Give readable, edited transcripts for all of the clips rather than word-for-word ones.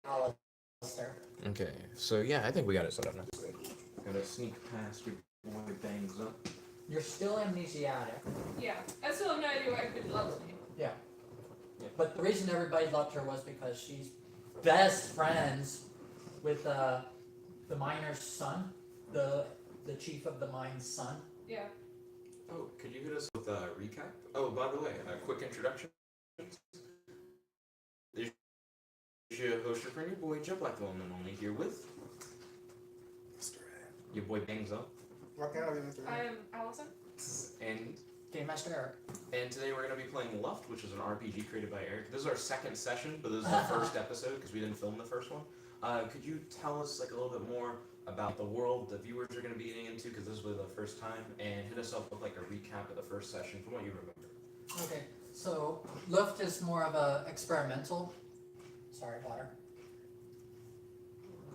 Alistair. Okay, so yeah, I think we got it set up now. Gotta sneak past your boy bangs up. You're still amnesiac. Yeah. I still have no idea why everybody loves me. Yeah. But the reason everybody loved her was because she's best friends with the miner's son, the chief of the mine's son. Yeah. Oh, could you hit us with a recap? Oh, by the way, a quick introduction. This is your host, your friend, your boy, jetblackrlsh, and only here with Mr. your boy bangs up. Why can't I be Mr. I am Allison. And Game Master Eric. And today we're going to be playing Luft, which is an RPG created by Eric. This is our second session, but this is the first episode because we didn't film the first one. Could you tell us like a little bit more about the world the viewers are going to be getting into, because this was the first time, and hit us up with like a recap of the first session from what you remember? Okay, so Luft is more of a experimental, sorry, water,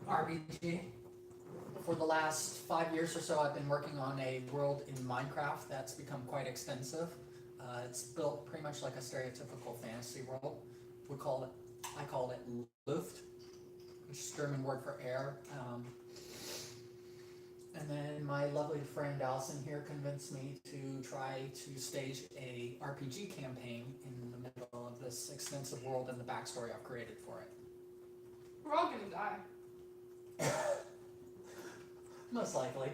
RPG. For the last 5 years or so, I've been working on a world in Minecraft that's become quite extensive. It's built pretty much like a stereotypical fantasy world. I call it Luft, which is German word for air. And then my lovely friend Allison here convinced me to try to stage a RPG campaign in the middle of this extensive world and the backstory I've created for it. We're all gonna die. Most likely.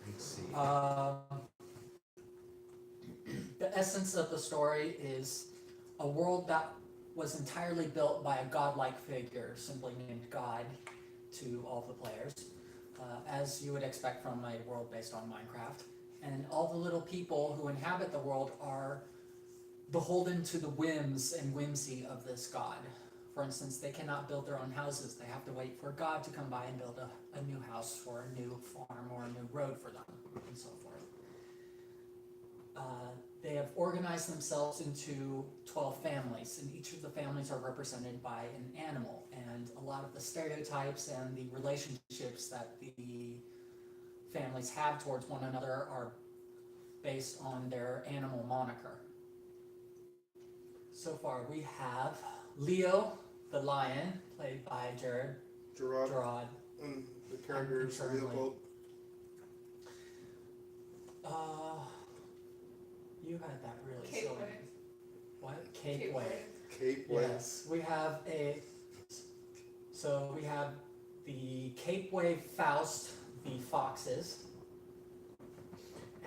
Let's see. The essence of the story is a world that was entirely built by a godlike figure, simply named God, to all the players, as you would expect from a world based on Minecraft. And all the little people who inhabit the world are beholden to the whims and whimsy of this God. For instance, they cannot build their own houses. They have to wait for God to come by and build a new house or a new farm or a new road for them, and so forth. They have organized themselves into 12 families, and each of the families are represented by an animal. And a lot of the stereotypes and the relationships that the families have towards one another are based on their animal moniker. So far, we have Leo, the lion, played by Gerard. And the character is Internally. Leopold. You had that really Cape silly. Way. What? Cape Way. Cape Way. Yes, we have the Cape Way Faust, the foxes,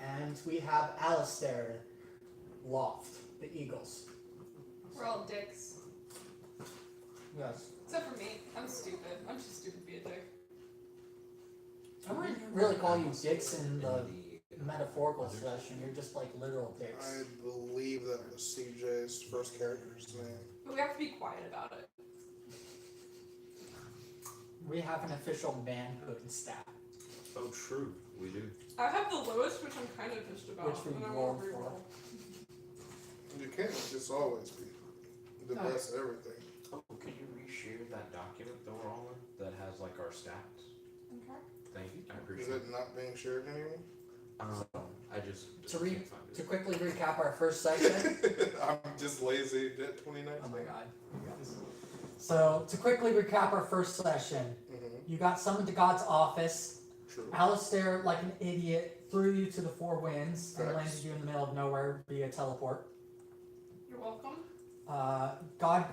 and we have Alistair, Loft, the eagles. We're all dicks. Yes. Except for me. I'm stupid. I'm too stupid to be a dick. I wouldn't really call you dicks in the metaphorical session. You're just like literal dicks. I believe that was CJ's first character's name. But we have to be quiet about it. We have an official manhood stat, Oh, true, we do. I have the lowest, which I'm kind of pissed about. which we and I rolled won't for. reroll. You can't just always be the Oh. best at everything. Oh, could you reshare that document that we're all in that has like our stats? Okay. Thank you, I Is appreciate it. it not being shared anymore? I just To can't find it. To quickly recap our first session. I'm just lazy at 29. Oh my god, you guys. So, to quickly recap our first session, you got summoned to God's office. True. Alistair, like an idiot, threw you to the four winds and Facts. landed you in the middle of nowhere via teleport. You're welcome. God,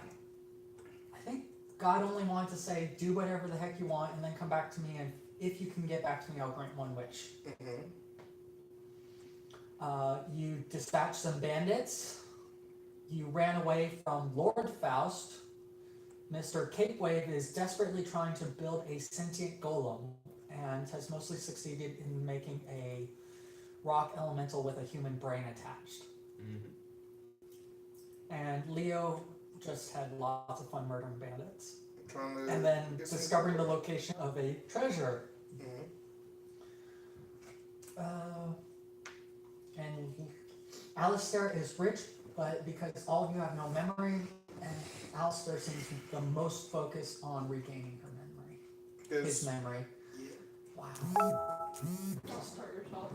I think God only wanted to say, do whatever the heck you want and then come back to me, and if you can get back to me, I'll grant one wish. You dispatched some bandits. You ran away from Lord Faust. Mr. Cape Wave is desperately trying to build a sentient golem and has mostly succeeded in making a rock elemental with a human brain attached. And Leo just had lots of fun murdering bandits. Trying to And then get some- discovering the location of a treasure. And Alistair is rich, but because all of you have no memory, and Alistair seems the most focused on regaining her memory. His memory. Yeah. Wow. Don't start yourself.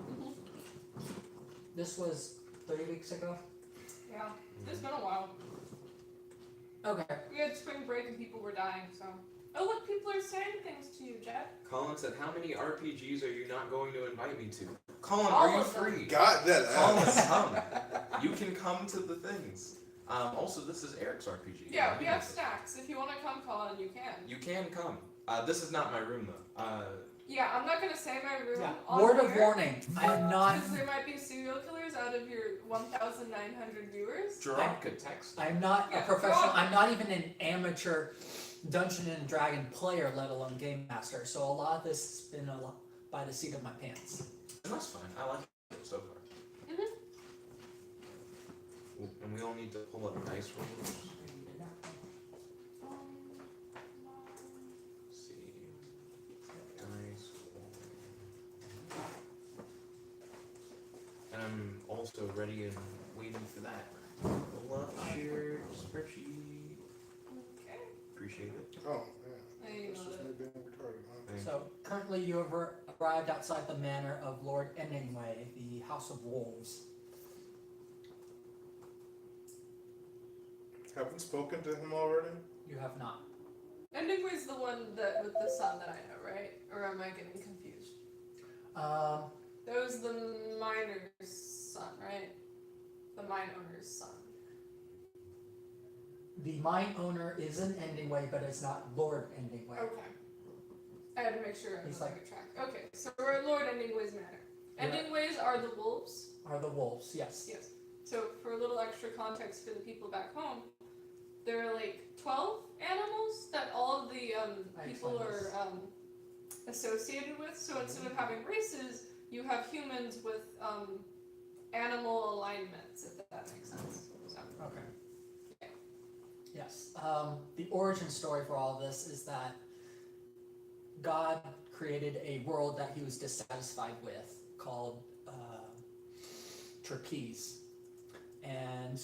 This was 3 weeks ago? Yeah. It's been a while. Okay. We had spring break awake and people were dying, so. Oh, look, people are saying things to you, Jet. Colin said, "How many RPGs are you not going to invite me to?" Colin, All are you of them. free? Got that Colin, ass. come. You can come to the things. Also, this is Eric's RPG. Yeah, we have snacks. If you want to come, Colin, you can. You can come. This is not my room though. Yeah, I'm not gonna say my room Yeah. on Word of here, warning. I am not. because there might be serial killers out of your 1,900 viewers. Gerard could text. I'm not a Yeah, professional. Rob. I'm not even an amateur Dungeon and Dragon player, let alone game master. So a lot of this has been a lot by the seat of my pants. And that's fine. I like it so far. Ooh, and we all need to pull up dice rolls. Let's see. Dice roll. And I'm also ready and waiting for that. Pull up your spreadsheet. Okay. Appreciate it. Oh, yeah. I This know is that. me being retarded, huh? Thank So currently you have arrived outside the manor of Lord Enningway, the House of Wolves. Haven't spoken to him already? You have not. Endigway's the one that with the sun that I know, right? Or am I getting confused? That was the miner's son, right? The mine owner's son. The mine owner is an Enningway, but it's not Lord Enningway. Okay. I had to make sure I was He's on like- the track. Okay, so we're at Lord Endingway's manor. Yeah. Endingways are the wolves. Are the wolves? Yes. Yes. So for a little extra context for the people back home, there are like 12 animals that all of the people are associated with. So instead of having races, you have humans with animal alignments, if that makes sense. So. Okay. Yeah. Yes. The origin story for all of this is that God created a world that he was dissatisfied with called Trapeze. And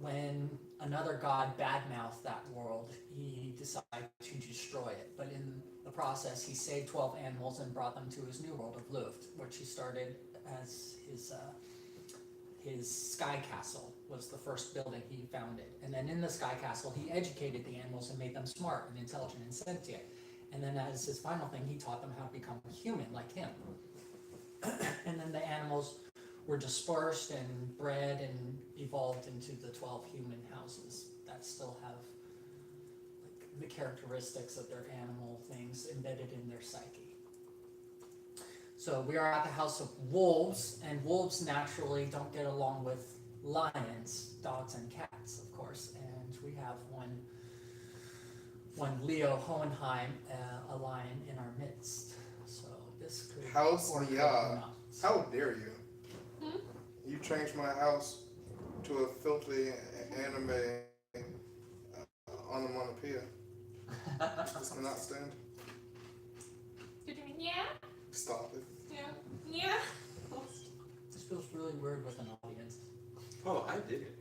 when another god badmouthed that world, he decided to destroy it. But in the process, he saved 12 animals and brought them to his new world of Luft, which he started as his sky castle was the first building he founded. And then in the sky castle, he educated the animals and made them smart and intelligent and sentient. And then as his final thing, he taught them how to become human like him. And then the animals were dispersed and bred and evolved into the 12 human houses that still have like the characteristics of their animal things embedded in their psyche. So we are at the House of Wolves, and wolves naturally don't get along with lions, dogs, and cats, of course. And we have one Leo Hohenheim, a lion in our midst. So this could House or could Nia. not. How dare you? Hmm? You changed my house to a filthy anime onomatopoeia. This cannot stand. Did you mean yeah? Stop it. Yeah. Yeah. This feels really weird with an audience. Oh, I dig it.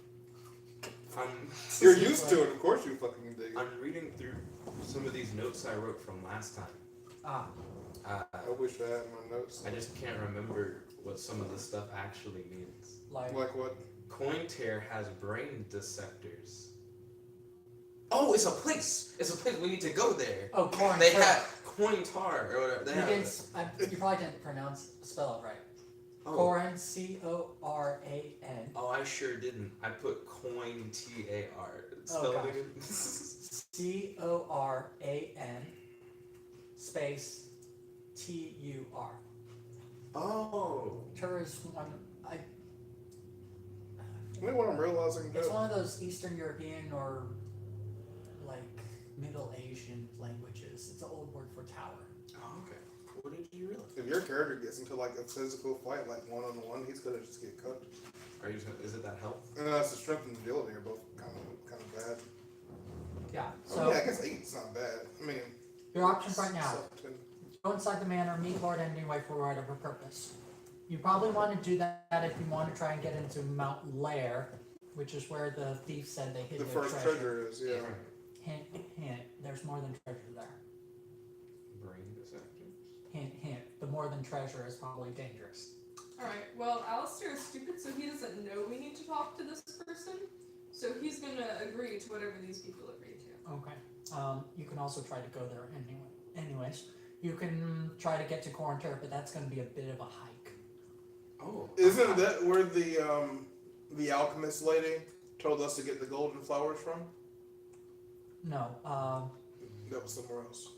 You're used to it, of course you fucking dig it. I'm reading through some of these notes I wrote from last time. Ah, I wish I had my notes. I just can't remember what some of this stuff actually means. like Like what? Cointear has brain dissectors. Oh, it's a place! It's a place, we need to go there! oh, Corin. They had Cointar, or whatever. They You, have didn't, it. you probably didn't spell it right. Oh. Corin, C-O-R-A-N. Oh, I sure didn't. I put coin T-A-R. Spell Oh, it gosh. again. C-O-R-A-N space T-U-R. Oh. Tur is one. You know what I'm realizing, It's Joe? one of those Eastern European or like Middle Asian languages. It's an old word for tower. Oh, okay. What did you realize? If your character gets into like a physical fight, like one-on-one, he's gonna just get cut. Are you? Is it that health? And that's the strength and agility are both kind of bad. Yeah. So So yeah, I guess 8's not bad. I mean, your options right now: 7. go inside the manor, meet Lord Endingway for whatever purpose. You probably want to do that if you want to try and get into Mount Lair, which is where the thief said they hid The their first treasure is, yeah. Hint, hint. There's more than treasure there. Brain dissectors. Hint, hint. The more than treasure is probably dangerous. Alright, well, Alistair is stupid, so he doesn't know we need to talk to this person. So he's gonna agree to whatever these people agree to. Okay. you can also try to go there anyways. You can try to get to Corinter, but that's going to be a bit of a hike. Oh. Isn't that where the alchemist lady told us to get the golden flowers from? No, That was somewhere else.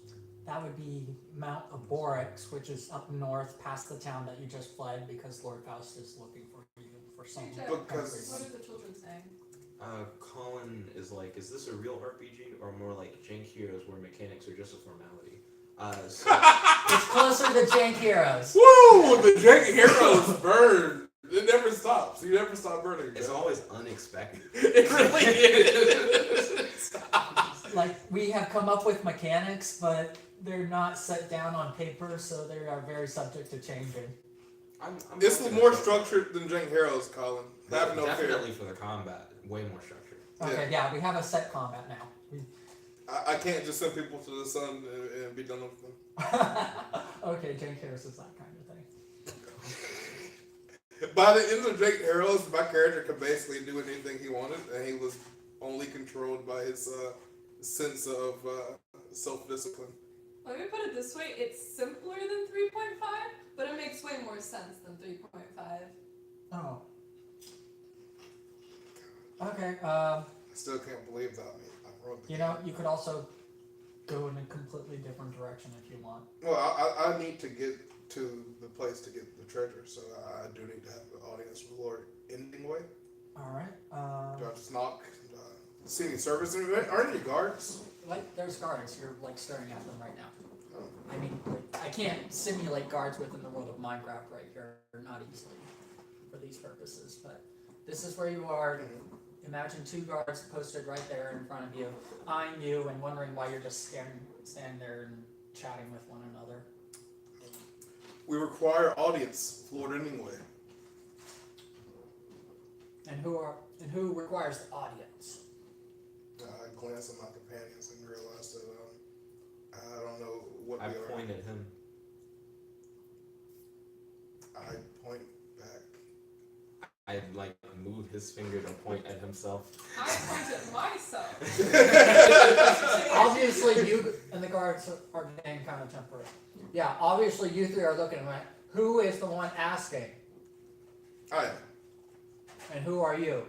that would be Mount Aborix, which is up north past the town that you just fled because Lord Faust is looking for you for some Hey, Jeff, Because- what are the children saying? Colin is like, is this a real RPG or more like Jank Heroes where mechanics are just a formality? So It's closer to Jank Heroes. Woo! The Jank Heroes burn. It never stops. You never stop burning. it's Jeff. always unexpected. It really is. Like, we have come up with mechanics, but they're not set down on paper, so they are very subject to changing. I'm It's hoping more it's- structured than Jank Heroes, Colin. Have no fear. Definitely for the combat, way more structured. Okay, yeah, we have a set combat now. I can't just send people to the sun and be done with them. Okay, Jank Heroes is that kind of thing. By the end of Jank Heroes, my character could basically do anything he wanted, and he was only controlled by his sense of self-discipline. Let me put it this way, it's simpler than 3.5, but it makes way more sense than 3.5. Oh. Okay, I still can't believe that. I mean, I wrote the you know, you could also go in a completely different direction if you want. Well, I need to get to the place to get the treasure, so I do need to have an audience with Lord Endingway. Alright, Do I just knock? See any service? Aren't any guards? like, there's guards, you're like staring at them right now. Oh. I mean, I can't simulate guards within the world of Minecraft right here, not easily, for these purposes, but this is where you are. Imagine two guards posted right there in front of you, eyeing you and wondering why you're just standing there and chatting with one another. We require audience with Lord Endingway. And who requires the audience? I glanced at my companions and realized that I don't know what I we are. point at him. I point back. I like move his finger to point at himself. I point at myself. Obviously, you and the guards are getting kind of temperate. Yeah, obviously you three are looking at who is the one asking, I am. and who are you?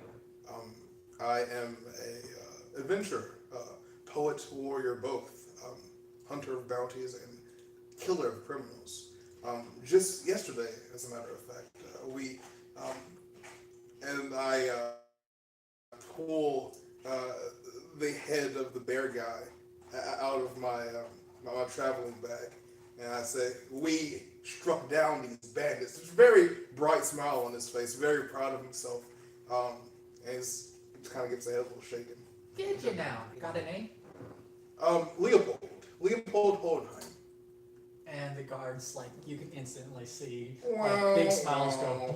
I am a adventurer, poet, warrior, both, hunter of bounties and killer of criminals. Just yesterday, as a matter of fact, I pull the head of the bear guy out of my traveling bag, and I say, "We struck down these bandits." There's a very bright smile on his face, very proud of himself, and he kind of gets the head a little shaken. Did you now? Got a name? Leopold Hohenheim. And the guards, like, you can instantly see, like, big smiles go.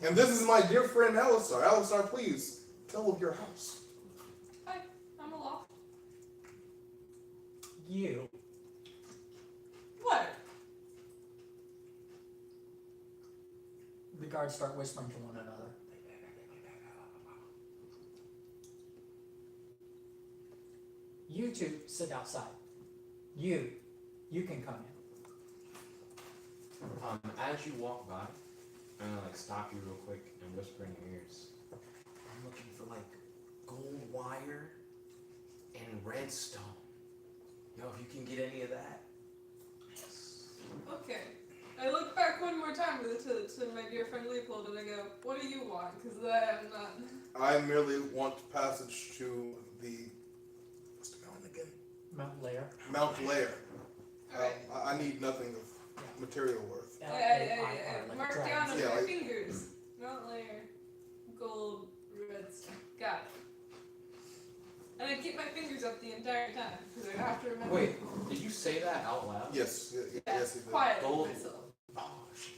And this is my dear friend Alistar. Alistar, please tell of your house. Hi, I'm a loft. You. What? The guards start whispering to one another. You two sit outside. You can come in. As you walk by, I'm gonna like stop you real quick and whisper in your ears. I'm looking for like gold wire and redstone. Yo, if you can get any of that. Okay. I look back one more time to my dear friend Leopold and I go, what do you want? Because I am not. I merely want passage to the, what's the mountain again? Mount Lair. Mount Lair. Alright. I need nothing of material worth. L-A-I-R, like a Mark dragon. down on Yeah, my like- fingers. Mount Lair. Gold, redstone. Got it. And I keep my fingers up the entire time because I have to remember. Wait, did you say that out loud? Yes, yes, Yes, he did. quiet Gold. myself. Oh, shit.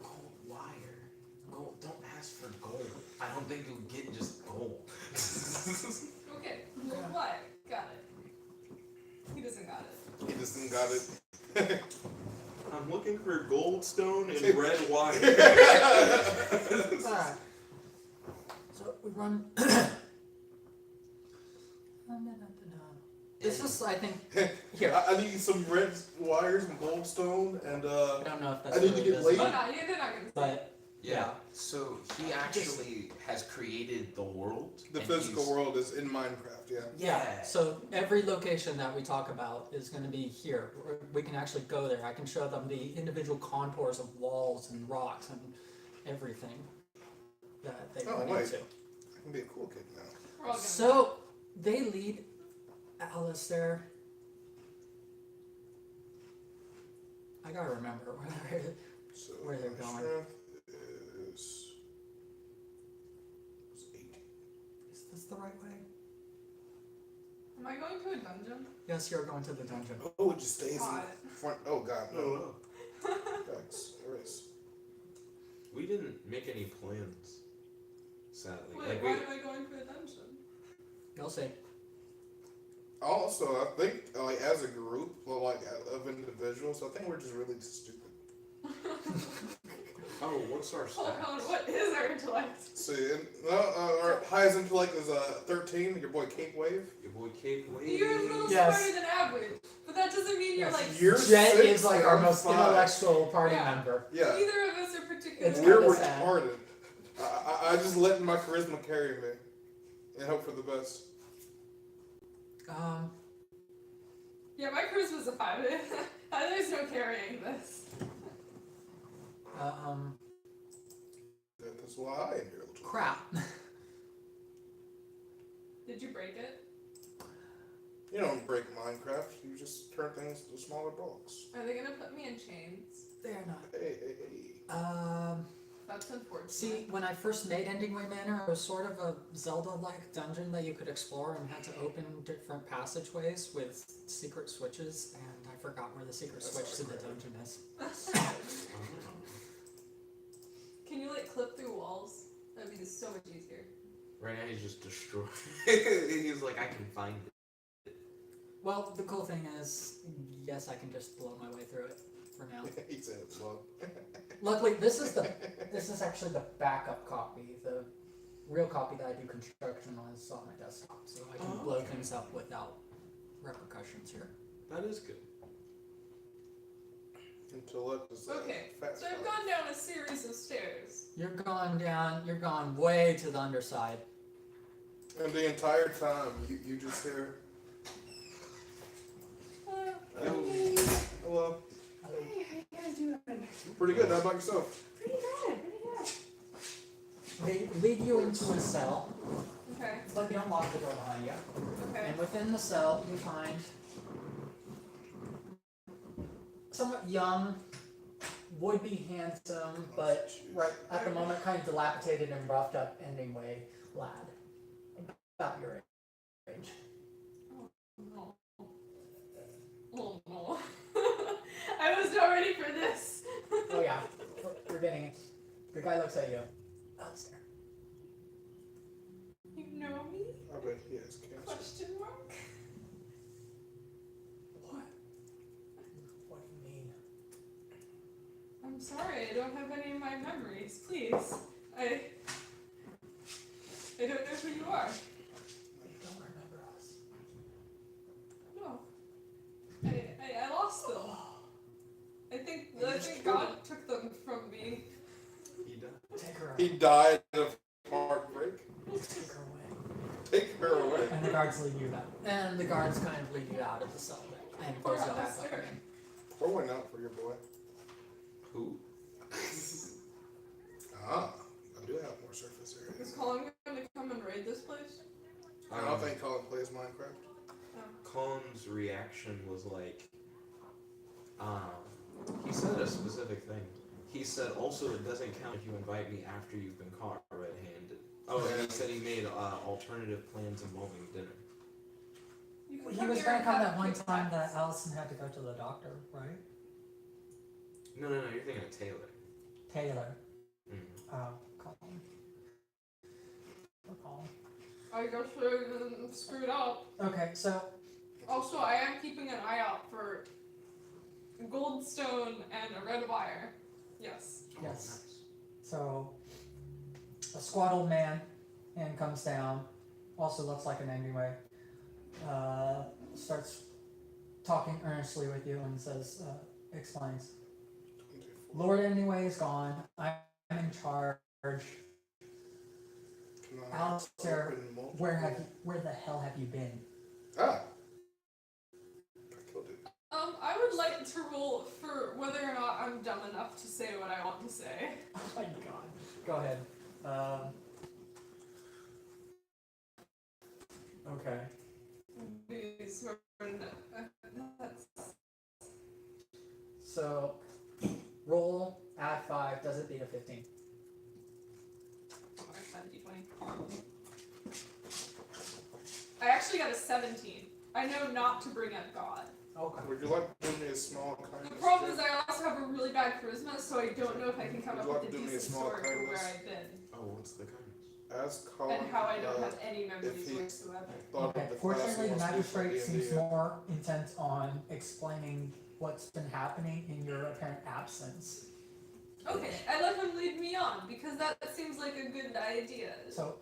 Gold wire. Gold. Don't ask for gold. I don't think you'll get just gold. Okay, gold wire. Got it. He doesn't got it. He just got it. I'm looking for goldstone and red wire. Alright. So we run. This is, I think, here. I need some red wires and goldstone, and I don't know if that's I need to really get visible, laid. Oh, no, they're not gonna see it. but Yeah. So he actually has created the world. the and physical he's- world is in Minecraft. Yeah. Yeah. so every location that we talk about is going to be here. We can actually go there. I can show them the individual contours of walls and rocks and everything that they Oh, run wait. into. I can be a cool kid now. We're all gonna So they lead Alice there. I gotta remember where. So Where they're my going. strength is 8. Is this the right way? Am I going to a dungeon? Yes, you're going to the dungeon. Oh, it just stays God. in front. Oh God, Oh, no. no. Thanks. Erase. We didn't make any plans, sadly. Wait, Like why we, am I going to a dungeon? You'll see. Also, I think like as a group, well, like of individuals, I think we're just really stupid. oh, what's our Hold stats? on, what is our intellect? See, our highest intellect is 13. Your boy Cape Wave. Your boy Cape Wave. You're a little Yes. smarter than average, but that doesn't mean you're Yes. like. You're Jet 6 is like and our I'm most 5. intellectual party Yeah. member. Yeah, Neither of us are particularly. It's we're kinda sad. retarded. I just letting my charisma carry me, and hope for the best. Yeah, my charisma's a 5. There's no carrying this. That's why I am here. Crap. Did you break it? You don't break Minecraft. You just turn things to smaller blocks. Are they gonna put me in chains? They're not. Hey. That's unfortunate. See, when I first made Ending Way Manor, it was sort of a Zelda-like dungeon that you could explore and had to open different passageways with secret switches, and I forgot where the secret That's switch to the not great. dungeon is. Can you like clip through walls? That'd be so much easier. Right now he's just destroyed. He's like, I can find it. Well, the cool thing is, yes, I can just blow my way through it for now. He said it's low. Luckily, this is actually the backup copy. The real copy that I do construction on is on my desktop, so I can blow things up without repercussions here. That is good. Intellect is Okay, fat so I've fuck. gone down a series of stairs. You're going way to the underside. And the entire time, you just hear, Hey, hello. hey, how you guys doing? Pretty good. How about yourself? Pretty good, pretty good. They lead you into a cell, Okay, but they don't lock the door behind you. okay. And within the cell, you find somewhat young, would be handsome, but right at the moment kind of dilapidated and roughed up Ending Way lad. About your age. No. Oh no. I was not ready for this. Oh yeah, we're getting it. The guy looks at you. Alistair. You know me? I bet he has cancer. Question mark. What? What do you mean? I'm sorry, I don't have any of my memories. Please. I don't know who you are. You don't remember us. No. I lost them. I think just God took them from me. He does. Take her He away. died of heartbreak. Take her away. Take her away. And the guards lead you out. And the guards kind of lead you out of the cell and close it back up Alistair. again. Pour one out for your boy. Who? I do have more surface area. Is Colin going to come and raid this place? I don't think Colin plays Minecraft. Colin's reaction was like, he said a specific thing. He said, also, it doesn't count if you invite me after you've been caught red-handed. Oh, and he said he made alternative plans involving dinner. You can He come was here gonna and come have that one Kit time Kats. that Allison had to go to the doctor, right? No, you're thinking of Taylor. Taylor. Mm. Colin. Poor Colin. I guess I screwed up. Okay, so Also, I am keeping an eye out for goldstone and a red wire. Yes. Oh, Yes. nice. So, a squat old man and comes down. Also looks like an Ending Way. starts talking earnestly with you and says, explains, Lord Anyway is gone. I'm in charge. Alistair, where the hell have you been? I killed it. I would like to roll for whether or not I'm dumb enough to say what I want to say. Oh my god. Go ahead. Okay. These that's So, roll, add 5, does it beat a 15? I actually got a 17. I know not to bring up God. Okay. Would you like to do me a small kindness? The problem is I also have a really bad charisma, so I don't know if I can come up with a decent story for where I've been. Oh, what's the kindness? Ask Colin. And how I don't have any memories if he whatsoever. thought Okay. of the class Fortunately, he the wants to do for magistrate seems D&D. more intent on explaining what's been happening in your apparent absence. Okay, I let him lead me on because that seems like a good idea. So,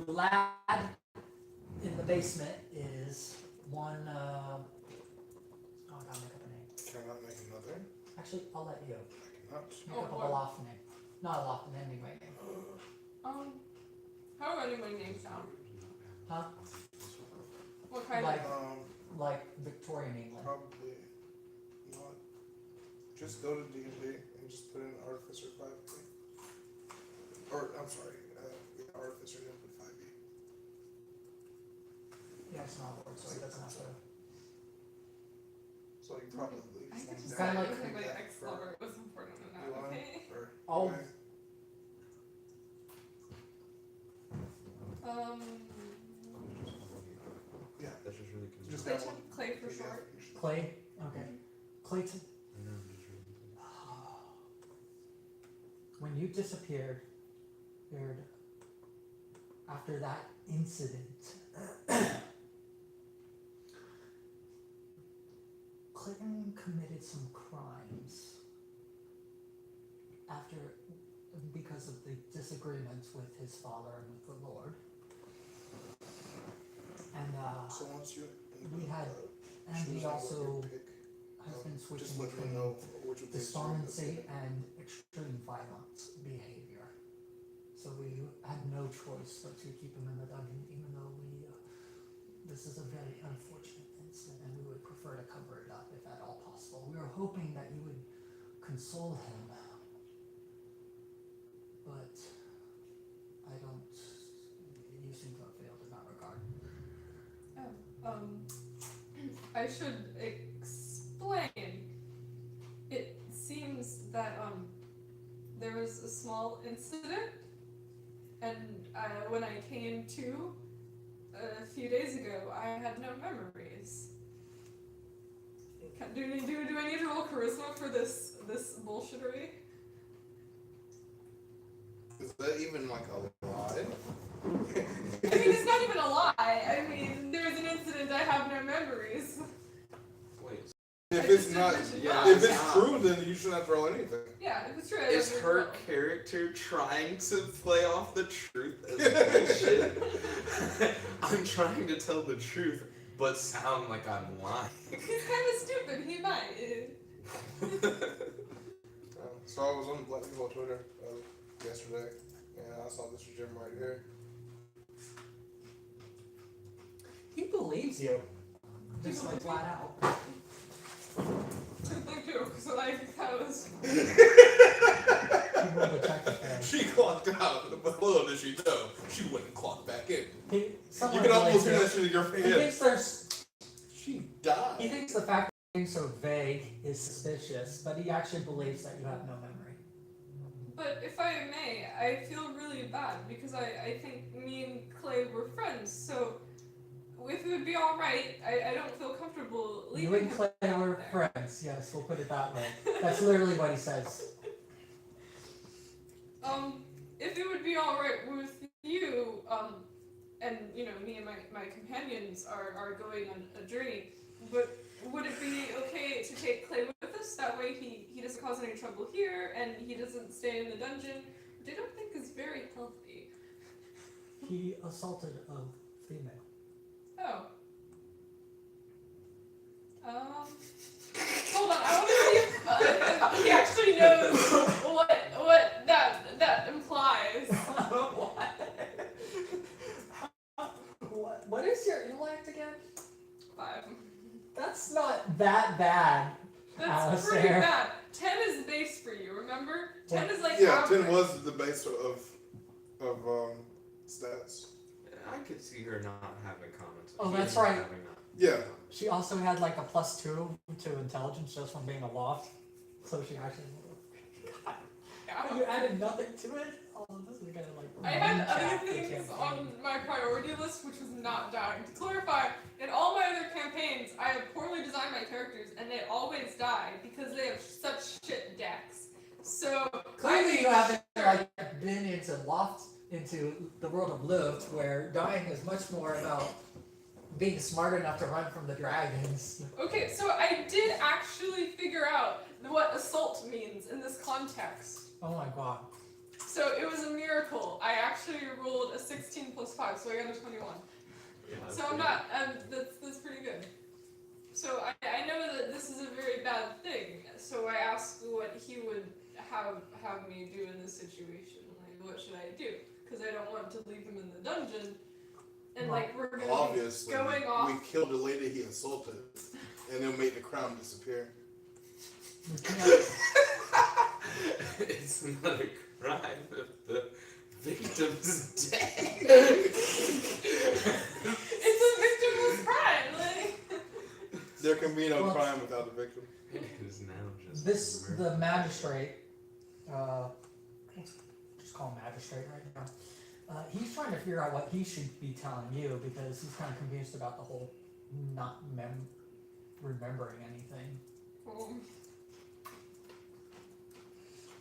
the lad in the basement is one, oh, I gotta make up a name. Cannot make another. Actually, I'll let you. I cannot. Make up a loft name. Not a loft name, anyway. How do any of my names sound? Huh? What kind Like, of? like Victorian England. Probably not. Just go to D&D and just put in Artificer 5e. Or, I'm sorry, Artificer and put 5e. Yeah, it's not a word, so he doesn't have to. So you probably I could just It's kinda say like- everything my ex-lover was important to know, okay? Oh. Yeah. That's just really confusing. Just Clayton? that one. Clay for short. Clay? Okay. Clayton, I know, I'm just really when you disappeared, after that incident, Clayton committed some crimes because of the disagreements with his father and with the Lord. And So once you we had, and he also has been just switching let me between know which of these despondency and extreme violence behavior. So we had no choice but to keep him in the dungeon, even though this is a very unfortunate incident, and we would prefer to cover it up if at all possible. We were hoping that you would console him, but you seem to have failed in that regard. I should explain. It seems that there was a small incident, and when I came to a few days ago, I had no memories. Do I need to roll charisma for this bullshittery? Is that even like a lie? I mean, it's not even a lie. I mean, there was an incident. I have no memories. Wait. If it's not, Yeah, if it's true, then you shouldn't have to roll anything. Yeah, it was true. I Is don't her remember. character trying to play off the truth as bullshit? I'm trying to tell the truth, but sound like I'm lying. He's kind of stupid. He might. So I was on Black People Twitter yesterday, and I saw this gym right here. He believes you, just like flat out. Thank you, because that was. He rolled a check again. She clocked out, but little did she know, she wouldn't clock back in. You You can almost hear that shit in your He face. thinks She died. he thinks the fact that being so vague is suspicious, but he actually believes that you have no memory. But if I may, I feel really bad because I think me and Clay were friends. So if it would be all right, I don't feel comfortable leaving You and him Clay out were there. friends, yes, we'll put it that way. That's literally what he says. If it would be all right with you, and you know, me and my companions are going on a journey, but would it be okay to take Clay with us? That way he doesn't cause any trouble here, and he doesn't stay in the dungeon, which I don't think is very healthy. He assaulted a female. Oh. Hold on. I want to see if he actually knows what that implies. What is your intellect again? 5. That's not that bad. That's Alistair. pretty bad. 10 is base for you. Remember? 10 is like Yeah, average. 10 was the base of stats. I could see her not having comments. Oh, She that's ended up right. having that. Yeah. She also had like a +2 to intelligence just from being a loft. So she actually. Yeah. You added nothing to it? Oh, this is gonna like. I had one other chapter things campaign. on my priority list, which was not dying. To clarify, in all my other campaigns, I have poorly designed my characters, and they always die because they have such shit decks. So Clearly, you haven't like been into Loft, into the world of Luft, where dying is much more about being smart enough to run from the dragons. Okay, so I did actually figure out what assault means in this context. Oh my god. So it was a miracle. I actually rolled a 16 plus 5, so I got a 21. Yeah, So I'm not, that's pretty good. So I know that this is a very bad thing, so I asked what he would have me do in this situation. Like, what should I do? Because I don't want to leave him in the dungeon, and like we're gonna Obviously, be going off. we killed the lady he assaulted, and then made the crown disappear. We can't- It's not a crime if the victim's dead. It's a victimless crime, like. There can be no Well, crime without a victim. It is now just This, murder. the magistrate, let's just call him magistrate right now. He's trying to figure out what he should be telling you because he's kind of confused about the whole not remembering anything.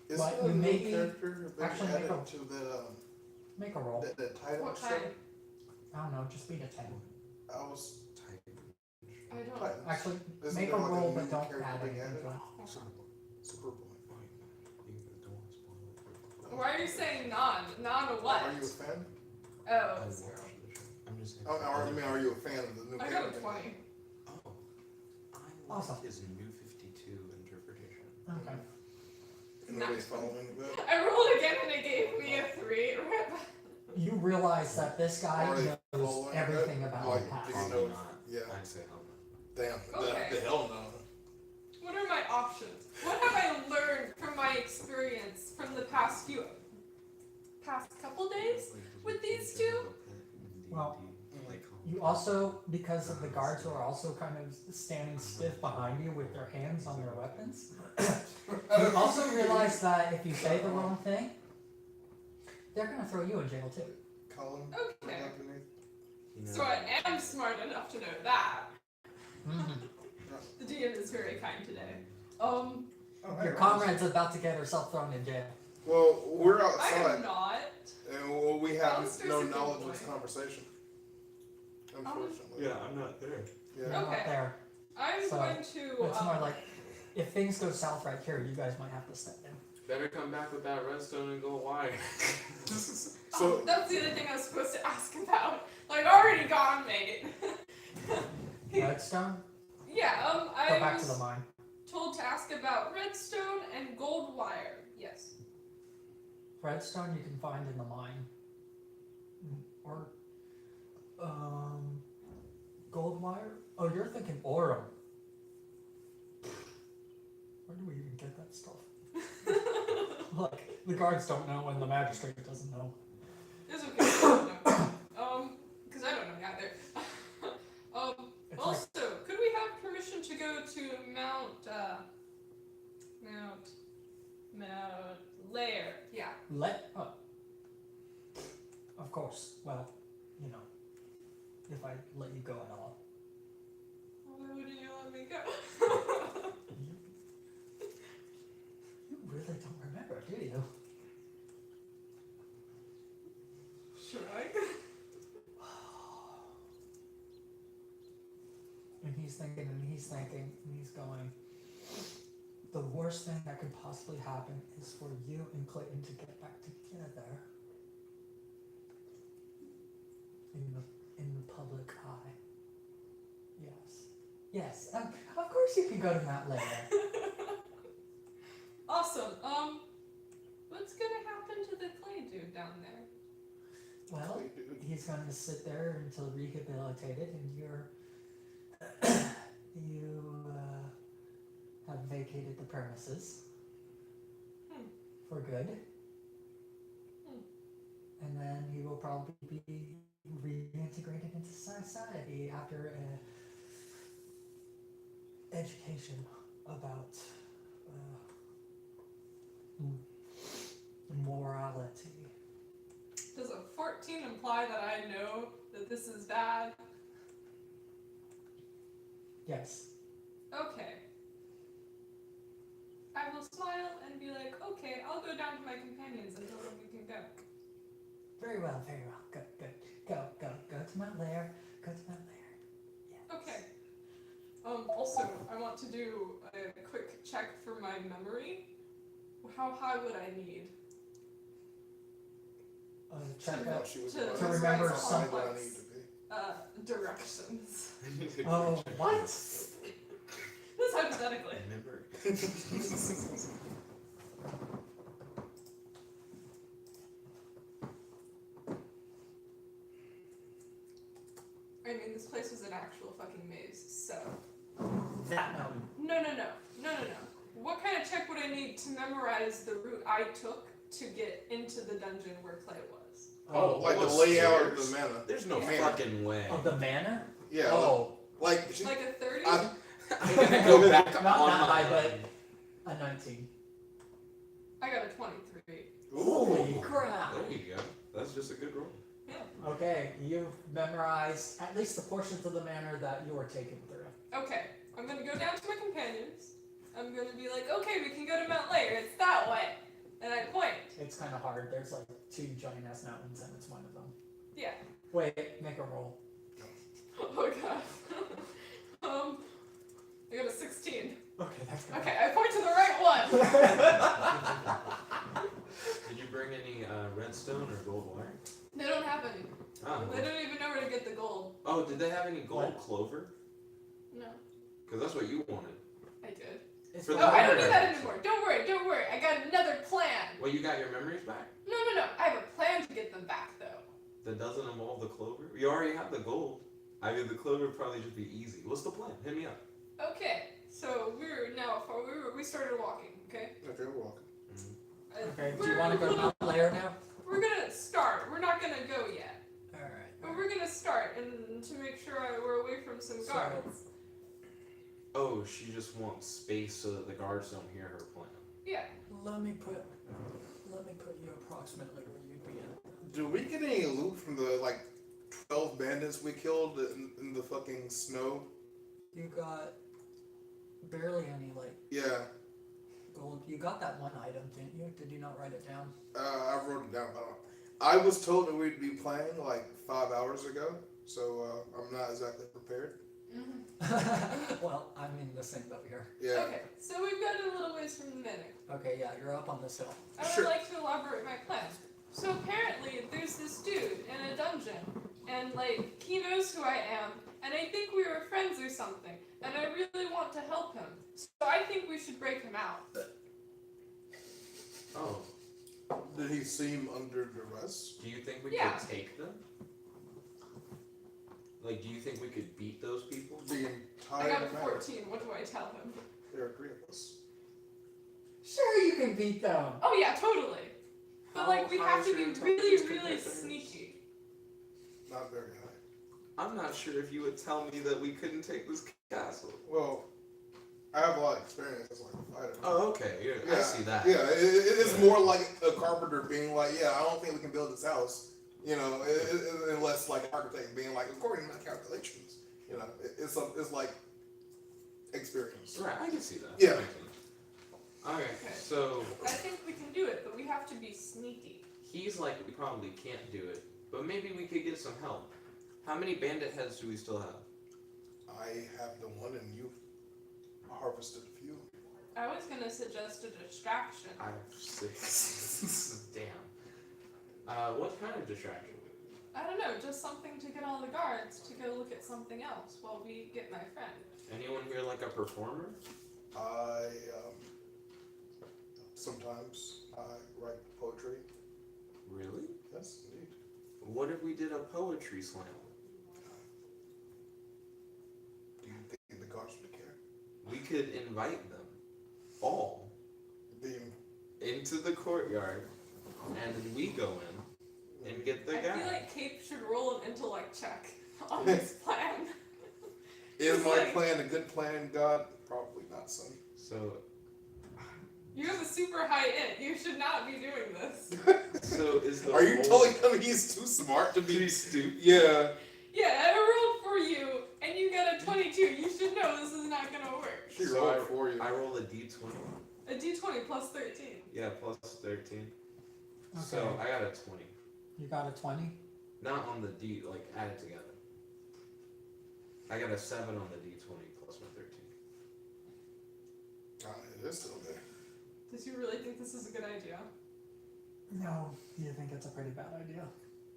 Is But there you a may new be- character that actually added make a- to that Make a roll. that title What show? kind? I don't know, just beat a 10. I was I don't. Titans. Actually, Isn't make a there like roll new but don't character add being anything added? to it. Superboy. Why are you saying non? Non of what? Are you a fan? Oh. I watched the show. I'm just saying. Are you a fan of the new I character? got a 20. Oh. I Awesome. like his new 52 interpretation. Okay. Nobody's following that. I rolled again and it gave me a 3. You realize that this guy Are they knows following everything that? about Like, the past. do you Probably know? not. Yeah. I'd say hell no. Damn. Okay. The hell no. What are my options? What have I learned from my experience from the past couple days with these two? Well, You also, because of the guards who are also kind of standing stiff behind you with their hands on their weapons, you also realize that if you say the wrong thing, they're gonna throw you in jail too. Colin. Okay. You know, So I am smart enough to know that. Mm-hmm. The DM is very kind today. Oh, Your comrade's about to get herself thrown in jail. Well, we're I outside, am not. and we have Alistair's no a good knowledge boy. of this conversation. Unfortunately. Yeah, I'm not there. You're Yeah. not Okay. there. I'm So, going to. It's more like, if things go south right here, you guys might have to step in. Better come back with that redstone and gold wire. So that's the other thing I was supposed to ask about. Like, already gone, mate. Redstone, Yeah, go I back to was the mine. told to ask about redstone and gold wire. Yes. Redstone you can find in the mine. Or, gold wire? Oh, you're thinking Aurum. Where do we even get that stuff? Look, the guards don't know and the magistrate doesn't know. It's okay. Because I don't know either. It's Also, could we have permission to go to Mount Lair? Yeah. Of course. Well, you know, if I let you go at all. Why wouldn't you let me go? You really don't remember, do you? Should I? And he's thinking, and he's thinking, and he's going, the worst thing that could possibly happen is for you and Clayton to get back together. in the public eye. Yes. Yes. Of course you can go to Mount Lair. Awesome. What's gonna happen to the clay dude down there? Well, he's going to sit there until rehabilitated, and you have vacated the premises for good. And then he will probably be reintegrated into society after education about morality. Does a 14 imply that I know that this is bad? Yes. Okay. I will smile and be like, okay, I'll go down to my companions and tell them we can go. Very well, very well. Go to Mount Lair. Go to Mount Lair. Yes. Okay. Also, I want to do a quick check for my memory. How high would I need? Check To- out. to To remember memorize some- What I complex, need to be. directions. Oh, what? This hypothetically. Remember? I mean, this place was an actual fucking maze, so. That mountain. No. What kind of check would I need to memorize the route I took to get into the dungeon where Clay was? Oh, like the what, layout of stairs? the mana. There's no Manor. fucking way. Of the manor? Yeah. Oh, Like, Like a 30? I, I'm gonna go back not on that my high, but a 19. I got a 23. Holy crap! There you go. That's just a good roll. Yeah. Okay, you've memorized at least the portions of the manor that you were taken through. Okay, I'm gonna go down to my companions. I'm gonna be like, okay, we can go to Mount Lair. It's that way. And I point. It's kind of hard. There's like 2 giant ass mountains, and it's one of them. Yeah. Wait, make a roll. Oh god. I got a 16. Okay, that's good. Okay, I point to the right one. Did you bring any redstone or gold wire? They don't have any. Oh. They don't even know where to get the gold. Oh, did they have any gold What? clover? No, Because that's what you wanted. I did. It's For Oh, the I don't manor need that items. anymore. Don't worry. I got another plan. Well, you got your memories back? No. I have a plan to get them back, though. That doesn't involve the clover? You already have the gold. I mean, the clover would probably just be easy. What's the plan? Hit me up. Okay, so we started walking. Okay. okay, we're walking. Okay, do you want to go to Mount Lair now? We're gonna start. We're not gonna go yet, Alright. but we're gonna start, and to make sure we're away from some So- guards. Oh, she just wants space so that the guards don't hear her plan. Yeah. Let me put you approximately where you'd be at. Do we get any loot from the, like, 12 bandits we killed in the fucking snow? You got barely any like Yeah. gold. You got that one item, didn't you? Did you not write it down? I wrote it down. I was told that we'd be playing like 5 hours ago, so I'm not exactly prepared. Well, I'm in the same boat here. Yeah. Okay, so we've got a little ways from the manor. Okay, yeah, you're up on this hill. I would Sure. like to elaborate my plan. So apparently there's this dude in a dungeon, and like he knows who I am, and I think we were friends or something, and I really want to help him. So I think we should break him out. Oh, Did he seem under duress? do you think we Yeah. could take them? Like, do you think we could beat those people? The I entire got a matter. 14. What do I tell him? There are 3 of us. Sure, you can beat them. Oh yeah, totally. But How like we high have is to your be intelligence really, compared really to hers? sneaky. Not very high. I'm not sure if you would tell me that we couldn't take this castle. Well, I have a lot of experience as like a fighter. Oh, okay. Yeah, I see that. Yeah, it's more like a carpenter being like, yeah, I don't think we can build this house. You know, unless like an architect being like, according to my calculations. You know, it's like experience. Right, I can see that. Yeah. That makes sense. Okay, so I think we can do it, but we have to be sneaky. he's like, we probably can't do it, but maybe we could get some help. How many bandit heads do we still have? I have the one, and you harvested a few. I was gonna suggest a distraction. I have 6. Damn. What kind of distraction? I don't know, just something to get all the guards to go look at something else while we get my friend. Anyone here like a performer? I sometimes I write poetry. Really? Yes, indeed. What if we did a poetry slam? Do you think the gods would care? We could invite them all into the courtyard, and then we go in and get the I guy. feel like Cape should roll an intellect check on this plan. Is my Like- plan a good plan, God? Probably not, son. So, You have a super high int. You should not be doing this. is the Are you whole- telling him he's too smart to be stupid? Yeah. Yeah, I rolled for you, and you got a 22. You should know this is not gonna work. She So rolled for you. I roll a d20. A d20 plus 13. Yeah, plus 13. Okay. So I got a 20. You got a 20? Not on the D, like add it together. I got a 7 on the d20 plus my 13. It is still there. Did you really think this is a good idea? No, you think it's a pretty bad idea.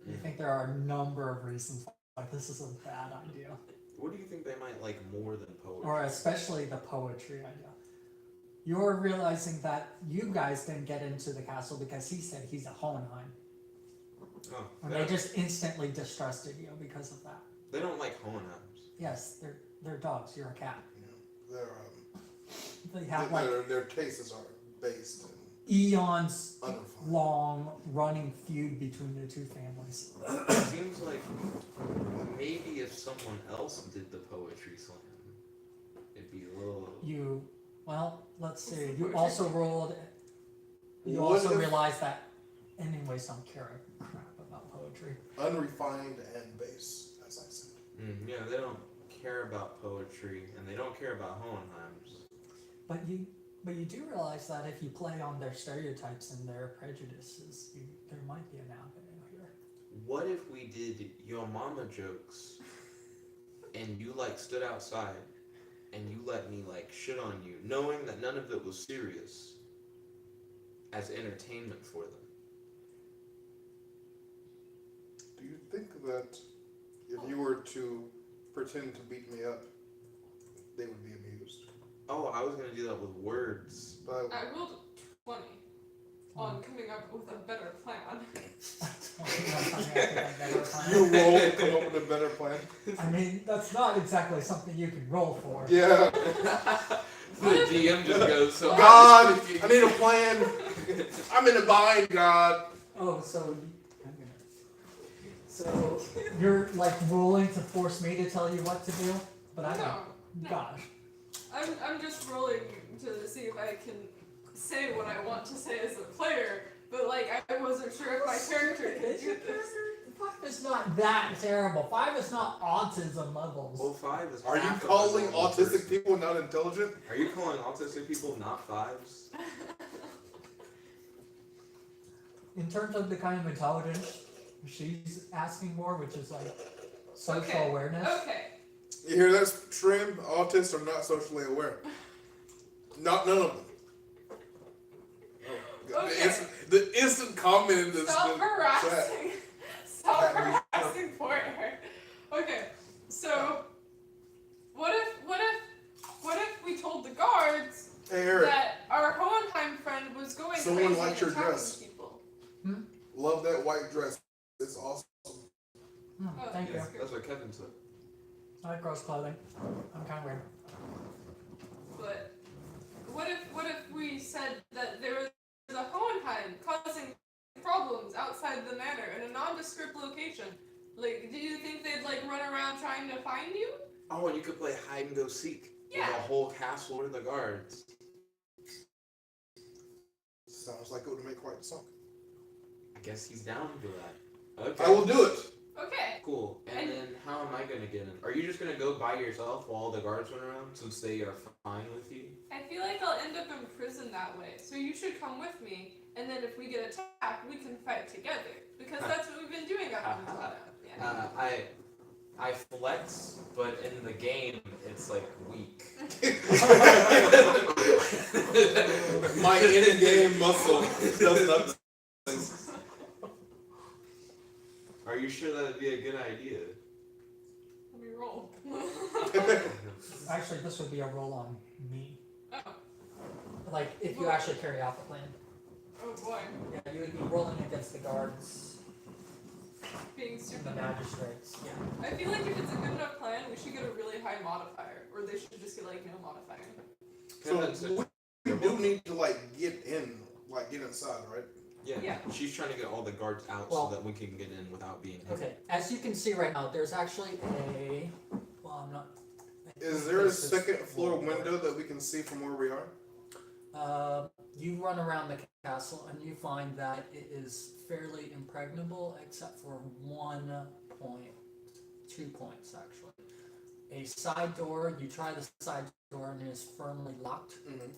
You Mm. think there are a number of reasons why this is a bad idea. What do you think they might like more than poetry? Or especially the poetry idea. You're realizing that you guys didn't get into the castle because he said he's a Hohenheim. Oh, And they just instantly distrusted you because of that. they don't like Hohenheims. Yes, they're dogs, you're a cat. Their They have like their tastes are based in eons unrefined. long running feud between the two families. It seems like maybe if someone else did the poetry slam, it'd be a little. Let's see, What's the you poetry? also rolled, you What also if- realized that anyways don't care a crap about poetry. Unrefined and base, as I said. Yeah, they don't care about poetry, and they don't care about Hohenheims. But you do realize that if you play on their stereotypes and their prejudices, there might be an avenue here. What if we did your mama jokes, and you like stood outside, and you let me like shit on you, knowing that none of it was serious, as entertainment for them? Do you think that if you were to pretend to beat me up, they would be amused? Oh, I was gonna do that with words. But I rolled 20 on coming up with a better plan. you roll to come up with a better plan. I mean, that's not exactly something you can roll for. Yeah. The DM just goes, so God, I need a plan. I'm in a bind, God. Oh, so you're like rolling to force me to tell you what to do, but I don't. No. Gosh, I'm just rolling to see if I can say what I want to say as a player, but like I wasn't sure if my character could do this. 5 is not that terrible. 5 is not autism levels. well, 5 is. Are you half of a calling normal autistic person. people not intelligent? Are you calling autistic people not 5s? In terms of the kind of intelligence she's asking for, which is like social Okay. awareness. Okay. You hear that, Trim? Autists are not socially aware. None of them. Oh, Okay. the instant comment in this. Stop the chat. harassing. Stop That harassing poor her. Okay. So what if we told the guards Hey, Eric, that our Hohenheim friend was going Someone crazy liked and your attacking dress. people? love that white dress. It's awesome. Oh, thank you. yes. That's what Kevin said. I like gross clothing. I'm kind of weird. But what if we said that there was a Hohenheim causing problems outside the manor in a nondescript location? Like, do you think they'd like run around trying to find you? Oh, and you could play hide and go seek Yeah. with a whole castle of the guards. Sounds like it would make quite a song. I guess he's down for that. Okay. I will do it. Okay. Cool. And And- then how am I gonna get in? Are you just gonna go by yourself while all the guards run around since they are fine with you? I feel like I'll end up in prison that way. So you should come with me, and then if we get attacked, we can fight together. Because that's what we've been doing up until now. Yeah. I flex, but in the game it's like weak. My in-game muscle does nothing. Are you sure that'd be a good idea? Let me roll. Actually, this would be a roll on me. Oh. Like, if you actually carry out the plan. Oh boy. Yeah, you would be rolling against the guards Being and super. the magistrates. Yeah. I feel like if it's a good enough plan, we should get a really high modifier, or they should just get like no modifier. So we do need to like get inside, right? Yeah. She's trying to get all the guards out Well- so that we can get in without being hit. Okay, as you can see right now, there's actually a. Well, I'm not. Is there a second floor window that we can see from where we are? You run around the castle and you find that it is fairly impregnable except for 1 point, 2 points actually. A side door, you try the side door and it is firmly locked. Mm-hmm.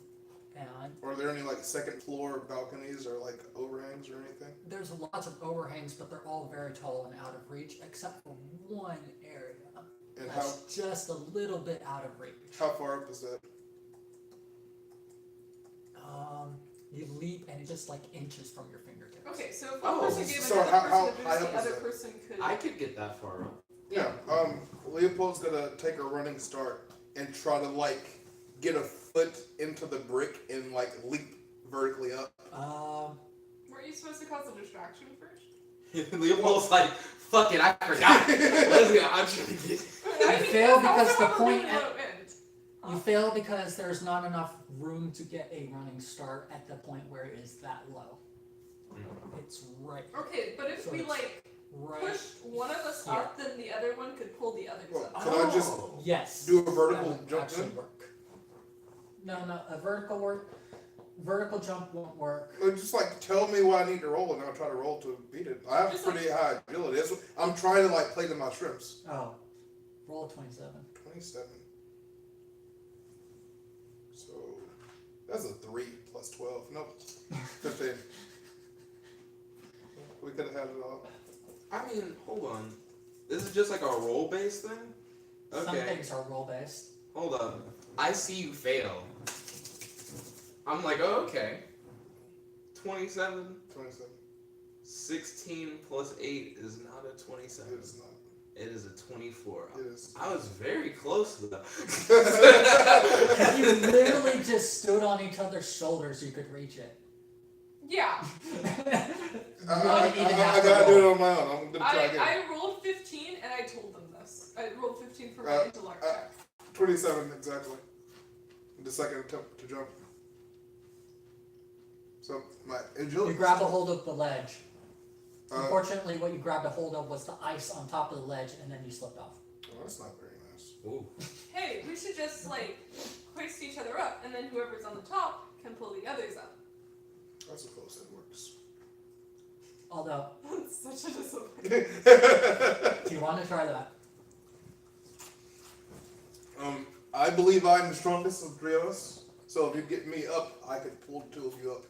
And Are there any like second floor balconies or like overhangs or anything? there's lots of overhangs, but they're all very tall and out of reach except for one area And that's just a little bit out of reach. how far up is that? You leap and it just like inches from your fingertips. Okay, so if one Oh, person gave so another how person a high boost, up the is other that? person could. I could get that far up. Yeah. Leopold's gonna take a running start and try to like get a foot into the brick and like leap vertically up. Weren't you supposed to cause a distraction first? Leopold's like, fuck it, I forgot. Let's go. I'm trying to get. You fail because also the have a point really at- low end. You fail because there's not enough room to get a running start at the point where it is that low. It's right, Okay, but if So we it's like right. pushed one of us here. up, then the other one could pull the others Well, up. can I just Yes. do a that vertical would jump actually then? work. No, a vertical jump won't work. Just like tell me what I need to roll and I'll try to roll to beat it. I have Just pretty high agility. I'm trying to like play to my strengths. Oh, roll a 27. 27. So that's a 3 plus 12. Nope. 15. We could have had it all. I mean, hold on. This is just like a roll based thing? Some Okay. things are roll based. Hold up. I see you fail. I'm like, oh, okay. 27. 27. 16 plus 8 is not a 27. It is not. It is a 24. It is. I was very close though. If you literally just stood on each other's shoulders, you could reach it. Yeah. I gotta do it on my own. I'm gonna try again. I rolled 15 and I told them this. I rolled 15 for my intellect check. 27 exactly. The second attempt to jump. So my agility. You grab a hold of the ledge. Uh, Unfortunately, what you grabbed a hold of was the ice on top of the ledge, and then you slipped off. oh, that's not very nice. Ooh. Hey, we should just like hoist each other up, and then whoever's on the top can pull the others up. I suppose that works. Although, That's such a disappointment. do you want to try that? I believe I'm the strongest of the three of us. So if you get me up, I could pull the two of you up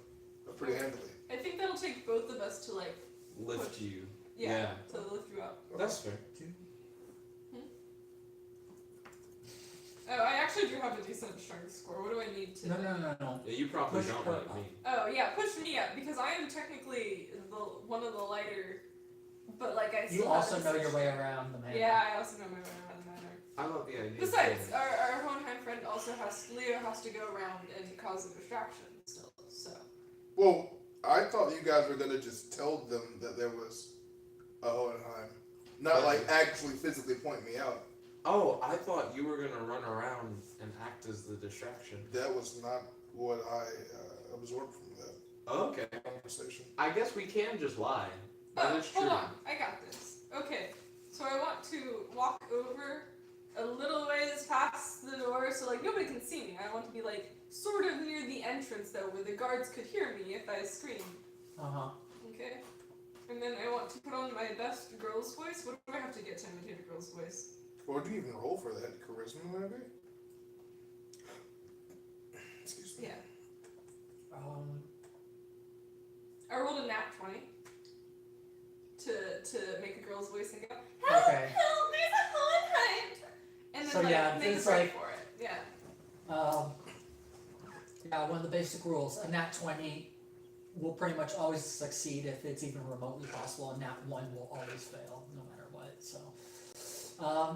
pretty handily. I think that'll take both of us to like Lift you. to lift you up. That's fair. Oh, I actually do have a decent strength score. What do I need to? No. Yeah, you probably Push don't her like up. me. Oh yeah, push me up because I am technically one of the lighter, but like I still You also have a know decent your way strength. around the manor. Yeah, I also know my way around the manor. I love the idea. Besides, our Hohenheim friend also Leo has to go around and cause a distraction still. So Well, I thought you guys were gonna just tell them that there was a Hohenheim, not like actually physically point me out. Oh, I thought you were gonna run around and act as the distraction. That was not what I absorbed from that Okay. conversation. I guess we can just lie. That is true. hold on, I got this. Okay, so I want to walk over a little ways past the door so like nobody can see me. I want to be like sort of near the entrance though, where the guards could hear me if I screamed. Okay. And then I want to put on my best girl's voice. What do I have to get to imitate a girl's voice? What do you even roll for that? Charisma, maybe? Excuse me. Yeah. I rolled a nat 20 to make a girl's voice and go, help, Okay. help, there's a Hohenheim! And then So, yeah, make a it's break like- for it. Yeah. Yeah, one of the basic rules. A nat 20 will pretty much always succeed if it's even remotely possible, and nat 1 will always fail, no matter what. So,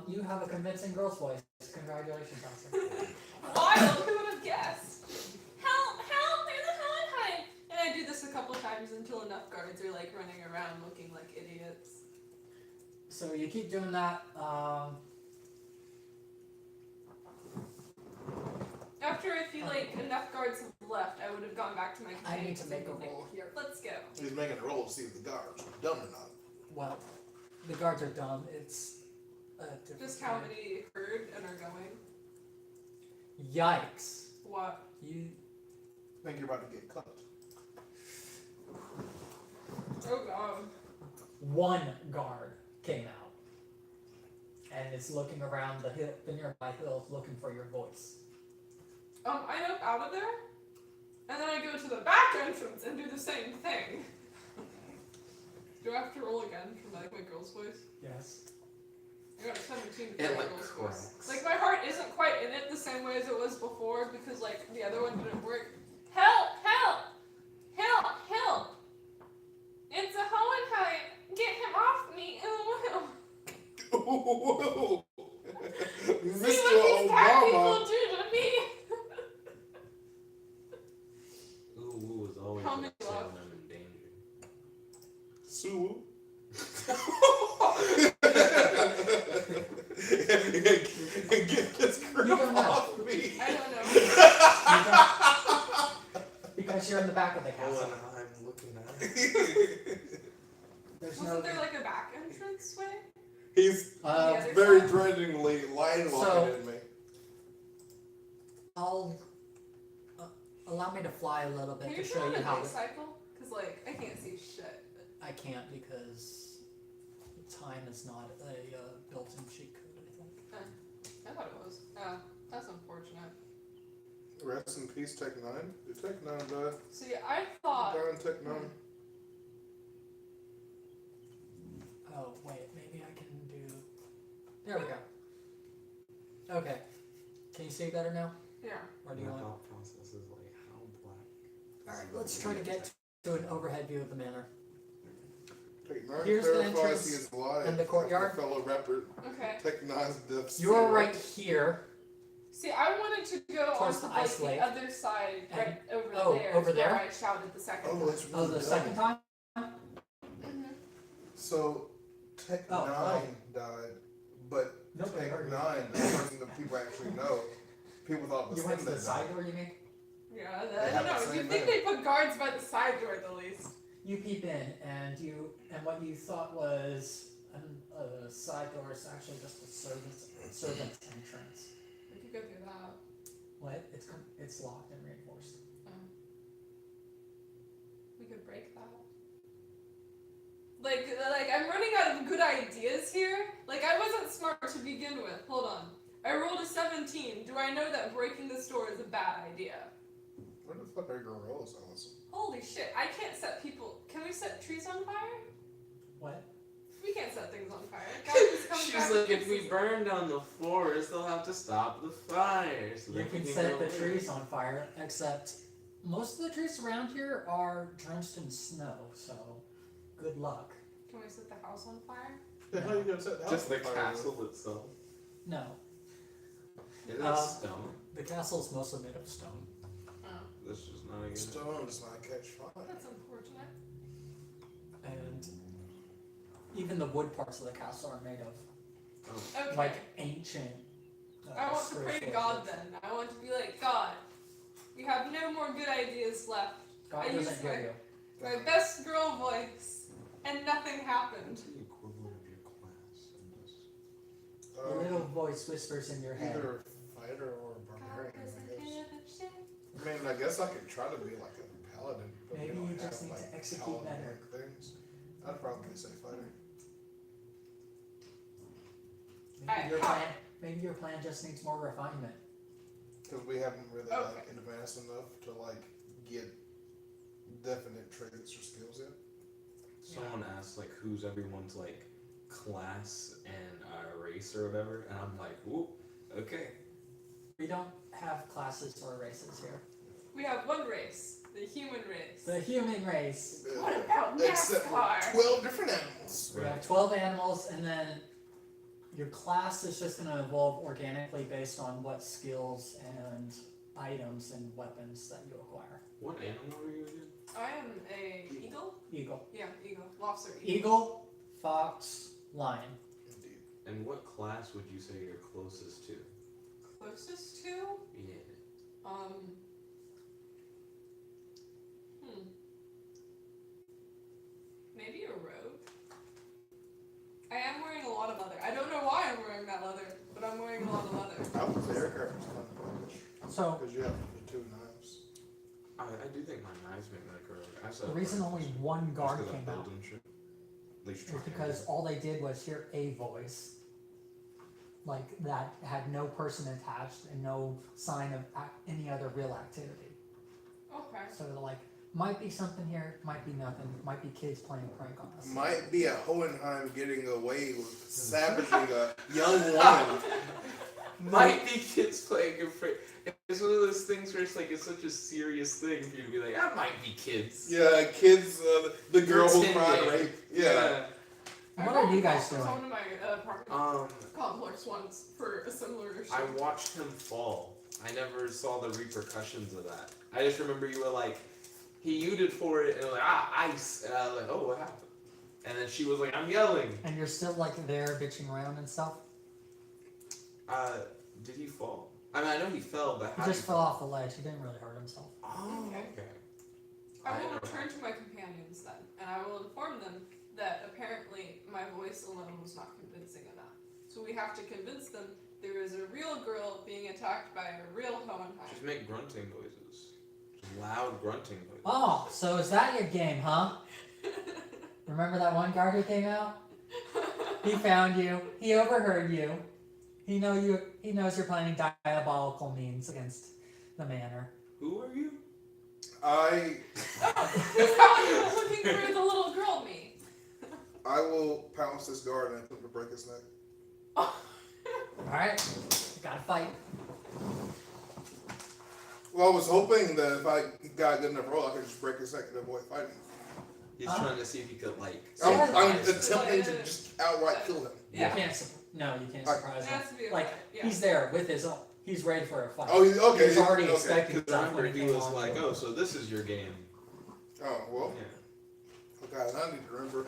you have a convincing girl's voice. Congratulations, Austin. Wild, who would have guessed? Help, help, there's a helen hide! And I do this a couple times until enough guards are like running around looking like idiots. So you keep doing that. After I feel like enough guards have left, I would have gone back to my I companion. need to make a roll here. Let's go. He's making a roll to see if the guards are dumb or not. Well, the guards are dumb. It's a different Just how game. many heard and are going? Yikes! What? You I think you're about to get cut. Oh god. one guard came out and is looking around the nearby hills looking for your voice. I jump out of there, and then I go to the back entrance and do the same thing. Do I have to roll again for my girl's voice? Yes. I got a 17 for It my like girl's cracks. voice. Like my heart isn't quite in it the same way as it was before because like the other one didn't work. Help! Help! Help! Help! It's a Hohenheim! Get him off me! Whoa. See Mr. what these bad people Obama. do to me! Ooh is always How like many saying left? I'm in danger. Sue. Get this You group don't know. off me. I don't know. Because you're in the back of the castle. I'm looking at it. There's no. Wasn't there like a back entrance way? He's The other very side? threateningly line walking at me. I'll allow me to fly a little bit Can to you show show you the how. bicycle? Cause like I can't see shit. I can't because time is not a built-in cheat code. I think. I thought it was. Yeah, that's unfortunate. Rest in peace, Tech 9. Did Tech 9 die? See, I thought. Die in Tech 9. Oh wait, maybe I can do. There we go. Okay. Can you see better now? Yeah. Or do you My want? thought process is like how black. All right, let's try to get to an overhead view of the manor. Tech 9 Here's the clarifies entrance he is alive. and the courtyard. after Fellow rapper Okay. Tech 9's death. You're right here. See, I wanted to go Towards onto the like ice the lake. other side, right over oh, there. over is where there? I shouted the second Oh, time. that's really Oh, the dumb. second time? Mhm. So, Tech Oh, 9 oh. died, but Nobody Tech heard 9, you. the person that people actually know, people thought was You went him to the that side died. door, you mean? Yeah, They I have don't the know. You same think name. they put guards by the side door at the least? You peep in, and what you thought was a side door is actually just a servant's entrance. We could go through that. What? It's locked and reinforced. We could break that. Like I'm running out of good ideas here. Like I wasn't smart to begin with. Hold on. I rolled a 17. Do I know that breaking the store is a bad idea? Where the fuck are your rolls, Allison? Holy shit! I can't set people. Can we set trees on fire? What? We can't set things on fire. God just comes She's back like, and if we fixes it. burn down the forest, they'll have to stop the fire. So You that we can set go the away. trees on fire, except most of the trees around here are drenched in snow, so good luck. Can we set the house on fire? The hell you gonna set the Just the house on fire with? castle itself. No, It is Um, stone. the castle's mostly made of stone. Oh, That's just not a good. Stone does not catch fire. that's unfortunate. And even the wood parts of the castle are made of Okay. like ancient. I want to pray to spiritual God wood. then. I want to be like, God, we have no more good ideas left. God I doesn't used hear my- you. My best girl voice, and nothing happened. What's the equivalent of your class in this? The little voice whispers in your head. Either a fighter or a God barbarian, doesn't I guess. give a shit. I mean, I guess I could try to be like a paladin, but Maybe we don't you just have need to like execute better. paladin-like things. I'd probably say fighter. Maybe your plan just needs more refinement. Because we haven't really Okay. like advanced enough to like get definite traits or skills yet. Someone asked like who's everyone's like class and race or whatever, and I'm like, whoop, okay. We don't have classes or races here. We have one race. The human race. The human race. What about Except for NASCAR? 12 different animals. We have 12 animals, and then your class is just going to evolve organically based on what skills and items and weapons that you acquire. What animal are you again? I am a eagle. Eagle. Yeah, eagle. Lobster eagle. Eagle, fox, lion. Indeed. And what class would you say you're closest to? Closest to? Yeah. Maybe a rogue. I am wearing a lot of leather. I don't know why I'm wearing that leather, but I'm wearing a lot of leather. I would say aircraft is kind of blackish. So Because you have the 2 knives. I do think my knives make my career. I said the reason only one guard came out At least is because all they did was hear a voice, like that had no person attached and no sign of any other real activity. Okay. So they're like, might be something here, might be nothing, might be kids playing a prank on us. Might be a Hohenheim getting away with savaging a young woman. might be kids playing a friend. It's one of those things where it's like it's such a serious thing for you to be like, that might be kids. Yeah, kids, the girl who cried Pretending. rape. Yeah. What are you guys doing? One of my apartment Um, complex once for a similar issue. I watched him fall. I never saw the repercussions of that. I just remember you were like, he U'd for it, and like, ice. And I was like, oh, what happened? And then she was like, I'm yelling. And you're still like there bitching around and stuff? Did he fall? I mean, I know he fell, but He how just did fell off the ledge, he didn't really hurt himself. Oh, Okay. okay. I will know return to my companions then, and I will inform them that apparently my voice alone was not convincing enough. So we have to convince them there is a real girl being attacked by a real Hohenheim. Just make grunting noises. Just loud grunting noises. Oh, so is that your game, huh? Remember that one guard who came out? He found you, he overheard you. He knows you're planning diabolical means against the manor. Who are you? I He's probably looking for the little girl me. will pounce this guard and attempt to break his neck. Alright, gotta fight. Well, I was hoping that if I got a good enough roll, I could just break his neck and avoid fighting. He's Huh? trying to see if he could like. Yeah. I'm surprise attempting to just outright kill him. Yeah. You can't, no, you can't I- surprise It him. has to be a Like, fight, yeah. he's there with his own, he's ready for a fight. Oh, okay. He's already okay. expecting Because I stuff when remember it he came was on. like, oh, so this is your game. Oh, well. Yeah. Oh, God, I need to remember.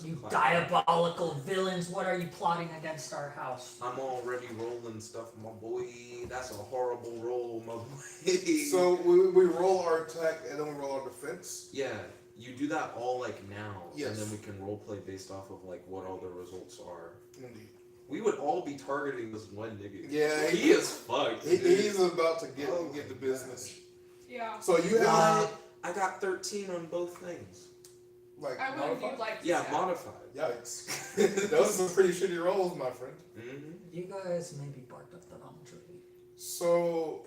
You diabolical villains, what are you plotting against our house? I'm already rolling stuff, my boy. That's a horrible roll, my boy. So we roll our attack and then we roll our defense. yeah, you do that all like now, Yes. and then we can role play based off of like what all the results are. Indeed. We would all be targeting this one nigga. Yeah, he is fucked. dude. He's about to get the business. Yeah. So you have I got 13 on both things. like I would if you'd like to Yeah, say. modified. Yikes! Those are some pretty shitty rolls, my friend. Mm-hmm. You guys maybe barked up the wrong tree. So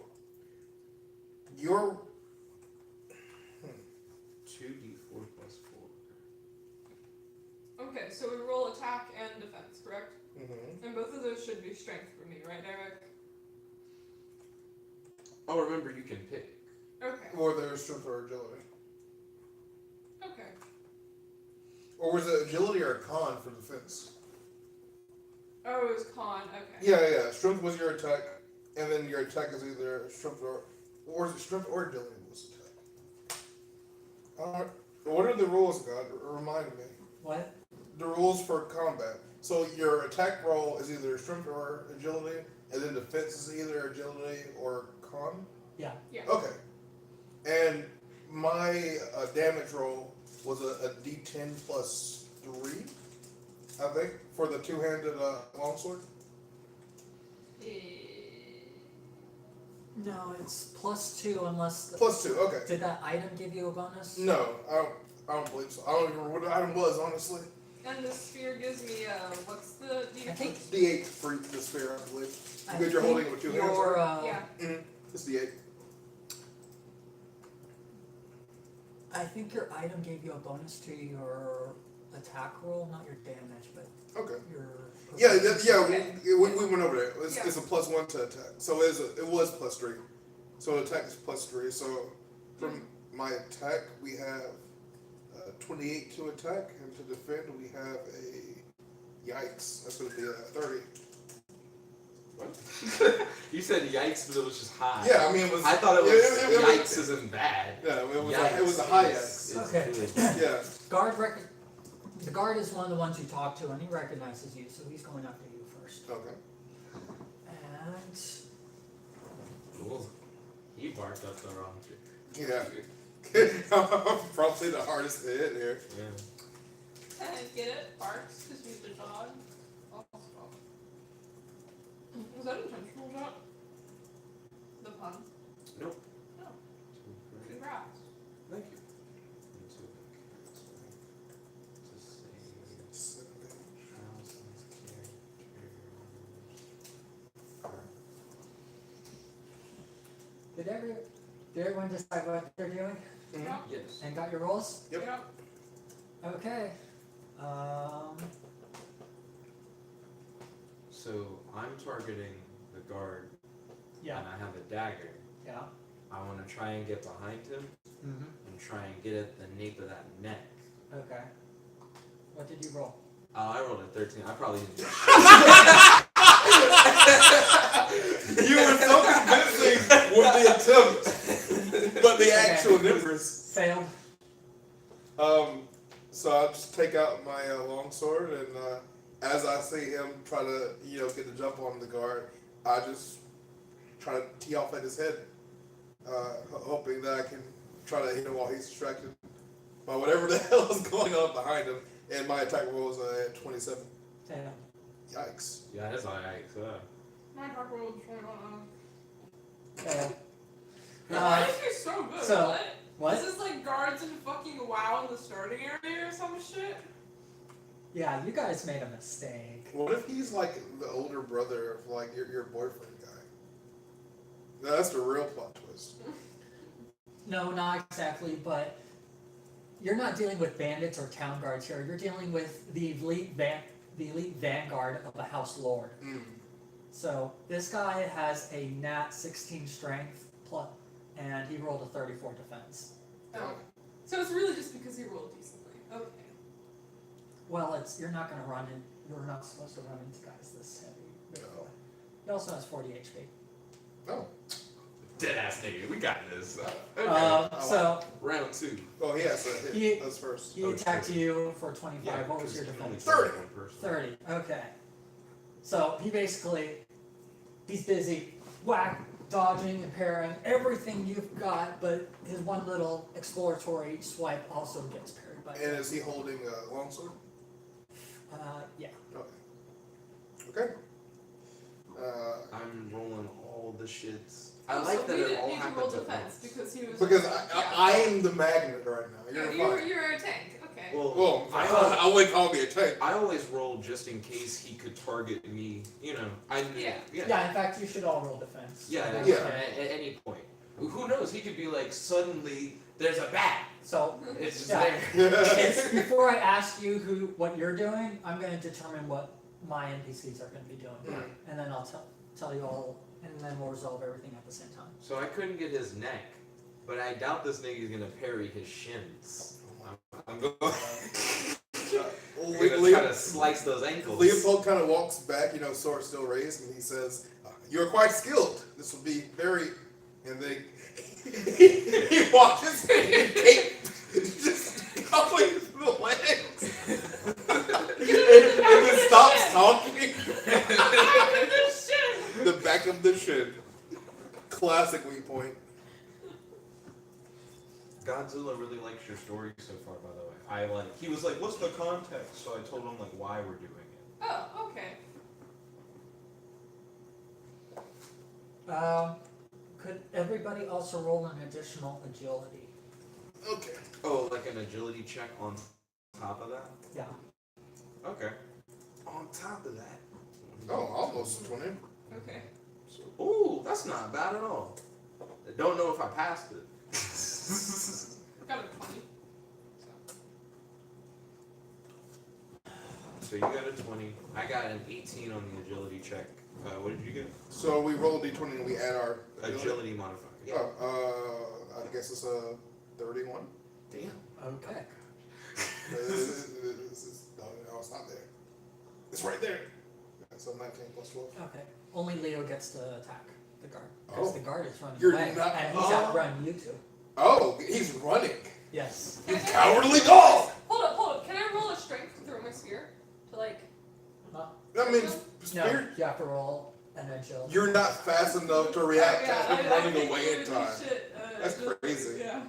you're 2d4 plus 4. Okay, so we roll attack and defense, correct? mm-hmm. And both of those should be strength for me, right, Eric? Oh, remember you can pick. Okay. Or there's strength or agility. Okay. Or was it agility or con for defense? Oh, it was con. Okay. Yeah. Strength was your attack, and then your attack is either strength or is it strength or agility was attack. Alright. What are the rules, God? Remind me. What? The rules for combat. So your attack roll is either strength or agility, and then defense is either agility or con? Yeah. Yeah. Okay. And my damage roll was a d10 plus 3, I think, for the two-handed longsword. No, it's +2 unless. Plus 2, okay. Did that item give you a bonus? No, I don't believe so. I don't even remember what the item was, honestly. And the sphere gives me what's the I think. D8 for the sphere, I believe. I Because you're think holding it with two hands. your, right? yeah. It's D8. I think your item gave you a bonus to your attack roll, not your damage, but Okay. your. Yeah, Okay. we went over there. It's a +1 to attack. So it was +3. So attack is +3. So from my attack, we have 28 to attack, and to defend, we have a yikes. That's going to be a 30. What? You said yikes, but it was just high. Yeah, I mean, it was. I thought it was yikes isn't bad. Yeah, it was a high yikes. Okay. Yeah. The guard is one of the ones you talk to, and he recognizes you, so he's going after you first. Okay. And Cool. He barked up the wrong tree. Yeah. Probably the hardest hit here. Yeah. Get it? Barks, because he's a dog. Oh. Was that intentional, John? The pun? Nope. No. Congrats. Thank you. did everyone decide what they're doing Mhm. Yeah. Yes. and got your rolls? Yep. Yeah. Okay. So I'm targeting the guard, Yeah. and I have a dagger. Yeah. I want to try and get behind him Mm-hmm. and try and get at the nape of that neck. Okay. What did you roll? I rolled a 13. I probably didn't. You were so convincing with the attempt, but the actual numbers. Failed. So I'll just take out my longsword, and as I see him try to, get the jump on the guard, I just try to tee off at his head, hoping that I can try to hit him while he's distracted by whatever the hell is going on behind him. And my attack roll is at 27. Failed. Yikes. Yeah, that's alright. My dark roll is 21. Failed. Why is he so good? so- What? Is this like guards in fucking WoW in the starting area or some shit? Yeah, you guys made a mistake. What if he's like the older brother of like your boyfriend guy? That's the real plot twist. No, not exactly, but you're not dealing with bandits or town guards here. You're dealing with the elite vanguard of a house lord. Mm. So this guy has a nat 16 strength plus, and he rolled a 34 defense. Oh. So it's really just because he rolled decently. Okay. Well, you're not going to run in. You're not supposed to run into guys this heavy. No. He also has 40 HP. Oh. Dead ass nigga, we got this. So Round 2. Oh, yeah, so hit. He- That's first. he attacked you for 25. What was your because you can only defense? target 30. one person. 30. Okay. So he's busy dodging and parrying everything you've got, but his one little exploratory swipe also gets parried by And is he holding a longsword? yeah. Okay. I'm rolling all the shits. I So like that we it didn't all need to roll happens at defense once. because he was. Because Yeah. I am the magnet right now. Yeah, You're fine. you're a tank. Okay. Well, I wouldn't call me a tank. I always roll just in case he could target me. Yeah. Yeah, in fact, you should all roll defense. Yeah, Yeah. At any point. Who knows? He could be like, suddenly there's a bat. So It's just Yeah. there. it's, before I ask you what you're doing, I'm going to determine what my NPCs are going to be doing, Mm. and then I'll tell you all, and then we'll resolve everything at the same time. So I couldn't get his neck, but I doubt this nigga's gonna parry his shins. I'm going to try to slice those ankles. Leopold kind of walks back, sword still raised, and he says, "You're quite skilled. This will be very." And then he watches Kate just coupling the legs, and then stops talking. The back of the shin. Classic weak point. Godzilla really likes your story so far, by the way. He was like, "What's the context?" So I told him why we're doing it. Oh, okay. Could everybody also roll an additional agility? Okay. Oh, like an agility check on top of that? Yeah. Okay. On top of that. Oh, almost 20. Okay. Ooh, that's not bad at all. I don't know if I passed it. Got a 20. So you got a 20. I got an 18 on the agility check. What did you get? So we roll a d20 and we add our Agility modifier. Yeah. I guess it's a 31. Damn. Okay. No, it's not there. It's right there. So 19 plus 12. Okay. Only Leo gets to attack the guard. Because Oh. the guard is running You're away. not- And he's oh. outrun you two. Oh, he's running. Yes. You cowardly dog! Hold up. Can I roll a strength to throw my spear? To like. I mean, No, Spirit, you have to roll an agility. you're not fast enough to react Oh, yeah, to him I running think away you in would do time. shit, That's just- crazy. Yeah.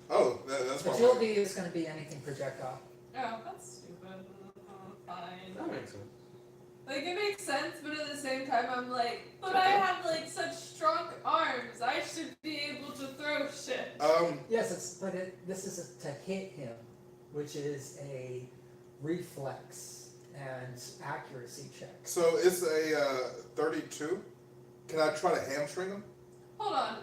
Oh, that's fine. Agility is going to be anything projectile. Oh, that's stupid. Fine. That makes sense. Like, it makes sense, but at the same time, I'm like, but I have, like, such strong arms. I should be able to throw shit. Yes, this is to hit him, which is a reflex and accuracy check. So it's a 32. Can I try to hamstring him? Hold on.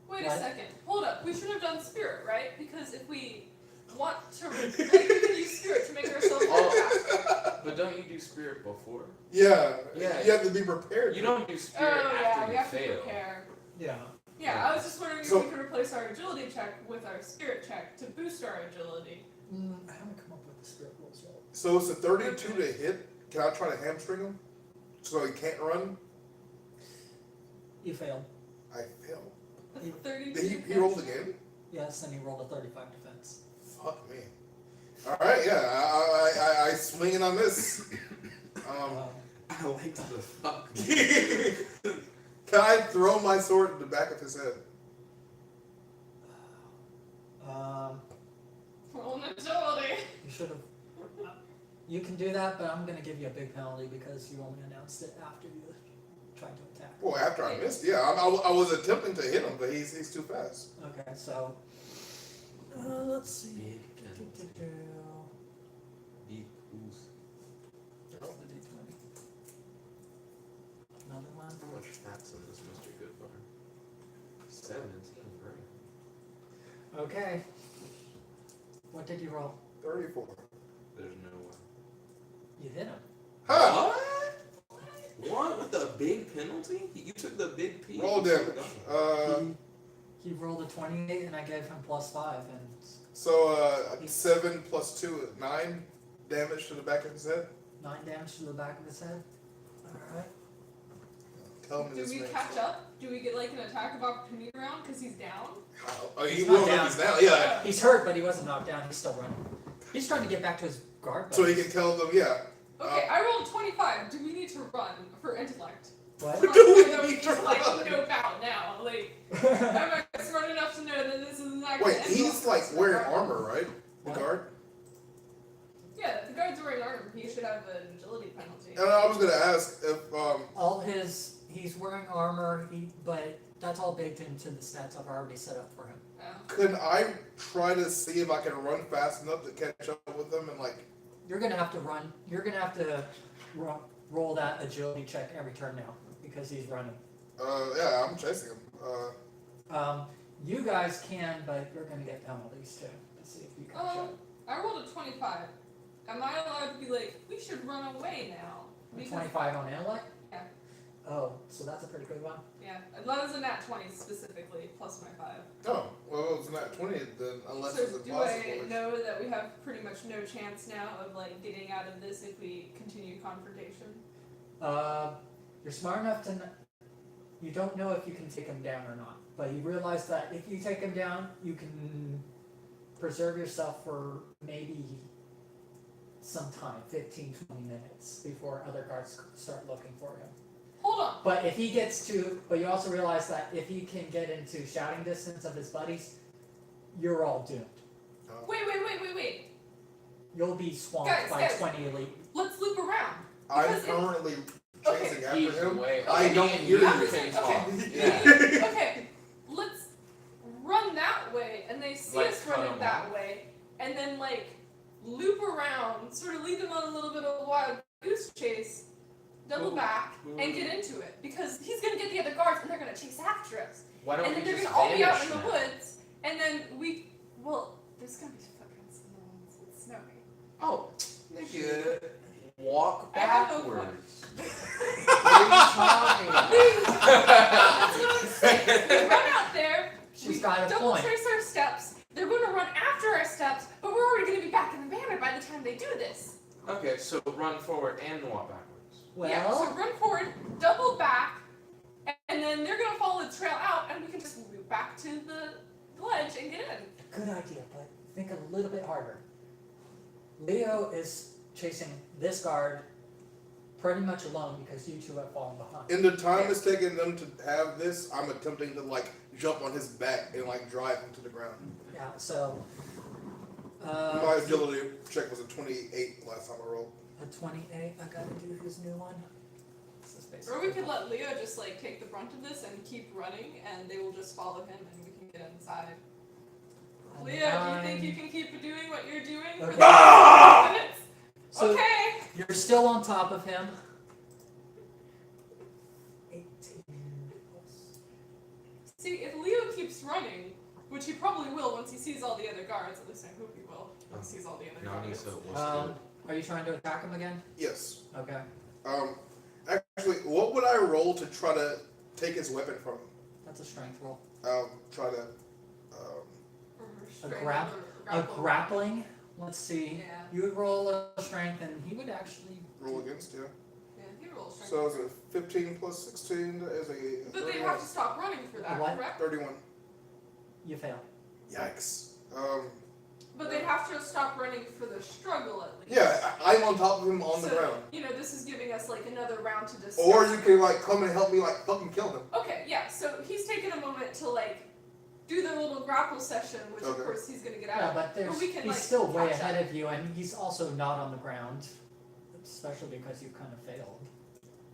Wait What? a second. Hold up. We should have done spirit, right? Because if we want to, like, we can use spirit to make ourselves more fast. But don't you do spirit before? Yeah. Yeah. You have to be prepared. You don't do spirit Oh, yeah, after we you have to fail. prepare. Yeah. Yeah, I was just wondering So- if we could replace our agility check with our spirit check to boost our agility. I haven't come up with the spirit rules yet. So it's a 32 to hit. Can I try to hamstring him so he can't run? You failed. I failed. A 32. He rolled again? Yes, and he rolled a 35 defense. Fuck me. All right, yeah. I swing and I miss. I like the fuck. Can I throw my sword in the back of his head? Roll an agility. You should have. You can do that, but I'm going to give you a big penalty because you only announced it after you tried to attack. Well, after I missed, yeah. I was attempting to hit him, but he's too fast. Okay, so let's see. Big penalty. Big boost. That's the D20. Another one. How much fat's in this Mr. Goodbar? 17, great. Okay. What did you roll? 34. There's no way. You hit him. Ha! What? With the big penalty? You took the big P. Roll damage. He rolled a 28 and I gave him +5 and So 7 plus 2 is 9 damage to the back of his head. 9 damage to the back of his head. Alright. Tell me Do this we makes catch sense. up? Do we get like an attack of opportunity round because he's down? Oh, he He's will not if down. he's down. Yeah. He's hurt, but he wasn't knocked down. He's still running. He's trying to get back to his guard. So he buddies. can tell them, yeah. Okay, I rolled 25. Do we need to run for intellect? What? Do we Or need to just like run? nope out now? Like, am I smart enough to know that this is not gonna Wait, end he's well? like wearing armor, right? The What? guard? Yeah, the guard's wearing armor. He should have an agility penalty. And I was gonna ask if All he's wearing armor, but that's all baked into the stats I've already set up for him. Yeah. could I try to see if I can run fast enough to catch up with them and like. You're gonna have to run. You're gonna have to roll that agility check every turn now because he's running. Yeah, I'm chasing him. You guys can, but you're gonna get penalties too. Let's see if you can. I rolled a 25. Am I allowed to be like, we should run away now? Because- 25 on intellect. Yeah. Oh, so that's a pretty good one. Yeah, that was a nat 20 specifically, plus my 5. Oh, well, it's not 20 then, unless So it's do impossible. I know that we have pretty much no chance now of like getting out of this if we continue confrontation? You're smart enough to. You don't know if you can take him down or not, but you realize that if you take him down, you can preserve yourself for maybe some time, 15, 20 minutes before other guards start looking for him. Hold on. But if he gets to, but you also realize that if he can get into shouting distance of his buddies, you're all doomed. Wait. You'll be swamped Guys, by guys. 20 elite. Let's loop around. I'm Because if- currently chasing after He's him. away. I don't Me and hear you I'm you. just can saying, talk. okay. Yeah. Okay, let's run that way, and they see Like us cut running 'em that off. way, and then like loop around, sort of lead them on a little bit of a wild goose chase, double Ooh. back, Ooh. and get into it because he's gonna get the other guards, and they're gonna chase after us, Why don't and we then they're just gonna all be out vanish in the now? woods, and then there's gonna be fucking snow. It's snowy. Oh, nigga. Walk I have no backwards. What are you talking about? That's what I'm saying we run out there, She's we got a double point. trace our steps. They're going to run after our steps, but we're already going to be back in the banner by the time they do this. Okay, so run forward and walk backwards. Well, Yeah, so run forward, double back, and then they're going to follow the trail out, and we can just move back to the ledge and get in. good idea, but think a little bit harder. Leo is chasing this guard pretty much alone because you two have fallen behind. In the time it's taking them to have this, I'm attempting to like jump on his back and like drive him to the ground. Yeah, so My agility check was a 28 last time I rolled. a 28, I gotta do his new one. This is Or we basically- could let Leo just like take the brunt of this and keep running, and they will just follow him, and we can get inside. a Leo, do you 9. think you can keep doing what you're doing for Okay. the next 5 minutes? So Okay. you're still on top of him. 18 plus. See, if Leo keeps running, which he probably will once he sees all the other guards, at least I hope he will, once he sees all the other guards. Are you trying to attack him again? Yes. Okay. Actually, what would I roll to try to take his weapon from him? That's a strength roll. Try to. Or A strangle grab- or A grapple. grappling. Let's see. Yeah. You would roll a strength, and he would actually. Roll against, yeah. Yeah, he rolls strength. So is it 15 plus 16 is a But they 31. have to stop running for that, What? correct? 31. You fail. Yikes. But they'd have to stop running for the struggle at least. Yeah, I'm on top of him on the So, ground. you know, this is giving us like another round to discuss. Or you can like come and help me like fucking kill him. Okay, yeah, so he's taking a moment to like do the little grapple session, which of Okay. course he's gonna get out Yeah, of. but there's, we can, he's like, still way catch ahead up. of you, and he's also not on the ground, especially because you kind of failed.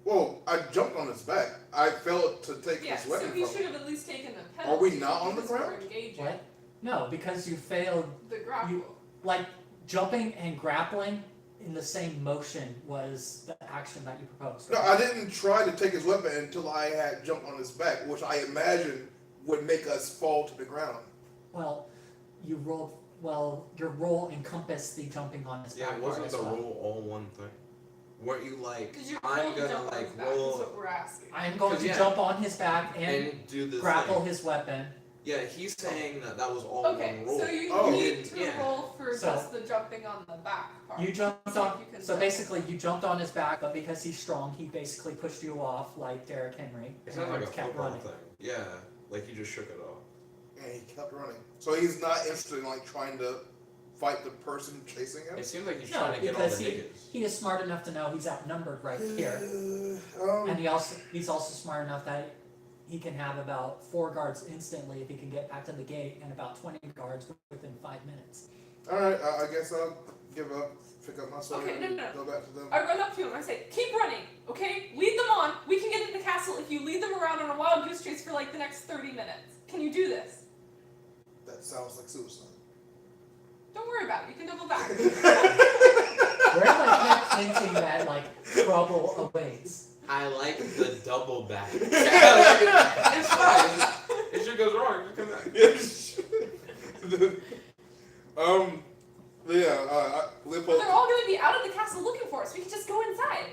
Well, I jumped on his back. I failed to take Yeah, his so weapon he from should him. have at least taken the Are penalty. we not on the because we're ground? engaging What? No, because you failed. the grapple. Like jumping and grappling in the same motion was the action that you proposed. No, I didn't try to take his weapon until I had jumped on his back, which I imagine would make us fall to the ground. Well, you rolled. Well, your roll encompassed the jumping on his Yeah, back wasn't part the as well. roll all one thing? Weren't you like, Because you're I'm told to gonna jump on like his back, is roll what we're asking. I'm going 'Cause, to yeah. jump on his back and and do this grapple thing? his weapon. Yeah, he's saying that was all Okay, one roll. so you Oh. need to Yeah. roll for So- just the jumping on the back part. You jumped See if on. you can So jump. basically, you jumped on his back, but because he's strong, he basically pushed you off like Derrick Henry. It sounds like a kept football running. thing. Yeah, like he just shook it off. And he kept running. So he's not interested in like trying to fight the person chasing him. It seems like he's No, trying to get all the because niggas. he is smart enough to know he's outnumbered right here, Um, and he's also smart enough that he can have about 4 guards instantly if he can get back to the gate, and about 20 guards within 5 minutes. all right, I guess I'll give up, pick up my sword, Okay, no, and no. go back to them. I run up to him and I say, keep running, okay? Lead them on. We can get into the castle if you lead them around on a wild goose chase for like the next 30 minutes. Can you do this? That sounds like suicide. Don't worry about it. You can double back. We're like hinting that like trouble awaits. I like the double back. It's fine. If shit goes wrong, you come back. But Leopold. they're all going to be out of the castle looking for us. We can just go inside.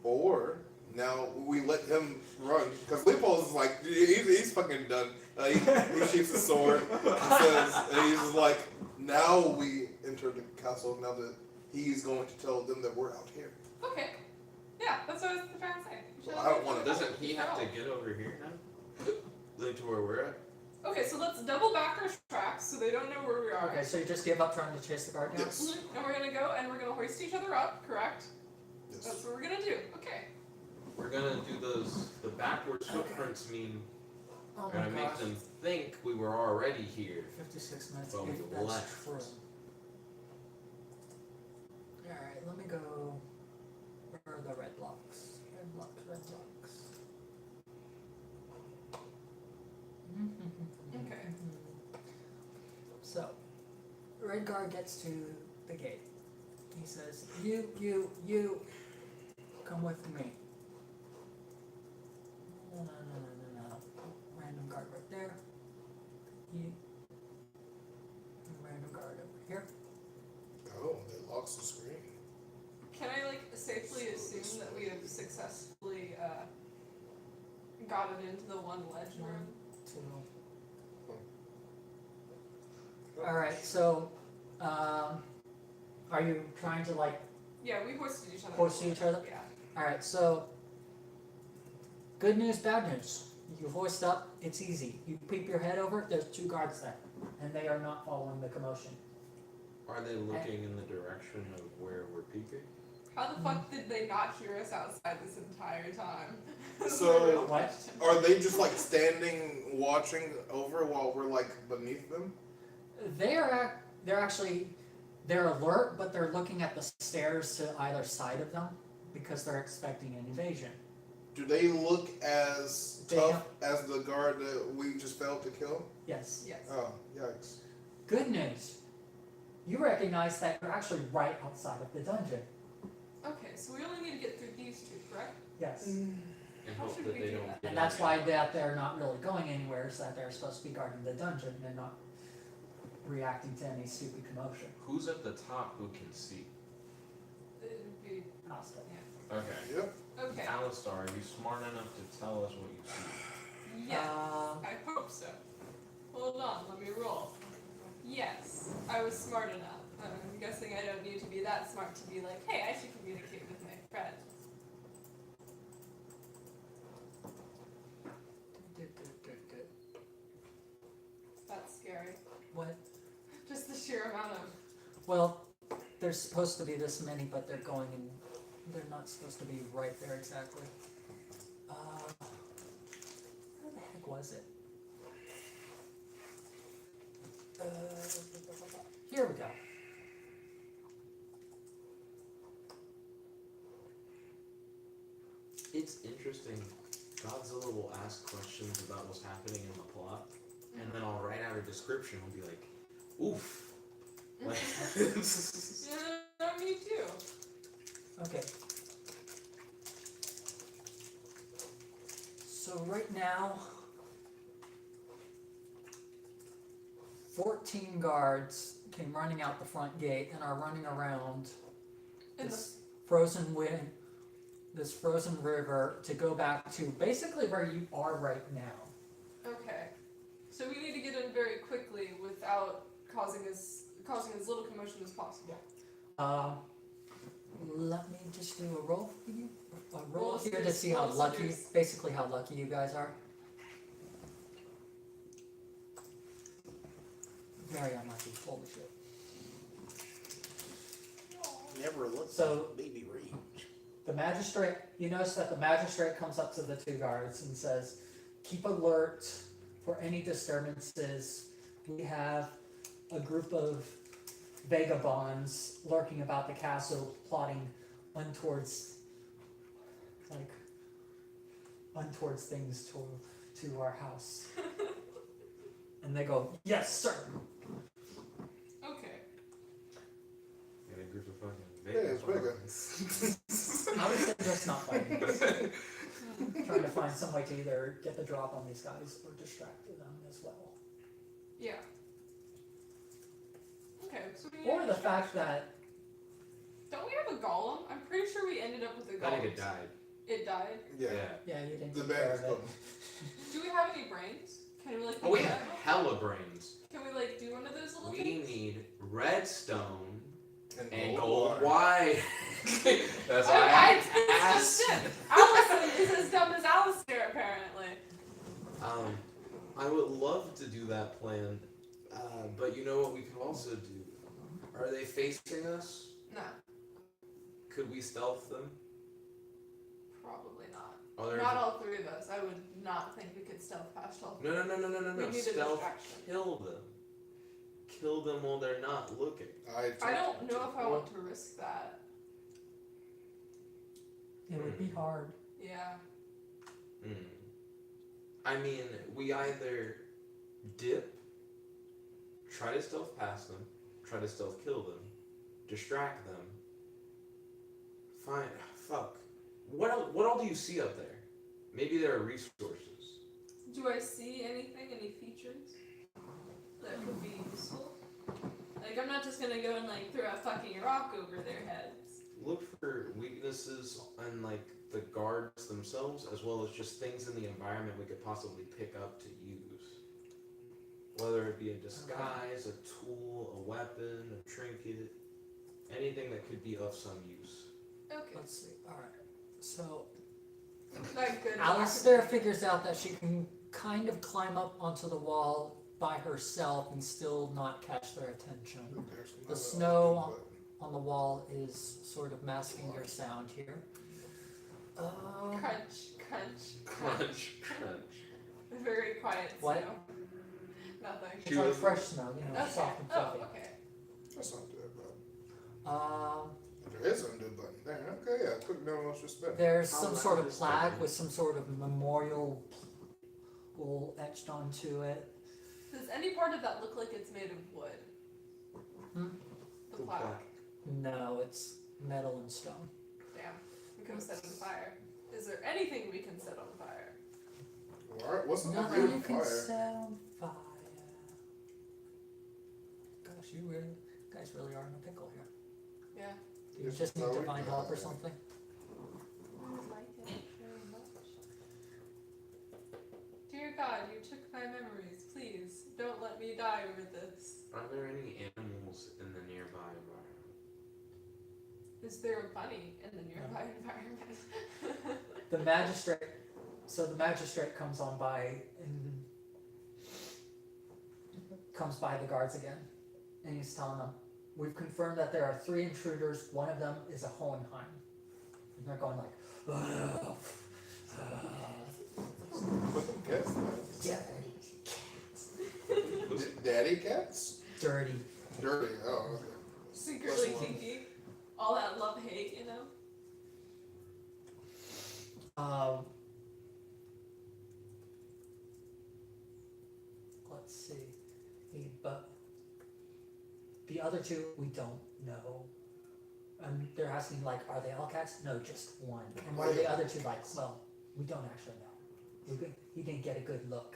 Or now we let him run because Leopold is like he's fucking done. He sheaths his sword. He says, and he's just like, now we enter the castle. Now that he's going to tell them that we're out here. Okay. Yeah, that's what I was trying to say. We should Well, I don't wanna- Doesn't he have to get over here now? Like to where we're at? Okay, so let's double back our tracks so they don't know where we are. Okay, so you just give up trying to chase the guard down? Yes. And we're going to go and we're going to hoist each other up, correct? That's Yes. what we're going to do. Okay. We're gonna do the backwards footprints mean Oh we're gonna my make gosh. them think we were already here. 56 minutes But we if that's left. true. Alright, let me go. Where are the red blocks? Red blocks, red blocks. Okay. So, red guard gets to the gate. He says, you, come with me. No. Random guard right there. You. Random guard over here. Oh, they lost the screen. Can I like safely assume that we have successfully got it into the one ledge room. 2. Alright, so, are you trying to like Yeah, we hoisted each other. hoist each other? Yeah. Alright, so, good news, bad news. You hoist up, it's easy. You peep your head over, there's 2 guards there, and they are not following the commotion. Are they looking in the direction of where we're peeking? How the fuck did they not hear us outside this entire time? So- What? Are they just like standing, watching over while we're like beneath them? They're actually, they're alert, but they're looking at the stairs to either side of them because they're expecting an invasion. Do they look as They tough as the guard that we just failed to kill? Yes. Yes. Oh, yikes. Good news. You recognize that you're actually right outside of the dungeon. Okay, so we only need to get through these 2, correct? Yes. And How hope should that we they do don't that? get And that's in why there. they're not really going anywhere, is that they're supposed to be guarding the dungeon and not reacting to any stupid commotion. Who's at the top who can see? It'd be, Hostile. yeah. Okay. Yep. Okay. Alistar, are you smart enough to tell us what you see? Yes. Um, I hope so. Hold on, let me roll. Yes, I was smart enough. I'm guessing I don't need to be that smart to be like, hey, I should communicate with my friends. That's scary. What? Just the sheer amount of. Well, there's supposed to be this many, but they're going in. They're not supposed to be right there exactly. Where the heck was it? Here we go. It's interesting. Godzilla will ask questions about what's happening in the plot, and then I'll write out a description and be like, oof. Like, Yeah, me too. Okay. So right now, 14 guards came running out the front gate and are running around In the, this frozen wind, this frozen river to go back to basically where you are right now. okay. So we need to get in very quickly without causing as little commotion as possible. Let me just do a roll for you. A roll Roll here to scissors, see how roll lucky, scissors. basically how lucky you guys are. Very unlucky. Holy shit. Never looked So- at baby rage. The magistrate, you notice that the magistrate comes up to the 2 guards and says, keep alert for any disturbances. We have a group of vagabonds lurking about the castle, plotting untowards things to our house. And they go, yes, sir. Okay. and a group of fucking Yeah, it's Vegas. I would say just not fighting. Trying to find some way to either get the drop on these guys or distract them as well. Yeah. Okay, so we need Or to the distract- fact that Don't we have a golem? I'm pretty sure we ended up with a I golem. think it died. It died? Yeah. yeah, you didn't The take care band's of it. coming. Do we have any brains? Can we like Oh, we do have that? hella brains. Can we like do one of those little We things? need redstone and gold gold wire. That's Oh, why I, I it's just asked. it. Allison is as dumb as Alistair apparently. I would love to do that plan, but you know what we could also do? Are they facing us? No, Could we stealth them? probably not. Oh, there's Not all 3 of us. I would not think we could stealth past all. no. We need a Stealth. distraction. Kill them. Kill them while they're not looking. I don't know if I want to risk that. It would be hard. Yeah. Hmm. I mean, we either dip, try to stealth past them, try to stealth kill them, distract them. Fine. Fuck. What all do you see up there? Maybe there are resources. Do I see anything? Any features that could be useful? Like I'm not just gonna go and like throw a fucking rock over their heads. Look for weaknesses and like the guards themselves, as well as just things in the environment we could possibly pick up to use. Whether it be a disguise, a tool, a weapon, a trinket, anything that could be of some use. Okay. Let's see. Alright. So Like good. Alistair figures out that she can kind of climb up onto the wall by herself and still not catch their attention. There's The another snow button. on the wall is sort of masking your sound here. Crunch, crunch, Crunch, crunch. Very quiet What? snow. Nothing. It's like fresh snow, you know, Okay. soft and Oh, fluffy. okay. That's not that bad. Um, There is an undo button. There, okay, yeah, quick no much respect. there's How some loud sort of is plaque that? with some sort of memorial etched onto it. Does any part of that look like it's made of wood? Hmm? The plaque. No, it's metal and stone. Damn. We could have set it on fire. Is there anything we can set on fire? Alright, what's the Nothing you real can fire? set on fire. Gosh, guys really are in a pickle here. Yeah. You Yes, just need no, we- divine help or something. I like it very much. Dear God, you took my memories. Please, don't let me die over this. Are there any animals in the nearby environment? Is there a bunny in the nearby environment? The magistrate comes on by and comes by the guards again, and he's telling them, "We've confirmed that there are 3 intruders. One of them is a Hohenheim." And they're going like, "Ugh, Cats? dirty, Daddy cats? dirty." Dirty, oh, okay. Secretly Plus one. kinky. All that love hate, you know? Let's see. But the other 2 we don't know. And they're asking like, are they all cats? No, just one. And what are the other 2 like? Well, we don't actually know. He didn't get a good look.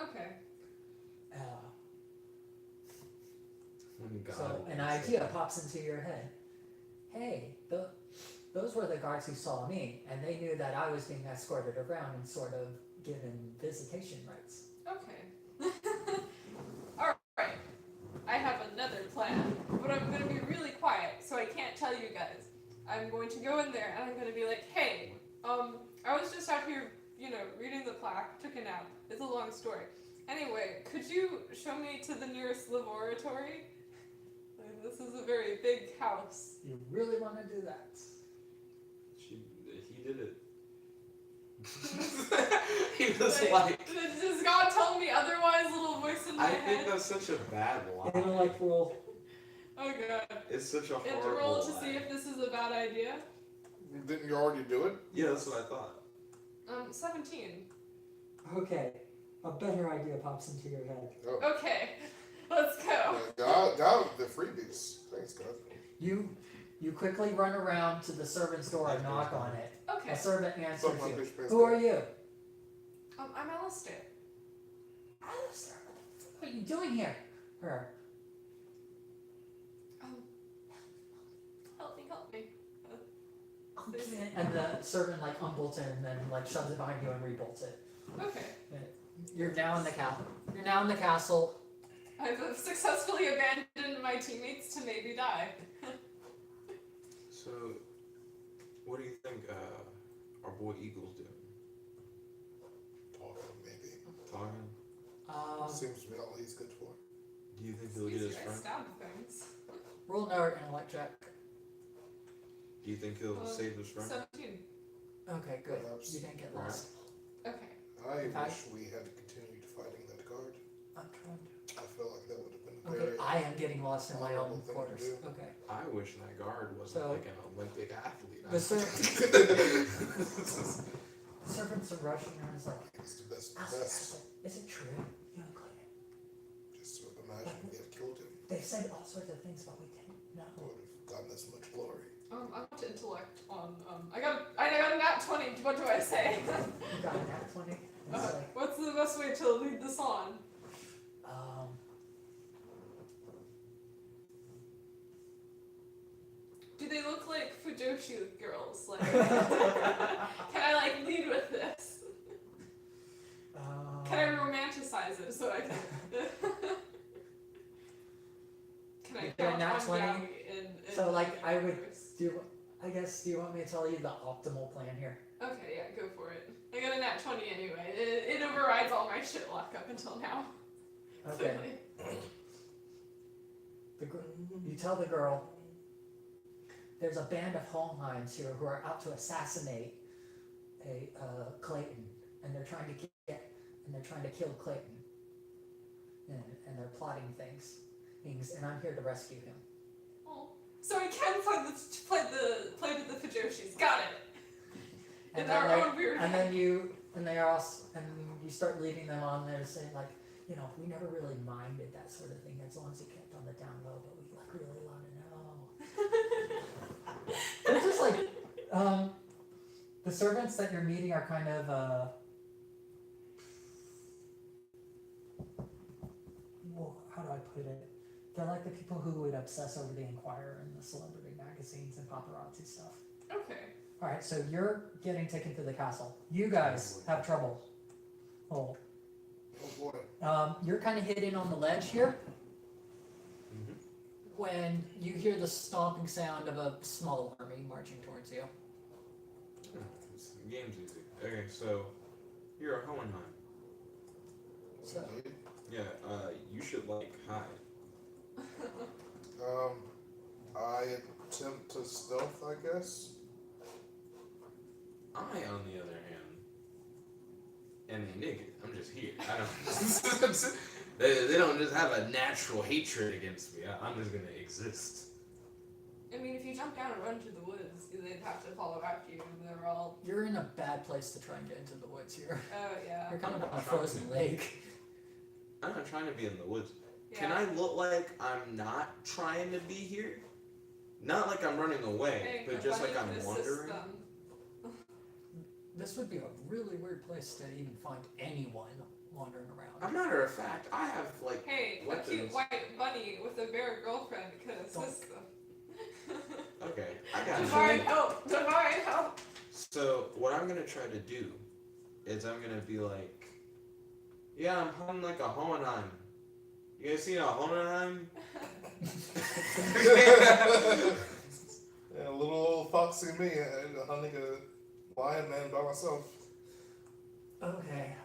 Okay. Uh, When God so an wants it. idea pops into your head. Hey, those were the guards who saw me, and they knew that I was being escorted around and sort of given visitation rights. Okay. Alright. I have another plan, but I'm gonna be really quiet, so I can't tell you guys. I'm going to go in there and I'm gonna be like, hey, I was just out here, reading the plaque, took a nap. It's a long story. Anyway, could you show me to the nearest laboratory? This is a very big house. You really want to do that? He did it. He was like, Does God tell me otherwise? Little voice in my I head. think that's such a bad lie. They don't like roll. Oh god. It's such a You have to horrible roll to lie. see if this is a bad idea. Didn't you already do it? Yeah, that's what I thought. 17. Okay, a better idea pops into your head. Oh. Okay, let's go. God, the freebies. Thanks, God. You quickly run around to the servant's door and knock on it. Okay. A servant answers Fuck my you. bitch pants Who are down. you? I'm Alistair. Alistair, what are you doing here? Her. Help me. And the servant like unbolts it and then like shoves it behind you and rebolts it. Okay. You're now in the castle. You're now in the castle. I've successfully abandoned my teammates to maybe die. So, what do you think our boy Eagle's doing? Talking, maybe. Talking? Seems to be all he's good for. Do you think he'll get Easier, his I friend? stab things. Roll nerd intellect check. Do you think he'll save his friend? 17. Okay, good. Perhaps. You didn't get lost. Okay. I Okay. wish we had continued fighting that guard. I'm trying to. I feel like that would have been Okay, very. I am getting lost in my own honorable thing to quarters. do. Okay. I wish that guard wasn't So- like an Olympic athlete. The servants are rushing her and it's like, It's the best of the Alistair, best. Alistair, is it true? You don't claim it. Just sort of imagine we had killed him. They said all sorts of things, but we didn't know. Would have gotten this much glory. I want to intellect on, I got a nat 20, what do I say? You got a nat 20. It's like, What's the best way to lead this on? um, Do they look like Fujoshi girls? Like, can I like lead with this? Can I romanticize it so I can? Can I If you're count not on 20, yaoi in so, like, the I would universe? do you want me to tell you the optimal plan here? Okay, yeah, go for it. I got a nat 20 anyway. It overrides all my shit luck up until now. Okay. You tell the girl, there's a band of Holmheims here who are out to assassinate a Clayton, and they're trying to kill Clayton, and they're plotting things, and I'm here to rescue him. Oh, so we can play with the Fujoshis. Got it. And In our then own weird. you start leading them on there, saying like, you know, we never really minded that sort of thing as long as it kept on the down low, but we like really want to know. They're just like the servants that you're meeting are kind of well, how do I put it? They're like the people who would obsess over the Inquirer and the celebrity magazines and paparazzi stuff. Okay. Alright, so you're getting taken to the castle. You guys have trouble. Oh. Oh boy. You're kind of hidden on the ledge here. Mm-hmm. When you hear the stomping sound of a small army marching towards you. The game's easy. Okay, so you're a Hohenheim. So, Yeah, you should like hide. I attempt to stealth, I guess. I, on the other hand, am a nigga. I'm just here. I don't. They don't just have a natural hatred against me. I'm just gonna exist. I mean, if you jump down and run to the woods, they'd have to follow after you. They're all. you're in a bad place to try and get into the woods here. Oh yeah. You're kind of on a frozen lake. I'm not trying to be in the woods. Yeah. Can I look like I'm not trying to be here? Not like I'm running away, Hey, but just like I'm this wandering. system. This would be a really weird place to even find anyone wandering As a around. matter of fact, I have like Hey, a weapons. cute white bunny with a bear girlfriend could assist Don't. them. Okay, I got you. Divine help! Divine help! So what I'm gonna try to do is I'm gonna be like, yeah, I'm hunting like a Hohenheim. You guys seen a Hohenheim? Yeah, little old foxy me, hunting a lion man by myself. Okay,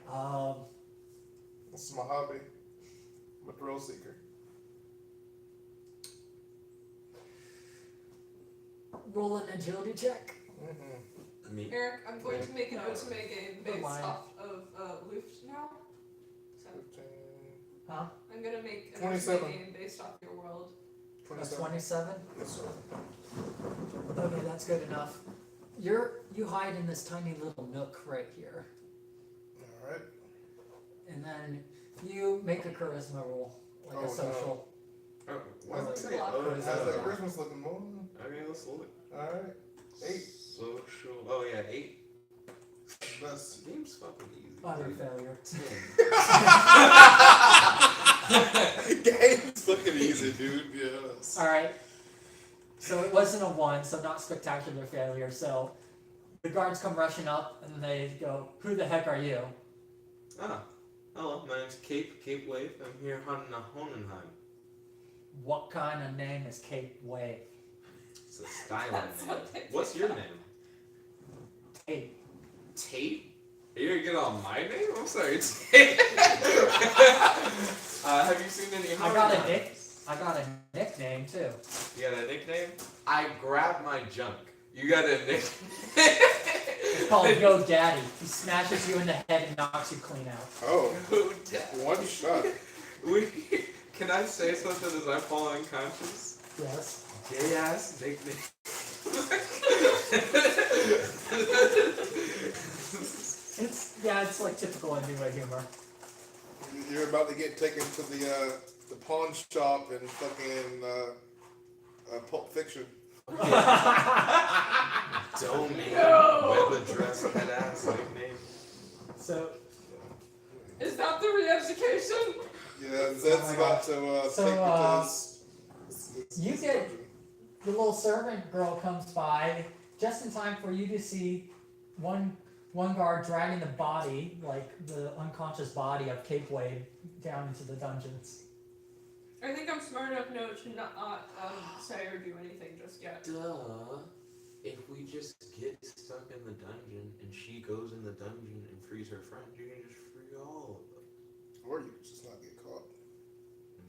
This is my hobby. I'm a thrill seeker. roll an agility check. Mm-hmm. Me? Eric, I'm going to make an No. Otome game The based lion. off of Luft now. So 15, Huh? I'm gonna make an 27. Otome game based off your world. A 27. 27? Yes, sir. Okay, that's good enough. You hide in this tiny little nook right here. Alright. And then you make a charisma roll, like Oh, a no. social. Oh, why did I say How's oh, How's that Christmas looking, morning? Okay, let's look. Alright. 8. Social. Oh yeah, 8. Best. The game's fucking easy. Utter dude. failure. 10. Game's fucking easy, dude. Yes. Alright. So it wasn't a 1, so not spectacular failure. So the guards come rushing up and they go, "Who the heck are you?" Ah, hello, my name's Cape Wave. I'm here hunting a Hohenheim. What kind of name is Cape Wave? It's a styling That's name. what they What's your name? Cape. Tate? Are you gonna get on my name? I'm sorry, Tate. Have you seen any I got Hohenheims? a nickname too. You got a nickname? I grab my junk. You got a nickname? It's called Yo Daddy. He smashes you in the head and knocks you clean out. Oh, Who did- one shot. Can I say something as I fall unconscious? Yes. Gay ass nickname. It's like typical Inoue humor. You're about to get taken to the pawn shop in fucking Pulp Fiction. Domain, No. web address, head ass nickname. So Is that the re-education? Yeah, Zed's my about to So, take you to his you get- dungeon. the little servant girl comes by just in time for you to see one guard dragging the body, like the unconscious body of Cape Wade, down into the dungeons. I think I'm smart enough now to not say or do anything just yet. Duh. If we just get stuck in the dungeon and she goes in the dungeon and frees her friend, you can just free all of them. Or you could just not get caught.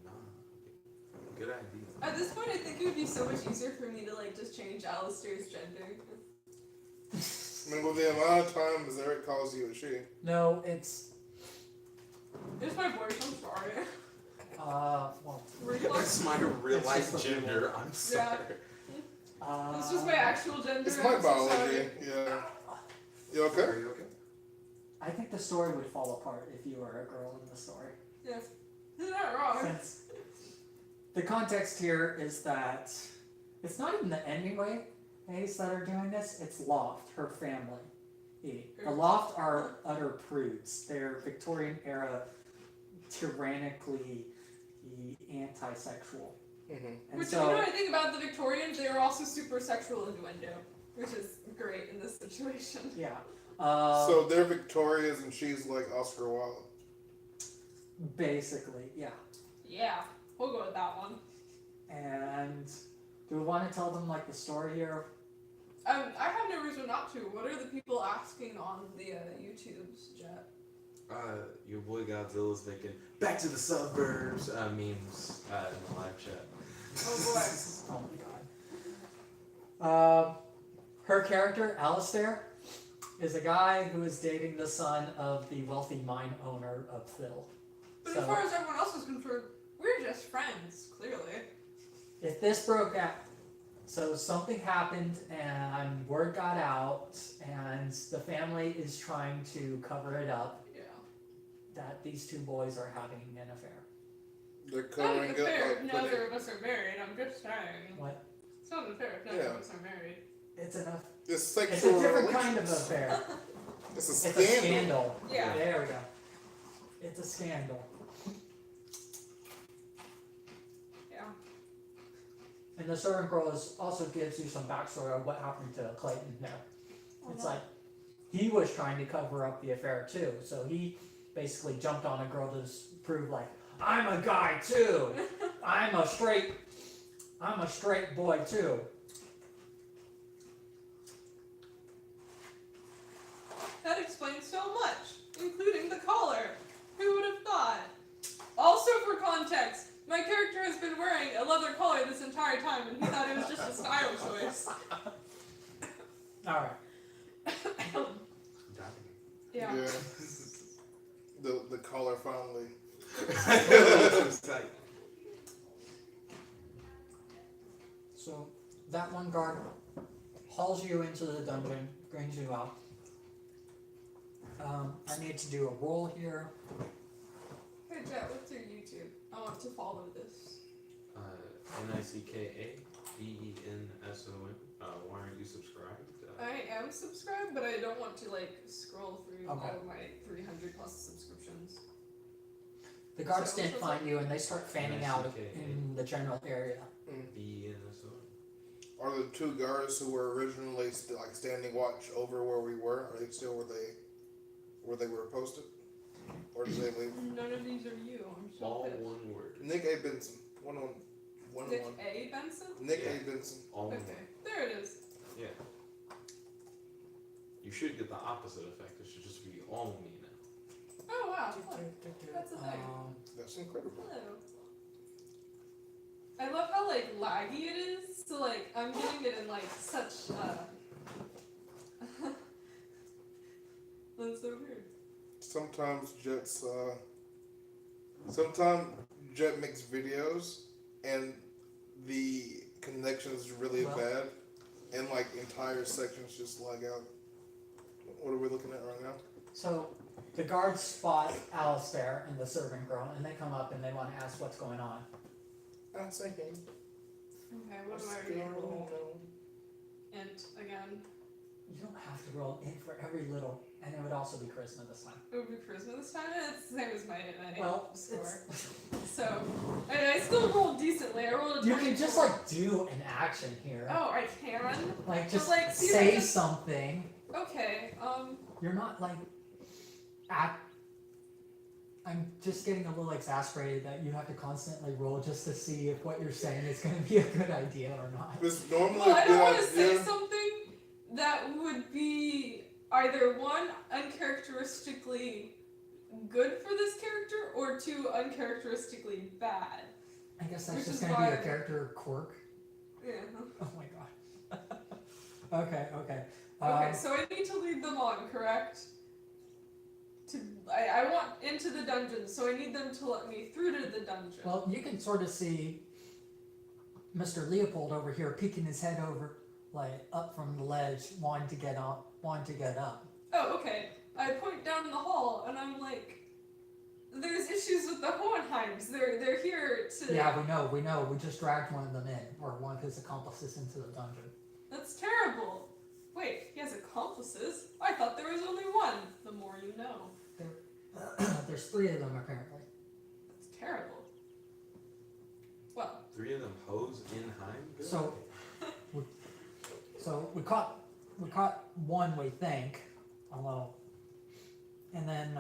Nah. Good idea. At this point, I think it would be so much easier for me to like just change Alistair's gender. I mean, with the amount of times Eric calls you a she. No, it's It's my voice, I'm sorry. well, That's my real It's life just a gender. I'm sorry. It's just my actual gender. It's my I'm so biology. sorry. Yeah. You okay? Are you okay? I think the story would fall apart if you were a girl in the story. Yes. You're not wrong. Since the context here is that it's not even the anyway that are doing this, it's Luft, her family. The Luft are utter prudes. They're Victorian era, tyrannically anti-sexual. Mm-hmm. And Which, so, you know what I think about the Victorians? They are also super sexual innuendo, which is great in this situation. yeah. So they're Victoria's and she's like Oscar Wilde. Basically, yeah. Yeah, we'll go with that one. And do we want to tell them like the story here? I have no reason not to. What are the people asking on the YouTubes, Jet? Your boy Godzilla's making back to the suburbs memes in the live chat. Oh boy. Oh my god. Her character, Alistair, is a guy who is dating the son of the wealthy mine owner of Phil. But So- as far as everyone else is concerned, we're just friends, clearly. If this broke out, so something happened and word got out and the family is trying to cover it up Yeah. that these two boys are having an affair. They're It's not covering even up fair like if neither of us are married, I'm just saying. What? It's not unfair if neither of us are married. It's enough. It's It's sexual a different kind of relations. affair. It's a It's scandal. a scandal. Yeah. There we go. It's a scandal. Yeah. And the servant girl also gives you some backstory of what happened to Clayton there. It's like he was trying to cover up the affair too, so he basically jumped on a girl to prove like I'm a guy too. I'm a straight boy too. That explains so much, including the collar. Who would have thought? Also, for context, my character has been wearing a leather collar this entire time, and he thought it was just a style choice. All right. Yeah. The collar finally. So that one guard hauls you into the dungeon, brings you out. I need to do a roll here. Hey Jet, what's your YouTube? I want to follow this. nickabenson. Why aren't you subscribed? I am subscribed, but I don't want to like scroll through Okay. all of my 300 plus subscriptions. The guards So didn't what's find you, and they start fanning out Okay. in the general area. BNSON. Are the two guards who were originally like standing watch over where we were? Are they still where they were posted, or did they leave? None of these are you. I'm so All pissed. one word. Nick A. Benson. One Nick one. A. Benson? Nick Yeah. A. Benson. All one Okay, word. there it is. Yeah. You should get the opposite effect. It should just be all me now. Oh wow, look, that's a thing. That's incredible. Hello. I love how like laggy it is. So like I'm getting it in like such that's so weird. Sometimes Jet makes videos and the connection is really Well- bad, and like entire sections just lag out. What are we looking at right now? So the guards spot Alistair and the servant girl, and they come up and they want to ask what's going on. I'm saying. Okay, what do I roll? Int again. You don't have to roll in for every little And it would also be charisma this time. It would be charisma this time. It's the same as my Well, score. it's, So, and I still rolled decently. I rolled a you 24. can just like do an action here. Oh, I can? Like just like, see, say like- something. Okay, You're not like I'm just getting a little exasperated that you have to constantly roll just to see if what you're saying is going to be a good idea or not. It's normally well, I a don't good want to say idea. something that would be either one, uncharacteristically good for this character, or two, uncharacteristically bad. I guess that's Which just is going to be why- a character quirk. Yeah. Oh my god. Okay. Okay, so I need to lead them on, correct? I want into the dungeon, so I need them to let me through to the dungeon. Well, you can sort of see Mr. Leopold over here peeking his head over, like up from the ledge, wanting to get up. Oh, okay. I point down in the hall, and I'm like, there's issues with the Hohenheims. They're here to... Yeah, we know. We just dragged one of them in, or one of his accomplices into the dungeon. That's terrible. Wait, he has accomplices? I thought there was only one. The more you know. There's 3 of them apparently. That's terrible. Well, 3 of them hoes in Heim? Good. So we caught one, we think, although, and then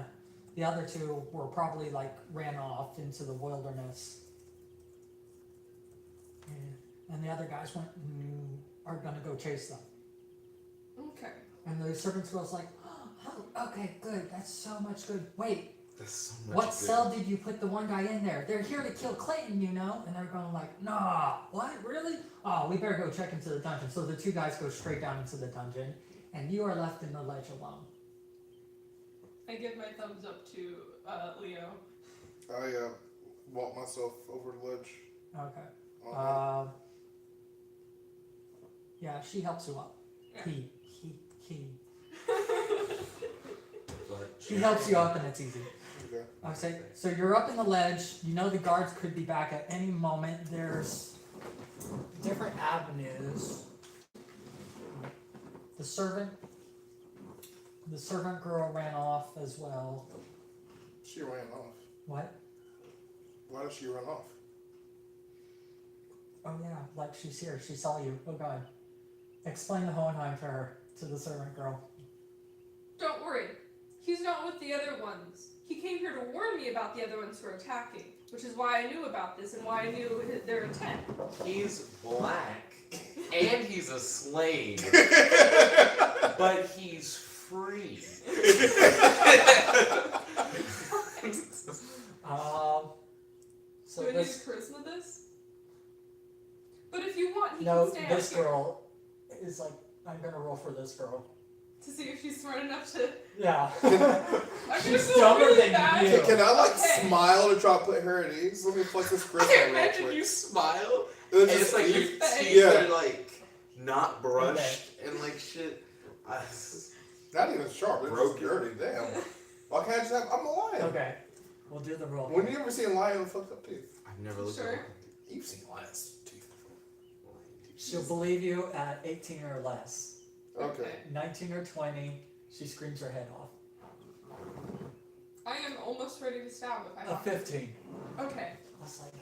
the other 2 were probably like ran off into the wilderness, and the other guys are gonna go chase them. okay. And the servant's girl's like, oh, okay, good, that's so much good. Wait, That's so much what good. cell did you put the one guy in there? They're here to kill Clayton, you know? And they're going like, nah, what, really? Oh, we better go check into the dungeon. So the 2 guys go straight down into the dungeon, and you are left in the ledge alone. I give my thumbs up to Leo. I walk myself over the ledge. Okay. Yeah, she helps you up. Yeah. He. But She helps you up and it's easy. Okay. Okay, so you're up in the ledge. You know the guards could be back at any moment. There's different avenues. The servant girl ran off as well. She ran off. What? Why did she run off? Oh yeah, like she's here. She saw you. Oh god. Explain the Hohenheim to her, to the servant girl. Don't worry. He's not with the other ones. He came here to warn me about the other ones who are attacking, which is why I knew about this and why I knew their intent. he's black, and he's a slave, but he's free. So Do I need this, to charisma this? But if you want, he no, can stay this up here girl is like, I'm gonna roll for this girl. to see if she's smart enough to. Yeah. I'm gonna She's feel dumber really than bad. you. Can I like Okay. smile to try to put her at ease? Let me flex this I charisma real imagine quick. you smile, And and then it's like your Face. teeth Yeah. are like not brushed and like shit. not even sharp. It's just Broken. dirty. Damn. Why can't I just have? I'm a lion. Okay. We'll do the roll. When you ever seen a lion with fucked up teeth? I've never looked Sure. at You've seen lions' teeth. She'll believe you at 18 or less. Okay. 19 or 20, she screams her head off. I am almost ready to stab if I A have to. 15. Okay. I was like,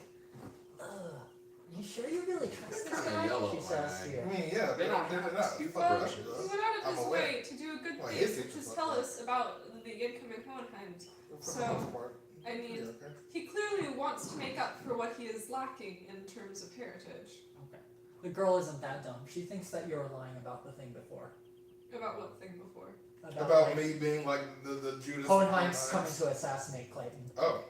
you sure you really trust this Kinda guy? yellow, She says man. to you. I mean, yeah, They don't they're have not. to. Fuck Well, Russia he does. went out of I'm his aware. way to do a good Well, thing, his which teeth is are tell fucked us about the incoming Hohenheims. For the So, most part. I mean, Yeah, okay. he clearly wants to make up for what he is lacking in terms of heritage. Okay. The girl isn't that dumb. She thinks that you're lying about the thing before. About what thing before? About like, me being like the Judas. Hohenheim's coming to assassinate Clayton. Oh,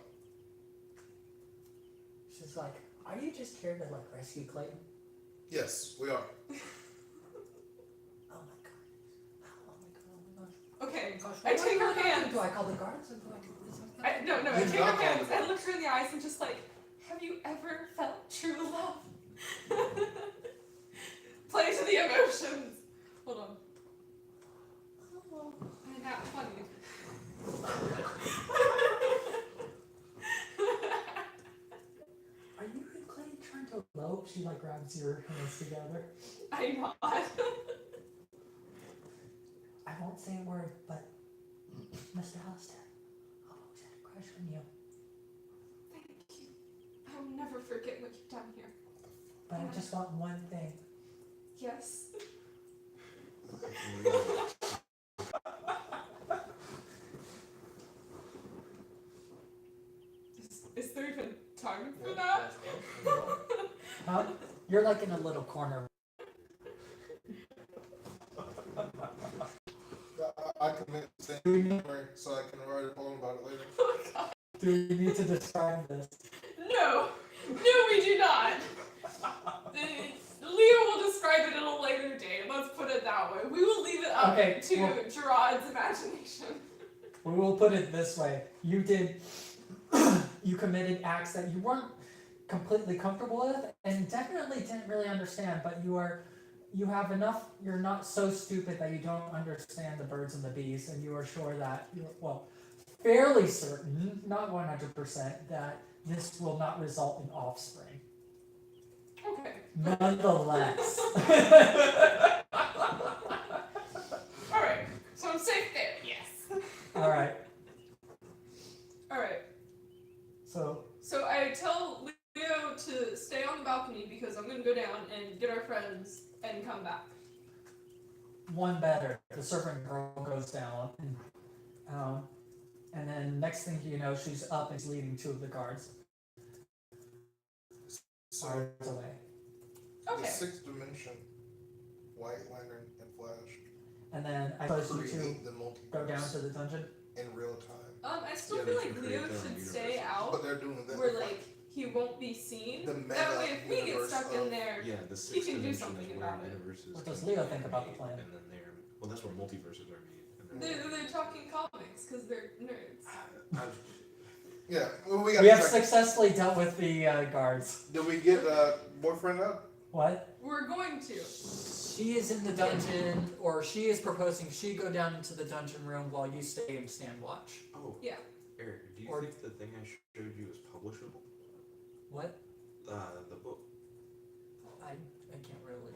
She's like, are you just here to like rescue Clayton? yes, we are. Oh my god. Oh my god. Okay, Gosh, I what take do her I do? hands. Do I call the guards? Or do I No, I You take knock her on hands the and door. look her in the eyes and just like, have you ever felt true love? Play to the emotions. Hold on. Oh, I got funny. Are you and Clayton trying to elope? She like grabs your hands together. I'm not. I won't say a word, but Mr. Alistair, I've always had a crush on you, Thank you. I'll never forget what you've done here. but I just want one thing. Yes. Is there even time for that? You're like in a little corner. I commit to saying memory so I can write a poem about it later. Oh god. Do you need to describe this? No! No, we do not! Leo will describe it at a later date. Let's put it that way. We will leave it up to Gerard's imagination. We will put it this way. You committed acts that you weren't completely comfortable with and definitely didn't really understand, but you have enough, you're not so stupid that you don't understand the birds and the bees, and you are sure that, fairly certain, not 100%, that this will not result in offspring. Okay. Nonetheless. Alright. So I'm safe there, yes. Alright, Alright. so So I tell Leo to stay on the balcony because I'm gonna go down and get our friends and come back. one better. The servant girl goes down, and then next thing you know, she's up and leading two of the guards So, away. the Okay. sixth dimension, White Lantern and Flash, And then I suppose you two create the multiverse go down to the dungeon. in real time. I still Yeah, feel they like can Leo create their own should stay universes. out But they're doing that. where like he won't be seen. The That way if we get meta-universe stuck in of- there, Yeah, the He sixth can do dimension something is where about it. universes What does can Leo be think about the made, plan? And then that's where multiverses are made. And they're talking comics because they're nerds. Yeah, well, we got. We have successfully dealt with the guards. Did we get boyfriend up? What? We're going to. She is in the dungeon, or she is proposing she go down into the dungeon room while you stay and stand watch. Oh. Yeah. Eric, do you Or- think the thing I showed you is publishable? What? The book. I can't really.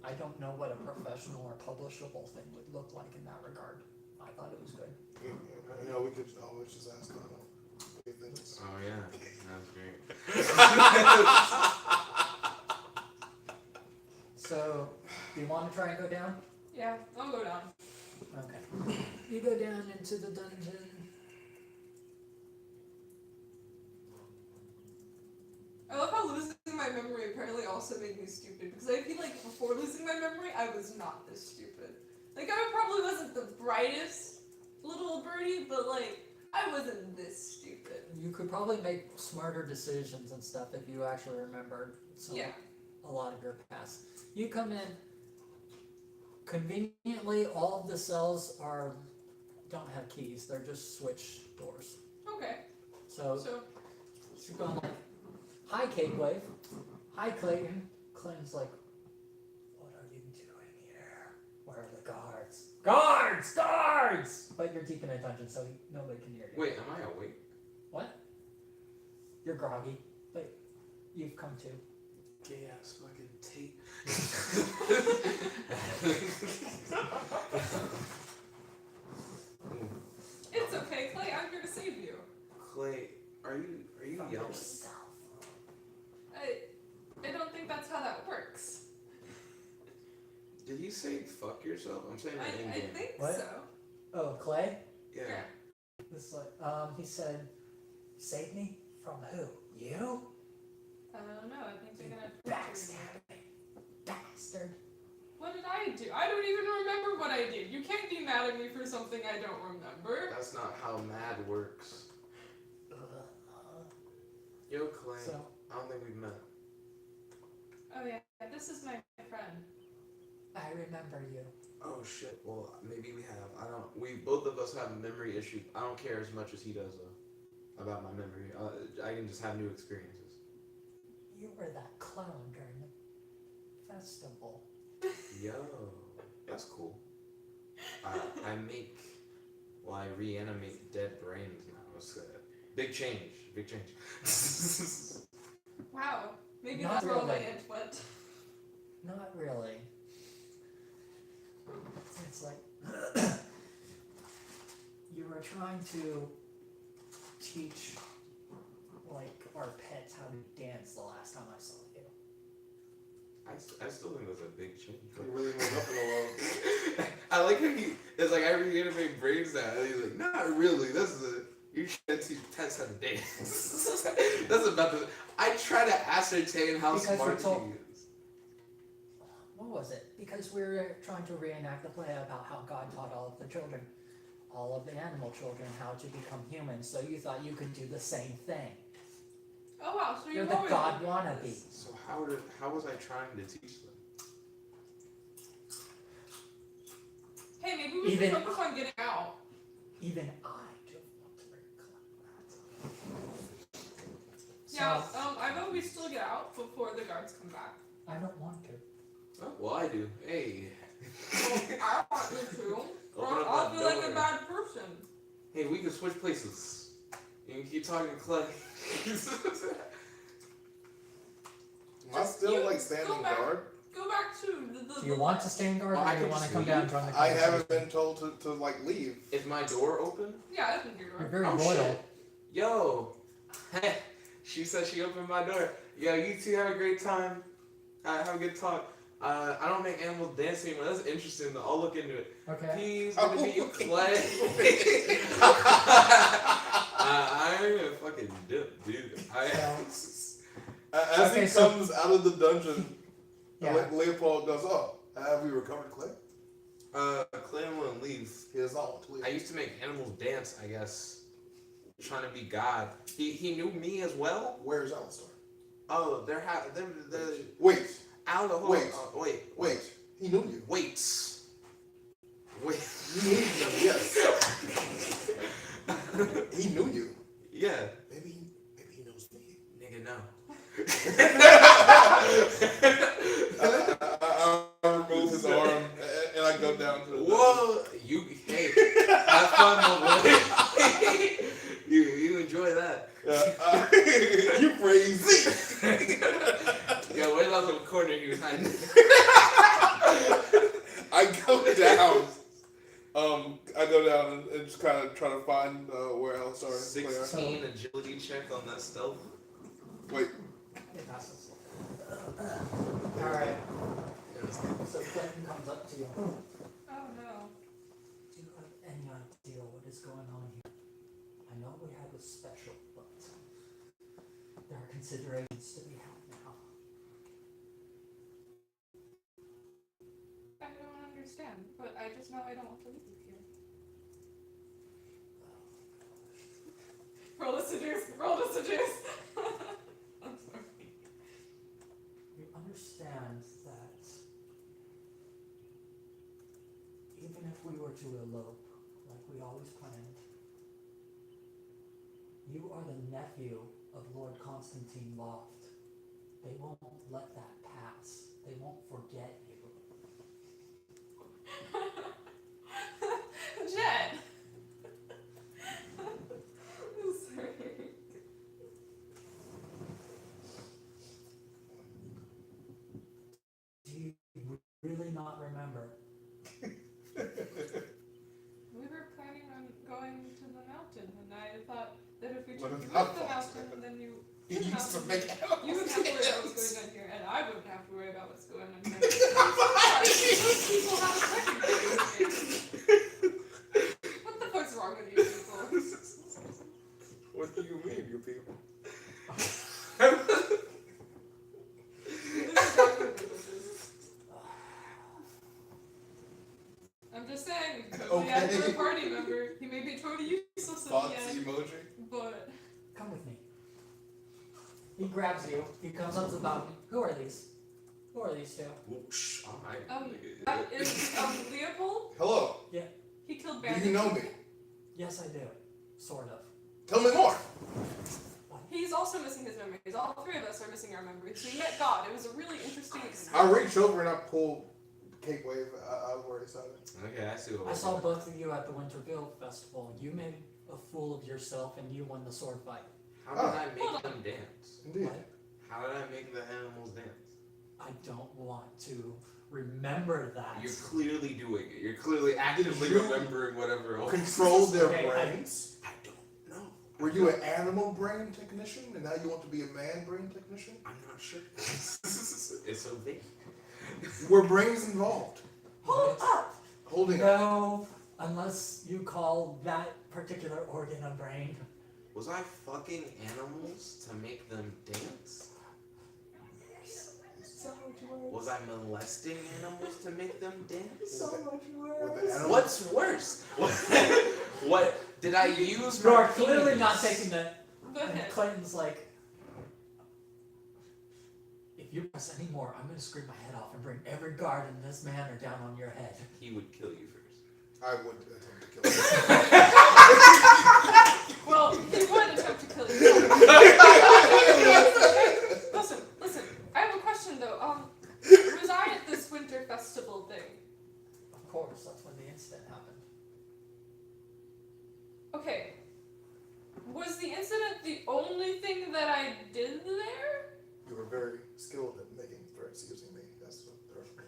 I don't know what a professional or publishable thing would look like in that regard. I thought it was good. You know, we could always just ask them. What do you think? Oh yeah, that's great. So, do you want to try and go down? Yeah, I'll go down. Okay. You go down into the dungeon. I love how losing my memory apparently also made me stupid because I feel like before losing my memory, I was not this stupid. Like I probably wasn't the brightest little birdie, but like I wasn't this stupid. You could probably make smarter decisions and stuff if you actually remembered a lot of your past. You come in. Conveniently, all of the cells don't have keys. They're just switch doors. Okay. So you're going like, "Hi, Cake Wave. Hi, Clayton." Clayton's like, "What are you doing here? Where are the guards? Guards! Guards!" But you're deep in a dungeon, so nobody can hear you. Wait, am I awake? What? You're groggy, but you've come to. Gay ass fucking tape. It's okay, Clay. I'm here to save you. Clay, are you From yelling? yourself. I don't think that's how that works. Did he say fuck yourself? I'm saying that in I game. think What? so. Oh, Clay? Yeah. This is like, he said, "Save me from who? You? I don't know. I think they're gonna Backstab me. Bastard." What did I do? I don't even remember what I did. You can't be mad at me for something I don't remember. That's not how mad works. Yo, Clay. So, I don't think we've met. Oh yeah, this is my friend. I remember you. Oh shit. Well, maybe we have. I don't. We both of us have memory issues. I don't care as much as he does though about my memory. I can just have new experiences. You were that clown during the festival. Yo, that's cool. I reanimate dead brains now. It's big change. Big change. Wow. Maybe Not that's where all my really. int went. Not really. It's like you were trying to teach like our pets how to dance the last time I saw you. I still think that's a big change. You really moved up in a while. I like how it's like I reanimate brains now. And he's like, not really. You trying to teach pets how to dance. That's about the. I try to ascertain how Because smart we're told- he is. What was it? Because we were trying to reenact the play about how God taught all of the children, all of the animal children, how to become humans. So you thought you could do the same thing. Oh wow, so You're you've the always God been wannabe. this. So how was I trying to teach them? Hey, maybe we Even- should focus on getting out. Even I don't want to recollect that. Yeah, So, I vote we still get out before the guards come back. I don't want to. Oh, well, I do. Hey. Well, I want you to. Open Or up I'll that feel like a door. bad person. Hey, we can switch places. You can keep talking to Clay. Am I still You like go standing back. guard? Go back to the Do you want to stand guard Well, I or do you can want to just come down and leave. join the I conversation? haven't been told to like leave. Is my door open? Yeah, I think you're You're right. very Oh, loyal. shit. Yo. Hey. She said she opened my door. Yo, you two have a great time. Have a good talk. I don't make animals dance anymore. That's interesting though. I'll look into it. Okay. He's gonna meet you, Clay. I'm a fucking dip, dude. As Okay, he so- comes out of the dungeon, Yeah. Leopold goes, "Oh, have we recovered Clay?" Clay wouldn't leave. He is all to leave. I used to make animals dance, I guess. Trying to be God. He knew me as well. Where's Alistar? Oh, they're Wait, out of Wait. wait. He knew you. Wait. You knew him, yes. He knew you. Yeah. Maybe he knows me. Nigga, no. I remove his arm and I go down to the Whoa, hey, have fun, my boy. you enjoy that. You crazy. Yeah, where's that little corner he was hiding? I go down. I go down and just kind of try to find where Alistar is. 16 agility check on that stealth. Wait, It passes. Alright. So Clinton comes up to you. Oh no. Do you have any idea what is going on here? I know we have a special, but there are considerations to be had now. I don't understand, but I just know I don't want to leave you here. Roll to seduce! Roll to seduce! I'm sorry. You understand that even if we were to elope, like we always planned, you are the nephew of Lord Constantine Luft. They won't let that pass. They won't forget you. Jet! I'm sorry. Do you really not remember? We were planning on going to the mountain, and I thought that if we What took you about to the that? mountain, then you he used to make out. wouldn't have to worry about what's going on here, and I wouldn't have to worry about what's going on here. Those people haven't recognized me. What the fuck's wrong with you people? What do you mean, you people? These are doctor businesses. I'm just saying, we totally Okay. asked for a party member. He may be totally useless at the Thoughts end, emoji? but Come with me. He grabs you. He comes up to the balcony. Who are these? Who are these two? Whoosh, alright. that is Leopold. Hello. He killed Do bandits. you know me? Yes, I do. Sort of. Tell me more. He's also missing his memories. All three of us are missing our memories. We met God. It was a really interesting I experience. reach over and I pull Cape Wave. I was already excited. Okay, I see what I we're saw doing. both of you at the Winterville Festival. You made a fool of yourself and you won the sword fight. How did I make them dance? Indeed. What? How did I make the animals dance? I don't want to remember that. You're clearly doing it. You're clearly actively you remembering whatever else. Control their Okay, brains? I don't know. Were you an animal brain technician and now you want to be a man brain technician? I'm not sure. It's so vague. Were brains involved? Hold up! Holding up. No, unless you call that particular organ a brain. Was I fucking animals to make them dance? So much worse. Was I molesting animals to make them dance? So much worse. Were the animals- What's worse? What did I use? You my are clearly penis? not taking the. Go And ahead. Clayton's like, if you press any more, I'm gonna scream my head off and bring every guard in this manor down on your head. He would kill you first. I would attempt to kill you. Well, he would attempt to kill you. Listen. I have a question though. Was I at this winter festival thing? Of course, that's when the incident happened. Okay. Was the incident the only thing that I did there? You were very skilled at making threats using me. That's what the rest of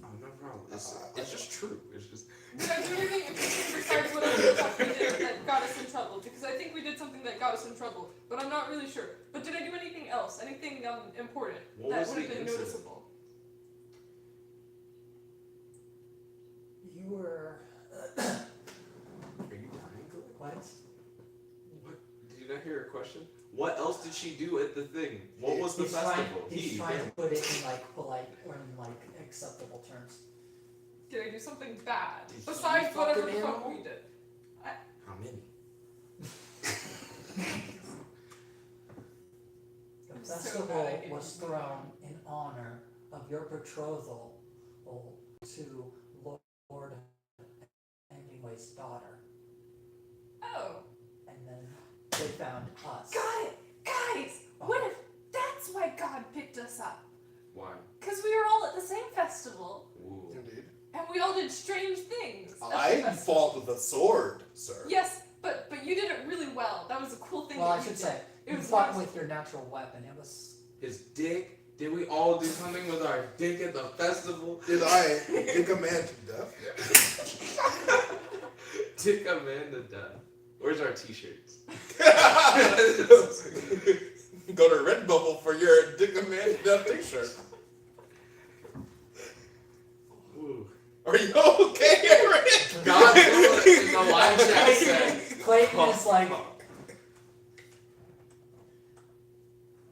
Oh, no problem. It's just true. It's just. Did I do anything interesting besides whatever the fuck we did that got us in trouble? Because I think we did something that got us in trouble, but I'm not really sure. But did I do anything else? Anything important What that was would have the been incident? noticeable? You were. Are you dying? What? What? Did you not hear her question? What else did she do at the thing? What was the He's festival? He's trying to put it in like polite or in like acceptable terms. Did I do something bad Did besides you whatever fuck the an fuck animal? we did? How many? The I'm so festival bad at was getting thrown in honor of your betrothal to Lord Anyway's daughter, Oh, and then they found us. got it, guys. What if that's why God picked us up? Why? Because we were all at the same festival, Ooh. Indeed. and we all did strange things. at the I festival. fought with a sword, sir. Yes, but you did it really well. That was a cool thing. Well, that I you should did. say, It you was fought nice. with your natural weapon. It was. His dick? Did we all do something with our dick at the festival? Did I dick a man to death? Dick a man to death. Where's our t-shirts? Go to Redbubble for your dick a man to death t-shirt. Ooh. Are you okay, Eric? God, in the live chat said. Clayton is like, Fuck.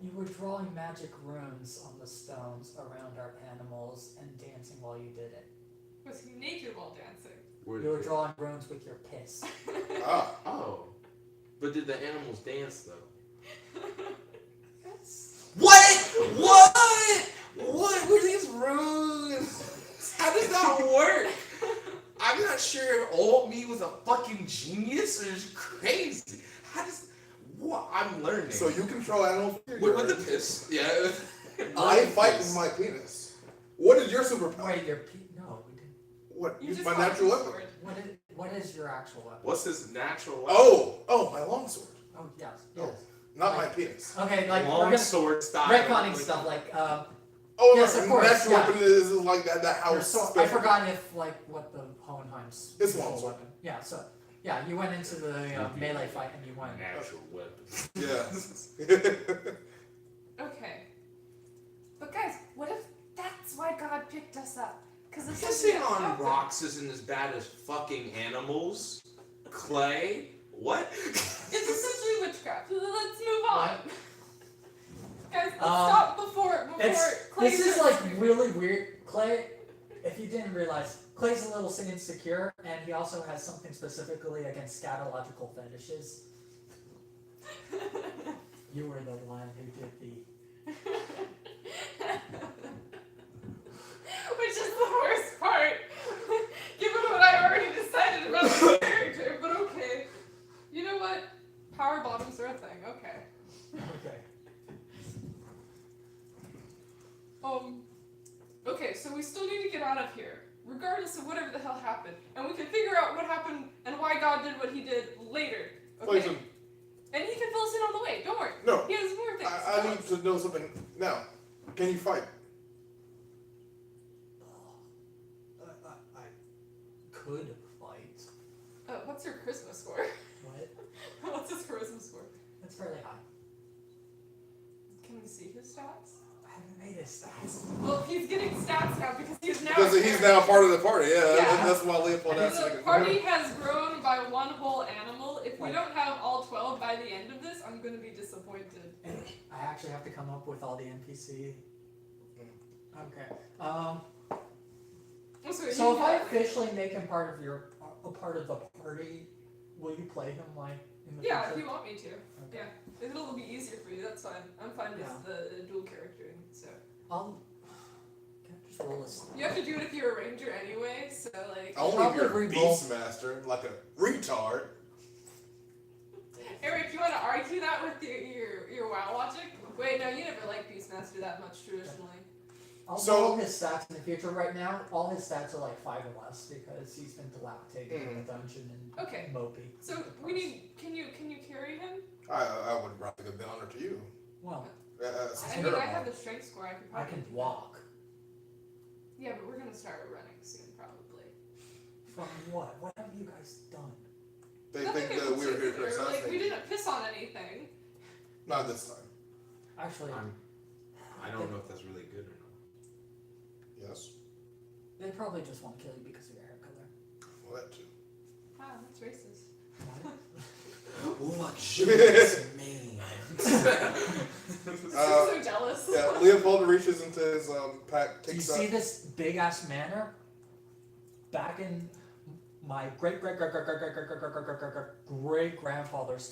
you were drawing magic runes on the stones around our animals and dancing while you did it. Was he naked while dancing? You were drawing runes with your piss. Ah, Oh. But did the animals dance though? Yes. What? What were these runes? How does that work? I'm not sure if old me was a fucking genius or just crazy. How does what? I'm learning. so you control animals with the piss? Yeah. I fight with my penis. What is your superpower? Wait, no, we didn't. What? You just My fought natural with a weapon. sword. What is your actual weapon? What's his natural weapon? Oh, my longsword. Oh, yes. Oh, Yes. not my penis. Okay, like, we're long gonna. sword style. Retconning stuff, like, Oh, Yes, no, of course, natural yeah. weapon is like that your house. sword. I special. forgot if, like, what the Hohenheim's It's usual longsword. weapon. Yeah, so, yeah, you went into the melee fight and you won. Natural weapon. Yeah. Okay. But guys, what if that's why God picked us up? Because it's Kissing on rocks isn't as bad as fucking animals. Clay? What? It's essentially witchcraft. Let's move on. What? Guys, let's stop before Clay This is starts like really weird. Clay, if you didn't realize, Clay's a little insecure, and he also has something specifically against scatological fetishes. You were the one who did the. Which is the worst part, given what I already decided about the character. But okay, you know what? Power bottoms are a thing. Okay. Okay. Okay, so we still need to get out of here, regardless of whatever the hell happened, and we can figure out what happened and why God did what He did later. Okay. Poison. And He can fill us in on the way. Don't worry. No. He has more things. I need to know something now. Can you fight? could fight. What's your charisma score? What? What's his charisma score? It's fairly high. Can we see his stats? I haven't made his stats. Well, he's getting stats now because he's now. Because he's now part of the party. Yeah, Yeah. that's why Leopold asked. The party has grown by one whole animal. If we Like- don't have all 12 by the end of this, I'm going to be disappointed. And I actually have to come up with all the NPC. Okay. So if I officially make him part of a part of the party, will you play him like in the Yeah, if future? you want me to. Okay. Yeah. It'll be easier for you, that's fine. I'm fine with Yeah. the dual charactering, so. Can I just roll this? You have to do it if you're a ranger anyway, so like. Only if Probably you're a re-roll. beastmaster, like a retard. Eric, you want to argue that with your WoW logic? Wait, no, you never liked Beastmaster that much traditionally. I'll So- roll his stats in the future. Right now, all his stats are like 5 or less because he's been dilapidated in the dungeon and Okay. mopey. So we need. Can you carry him? I would rather give the honor to you. Well, That's I mean, terrible. I have the strength score. I could I probably. can do walk. that. Yeah, but we're gonna start running soon, probably. From what? What have you guys done? They Nothing think in that we were here to particular, like we assassinate you. didn't piss on anything. Not this time. Actually, I don't know if that's really good or not. Yes. they probably just want to kill you because of your hair color. Well, that too. Wow, that's racist. Luxurious man. I'm so jealous. Yeah, Leopold reaches into his pack, Do you takes see out. this big ass manor? Back in my great grandfather's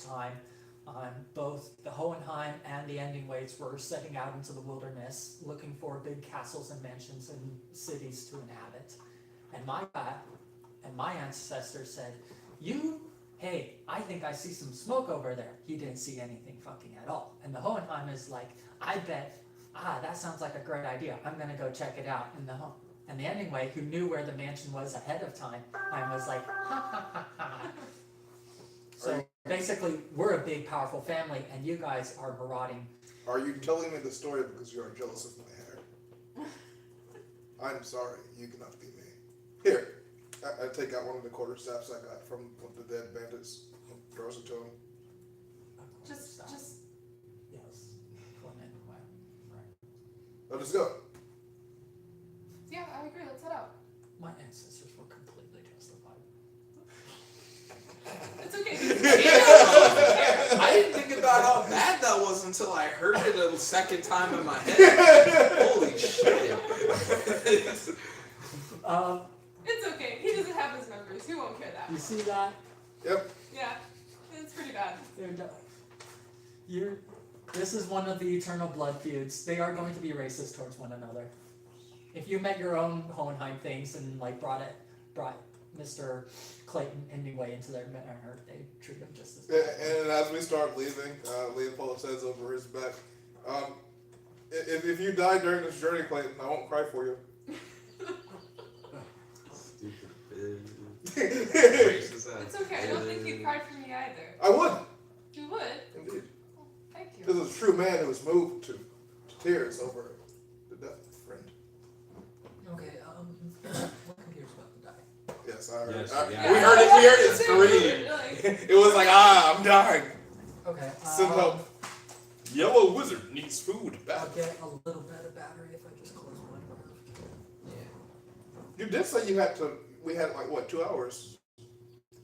time, both the Hohenheim and the Ending Waits were setting out into the wilderness, looking for big castles and mansions and cities to inhabit. And my ancestor said, hey, I think I see some smoke over there. He didn't see anything fucking at all. And the Hohenheim is like, I bet, that sounds like a great idea. I'm gonna go check it out. And the Ending Way, who knew where the mansion was ahead of time, I was like, ha ha ha ha. So basically, we're a big, powerful family, and you guys are marauding. Are you telling me the story because you are jealous of my hair? I'm sorry, you cannot be me. Here, I take out one of the quarterstaffs I got from one of the dead bandits, throws it to him. Just. Yes. Clement, right. Let us go. Yeah, I agree. Let's head out. My ancestors were completely justified. It's okay. I didn't think about how bad that was until I heard it a second time in my head. Holy shit. It's okay. He doesn't have his numbers. He won't care that You much. see that? Yep. Yeah, it's pretty bad. This is one of the eternal blood feuds. They are going to be racist towards one another. If you met your own Hohenheim things and like brought Mr. Clayton anyway into their manor, they treat him just as bad. And as we start leaving, Leopold says over his back, if you die during this journey, Clayton, I won't cry for you. Stupid bitch. It's okay. I don't think he'd cry for me either. I would, You would? indeed. Oh, thank you. This is a true man who was moved to tears over the death of a friend. Okay, what computer's about to die? Yes, I heard. Yes, We heard it. We heard it scream. Like, It was like, I'm dying. Okay, Send help. Yellow wizard needs food I'll bad. get a little bit of battery if I just close one door. You did say you had to. We had like what, 2 hours?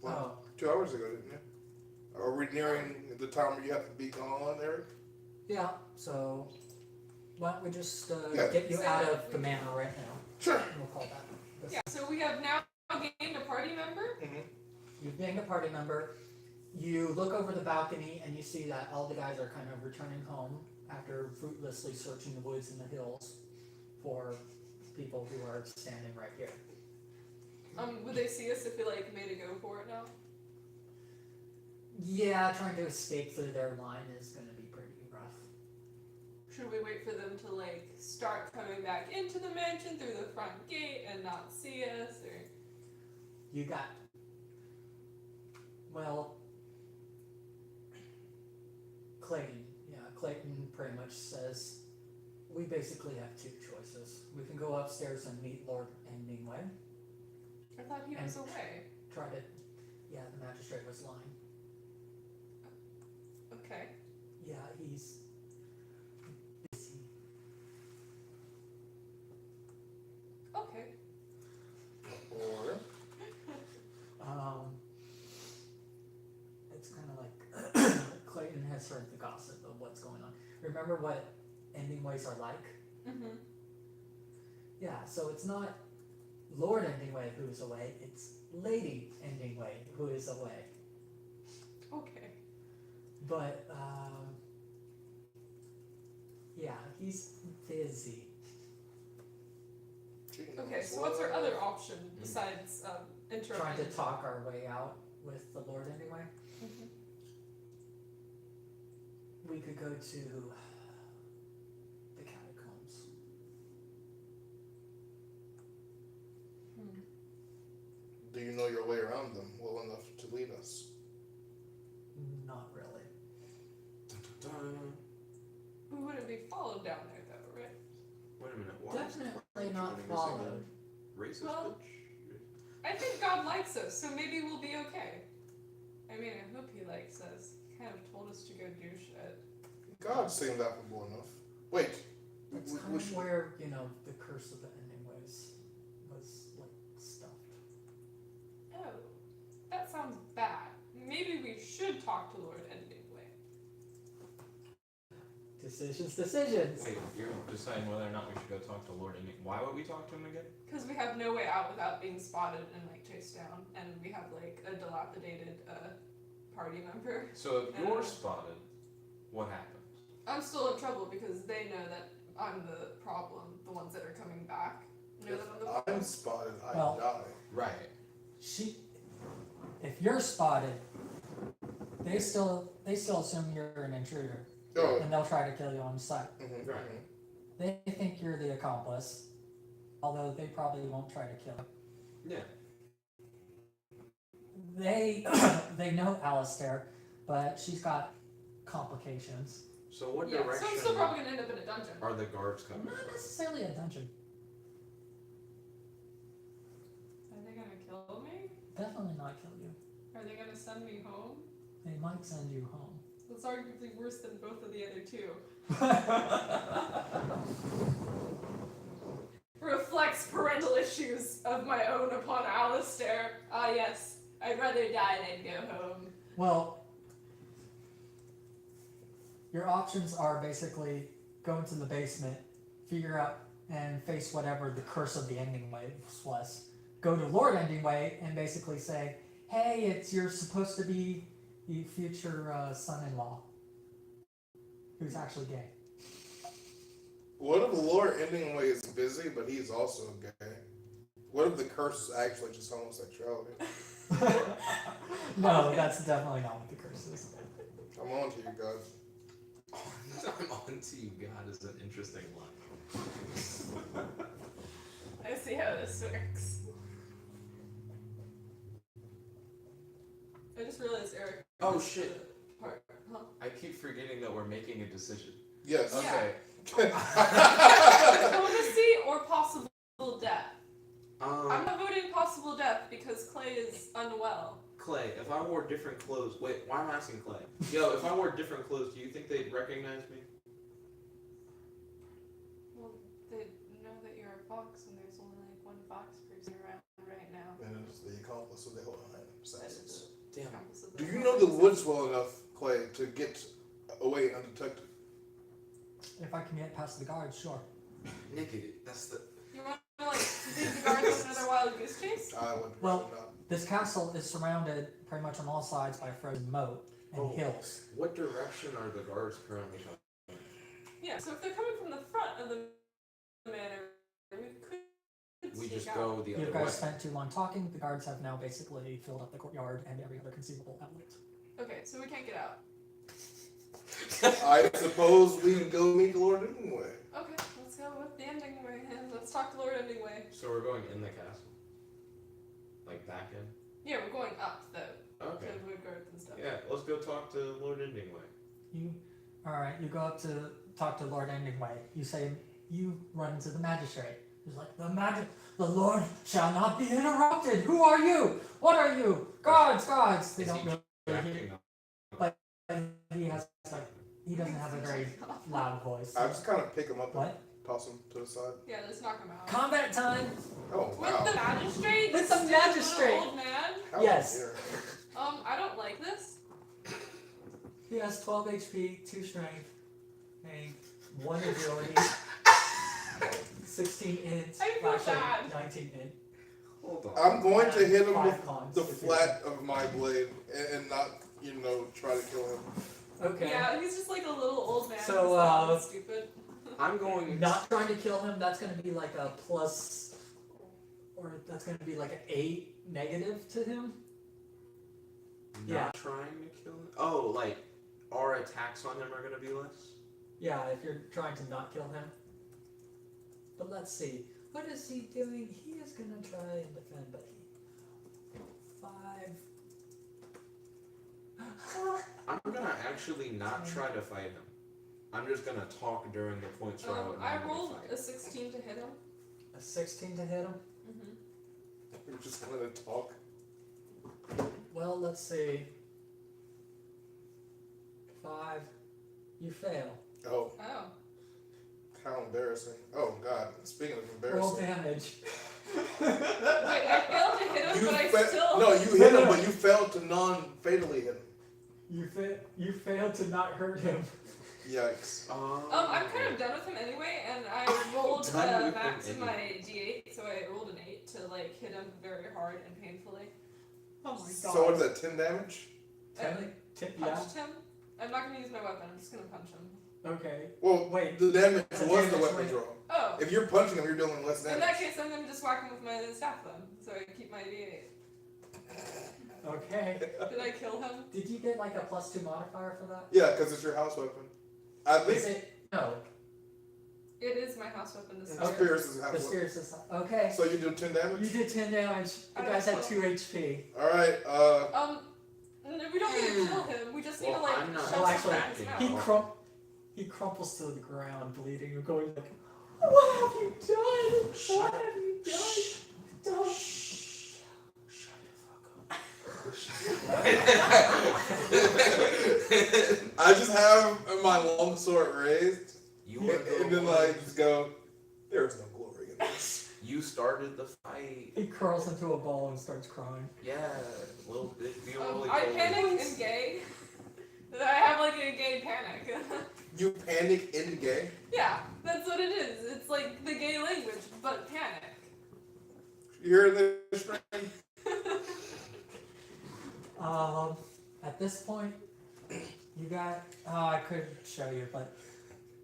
Oh, 2 hours ago, didn't you? Are we nearing the time where you have to be gone, Eric? yeah, so why don't we just Yeah. get you So out of the manor right now? Sure. We'll call that. this. yeah, so we have now gained a party member. You've being a party member, you look over the balcony and you see that all the guys are kind of returning home after fruitlessly searching the woods and the hills for people who are standing right here. Would they see us if we like made a go for it now? Yeah, trying to escape through their line is going to be pretty rough. Should we wait for them to like start coming back into the mansion through the front gate and not see us, or? You got, well, Clayton pretty much says, we basically have two choices. We can go upstairs and meet Lord Endingway, I thought he was away. Tried it. Yeah, the magistrate was lying. Okay. Yeah, he's busy. Okay. Or It's kind of like Clayton has heard the gossip of what's going on. Remember what ending ways are like? Mm-hmm. Yeah, so it's not Lord Endingway who is away, it's Lady Endingway who is away. Okay. But, yeah, he's busy. Okay, so what's our other option besides interrupting? Trying to talk our way out with the Lord Endingway. Mhm. We could go to the catacombs. Hmm. do you know your way around them well enough to lead us? Not really. Dun, dun, dun. We wouldn't be followed down there though, right? Wait a minute. Why Definitely is not joining us followed. again? Racist Well- bitch. I think God likes us, so maybe we'll be okay. I mean, I hope he likes us. He kind of told us to go do shit. God seemed affable enough. Wait, That's we kind of should. where, the curse of the Endingways was, like, stuffed. Oh, that sounds bad. Maybe we should talk to Lord Endingway. Decisions. Wait, you're deciding whether or not we should go talk to Lord Indian. Why would we talk to him again? Because we have no way out without being spotted and like chased down, and we have like a dilapidated party member. So if you're spotted, what happens? I'm still in trouble because they know that I'm the problem. The ones that are coming back know that I'm the I'm problem. spotted, I Well- die. Right. If you're spotted, they still assume you're an intruder, Oh. and they'll try to kill you on sight. Mm-hmm. Right. They think you're the accomplice, although they probably won't try to kill you. Yeah. They know Alistair, but she's got complications. So what Yeah, so direction I'm still probably gonna end up in a dungeon. are the guards coming Not from? necessarily a dungeon. Are they gonna kill me? Definitely not kill you. Are they gonna send me home? They might send you home. That's arguably worse than both of the other two. Reflects parental issues of my own upon Alistair. Ah yes, I'd rather die than go home. Well, your options are basically go into the basement, figure out and face whatever the curse of the Endingway was. Go to Lord Endingway and basically say, hey, you're supposed to be the future son-in-law who's actually gay. What if Lord Endingway is busy, but he's also gay? What if the curse is actually just homosexuality? No, that's definitely not what the curse is. I'm on to you, God. I'm on to you, God, is an interesting line. I see how this works. I just realized Eric. Oh missed shit. the Part. Huh? I keep forgetting that we're making a decision. Yes. Okay. Diplomacy or possible death? I'm not voting possible death because Clay is unwell. Clay, if I wore different clothes, wait, why am I asking Clay? Yo, if I wore different clothes, do you think they'd recognize me? Well, they know that you're a fox and there's only like one fox person around right now. And it's the accomplice of the whole assassins. Damn. Do you know the woods well enough, Clay, to get away undetected? If I can get past the guards, sure. Nick, that's the. You want to like leave the guards on another wild goose chase? I would Well- rather not. This castle is surrounded pretty much on all sides by a frozen moat and Oh. hills. What direction are the guards currently coming? Yeah, so if they're coming from the front of the manor, we could We sneak just out. go the You other guys way. spent too long talking. The guards have now basically filled up the courtyard and every other conceivable outlet. Okay, so we can't get out. I suppose we can go meet the Lord Endingway. Okay, let's go with the ending way. And let's talk to Lord Endingway. So we're going in the castle? Like back in? Yeah, we're going up though. Okay. To avoid guards and stuff. Yeah, let's go talk to Lord Endingway. Alright, you go up to talk to Lord Endingway. You say, you run into the magistrate. He's like, the Lord shall not be interrupted. Who are you? What are you? Gods. They Is don't he know. jacking up? He has like, he doesn't have a very loud voice. I just kind of pick him up and What? toss him to the side. Yeah, just knock him out. Combat time. Oh, With wow. the magistrate? With the Stupid magistrate. little old man? How Yes. dare. I don't like this. He has 12 HP, 2 strength, and 1 agility, 16 int, I feel actually bad. 19 int. Hold on. I'm going to hit him 5 with cons the if flat of my blade and not, try to kill him. Okay. Yeah, he's just like a little old man. So, who's dumb and stupid. I'm going. Not trying to kill him, that's going to be like a plus, or that's going to be like an 8 negative to him. Not Yeah. trying to kill him. Oh, like our attacks on him are gonna be less. Yeah, if you're trying to not kill him. But let's see. What is he doing? He is going to try and defend, but he... 5... I'm gonna actually not try to fight him. I'm just gonna talk during the points where I would I normally rolled fight. a 16 to hit him. A 16 to hit him? Mm-hmm. We're just going to talk. Well, let's see. 5. You fail. Oh, Oh. how embarrassing. Oh, God. Speaking of Roll embarrassing. damage. Wait, I failed to hit him, but I still. No, you hit him, but you failed to non-fatally hit him. You failed to not hurt him. Yikes. I'm kind of done with him anyway, and I rolled Done with back him to my d8, so I rolled an 8 to like hit him very hard and painfully. Oh my god. So what is that, 10 damage? I Yeah. punched him. I'm not gonna use my weapon. I'm just gonna punch him. Okay. Well, Wait. the damage The was the damage weapon went- draw. Oh. If you're punching him, you're dealing less In damage. that case, I'm gonna just whack him with my staff then, so I keep my d8. Okay. Did I kill him? Did you get like a +2 modifier for that? Yeah, because it's your house weapon. I think Is it? No. It is my house weapon. This Okay. time. Spears is a house The weapon. spears is okay. So you do 10 damage? You did 10 damage. The guy's at 2 HP. Alright, We don't need to kill him. We just need Well, to like I'm not shove Oh, something in actually, his mouth. he crumples to the ground, bleeding, and going like, "What have you done? What have you done? Don't." I just have my long sword raised, You were and then like just go, there is no glory in this. You started the fight. He curls into a ball and starts crying. Yeah, a little bit. Feel really I cold. panic and gay. I have like a gay panic. You panic in gay? Yeah, that's what it is. It's like the gay language, but panic. You hear this, friend? At this point, you got. Oh, I could show you, but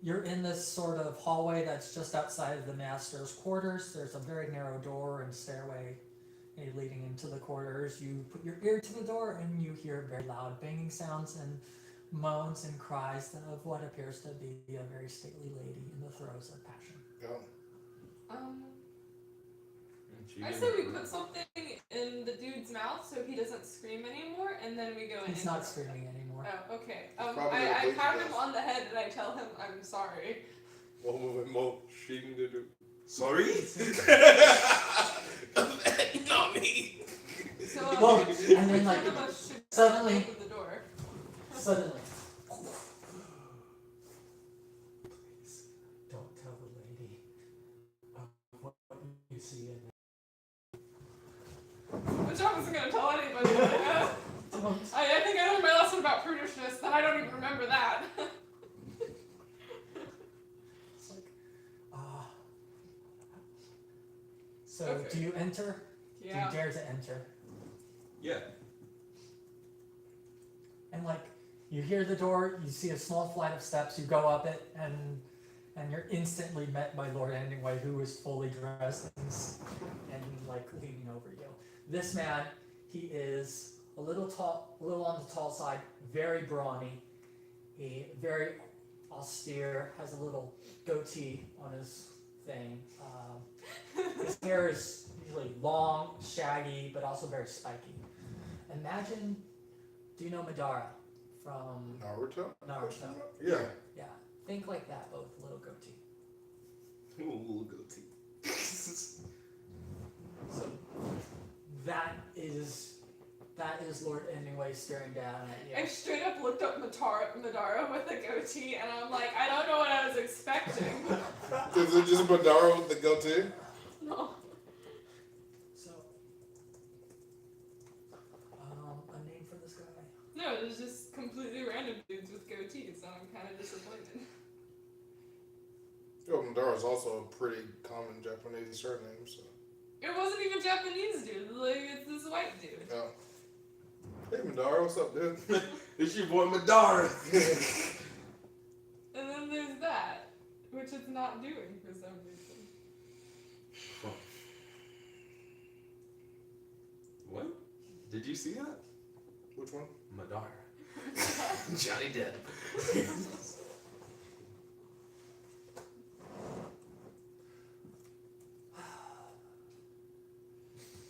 you're in this sort of hallway that's just outside of the master's quarters. There's a very narrow door and stairway leading into the quarters. You put your ear to the door and you hear very loud banging sounds and moans and cries of what appears to be a very stately lady in the throes of passion. Go. I say we put something in the dude's mouth so he doesn't scream anymore, and then we go in. He's not screaming anymore. Oh, okay. Probably I a pat bleach him gas. on the head and I tell him I'm sorry. What movement more shooting to do? Sorry? Not me. So Well, and then, like, one of us should suddenly- open the door. Suddenly. Please don't tell the lady of what you see in Which I wasn't gonna tell anybody. Don't. I think I learned my lesson about prudishness, and I don't even remember that. It's like, So, Okay. do you enter? Yeah. Do you dare to enter? Yeah. And like, you hear the door, you see a small flight of steps, you go up it, and you're instantly met by Lord Endingway, who is fully dressed and like leaning over you. This man, he is a little tall, a little on the tall side, very brawny, very austere, has a little goatee on his thing. His hair is usually long, shaggy, but also very spiky. Imagine, do you know Madara from Naruto? Naruto? Yeah. Yeah, think like that, but with a little goatee. Ooh, goatee. is Lord anyway staring down at I you? straight up looked up Madara with a goatee, and I'm like, I don't know what I was expecting. Is it just Madara with the goatee? No. So, a name for this guy? No, it was just completely random dudes with goatees, so I'm kind of disappointed. Yo, Madara is also a pretty common Japanese surname, so. It wasn't even Japanese dude, like, it's this white dude. Yeah. Hey, Madara, what's up, dude? It's your boy Madara. And then there's that, which it's not doing for some reason. What? Did you see that? Which one? Madara. Johnny Depp.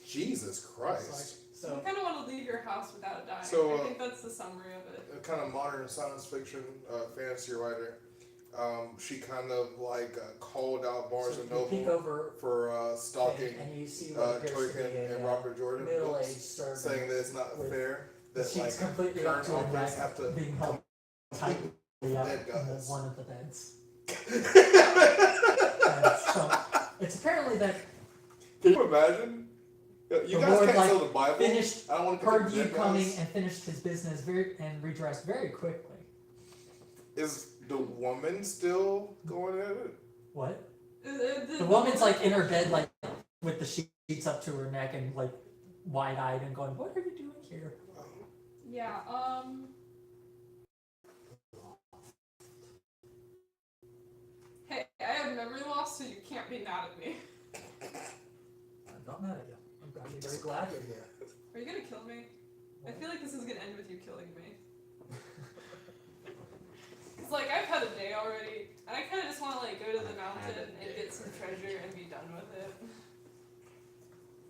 Jesus It's Christ. You so, kind of want to leave your house without dying. So, I think that's the summary of it. A kind of modern science fiction fantasy writer. She kind of like called out Barnes so and you peek Noble over for stalking and you see what appears to be Tolkien and a Robert Jordan middle-aged books, servant saying that it's not with fair the that sheets like completely up current to her authors have neck, to being held tightly up dead in guys. one of the beds. And so, it's apparently that Can you imagine? You The guys Lord, can't like, sell the Bible. finished, I don't want to heard you coming and finished his business and redressed very quickly. Is the woman still going at it? What? The The woman's like in her bed, like with the sheets up to her neck and like wide-eyed and going, "What are you doing here?" Yeah, Hey, I have memory loss, so you can't be mad at me. I'm not mad at you. I'm very glad you're here. Are you gonna kill me? I feel like this is gonna end with you killing me. It's like, I've had a day already, and I kinda just wanna like go to the mountain and get some treasure and be done with it.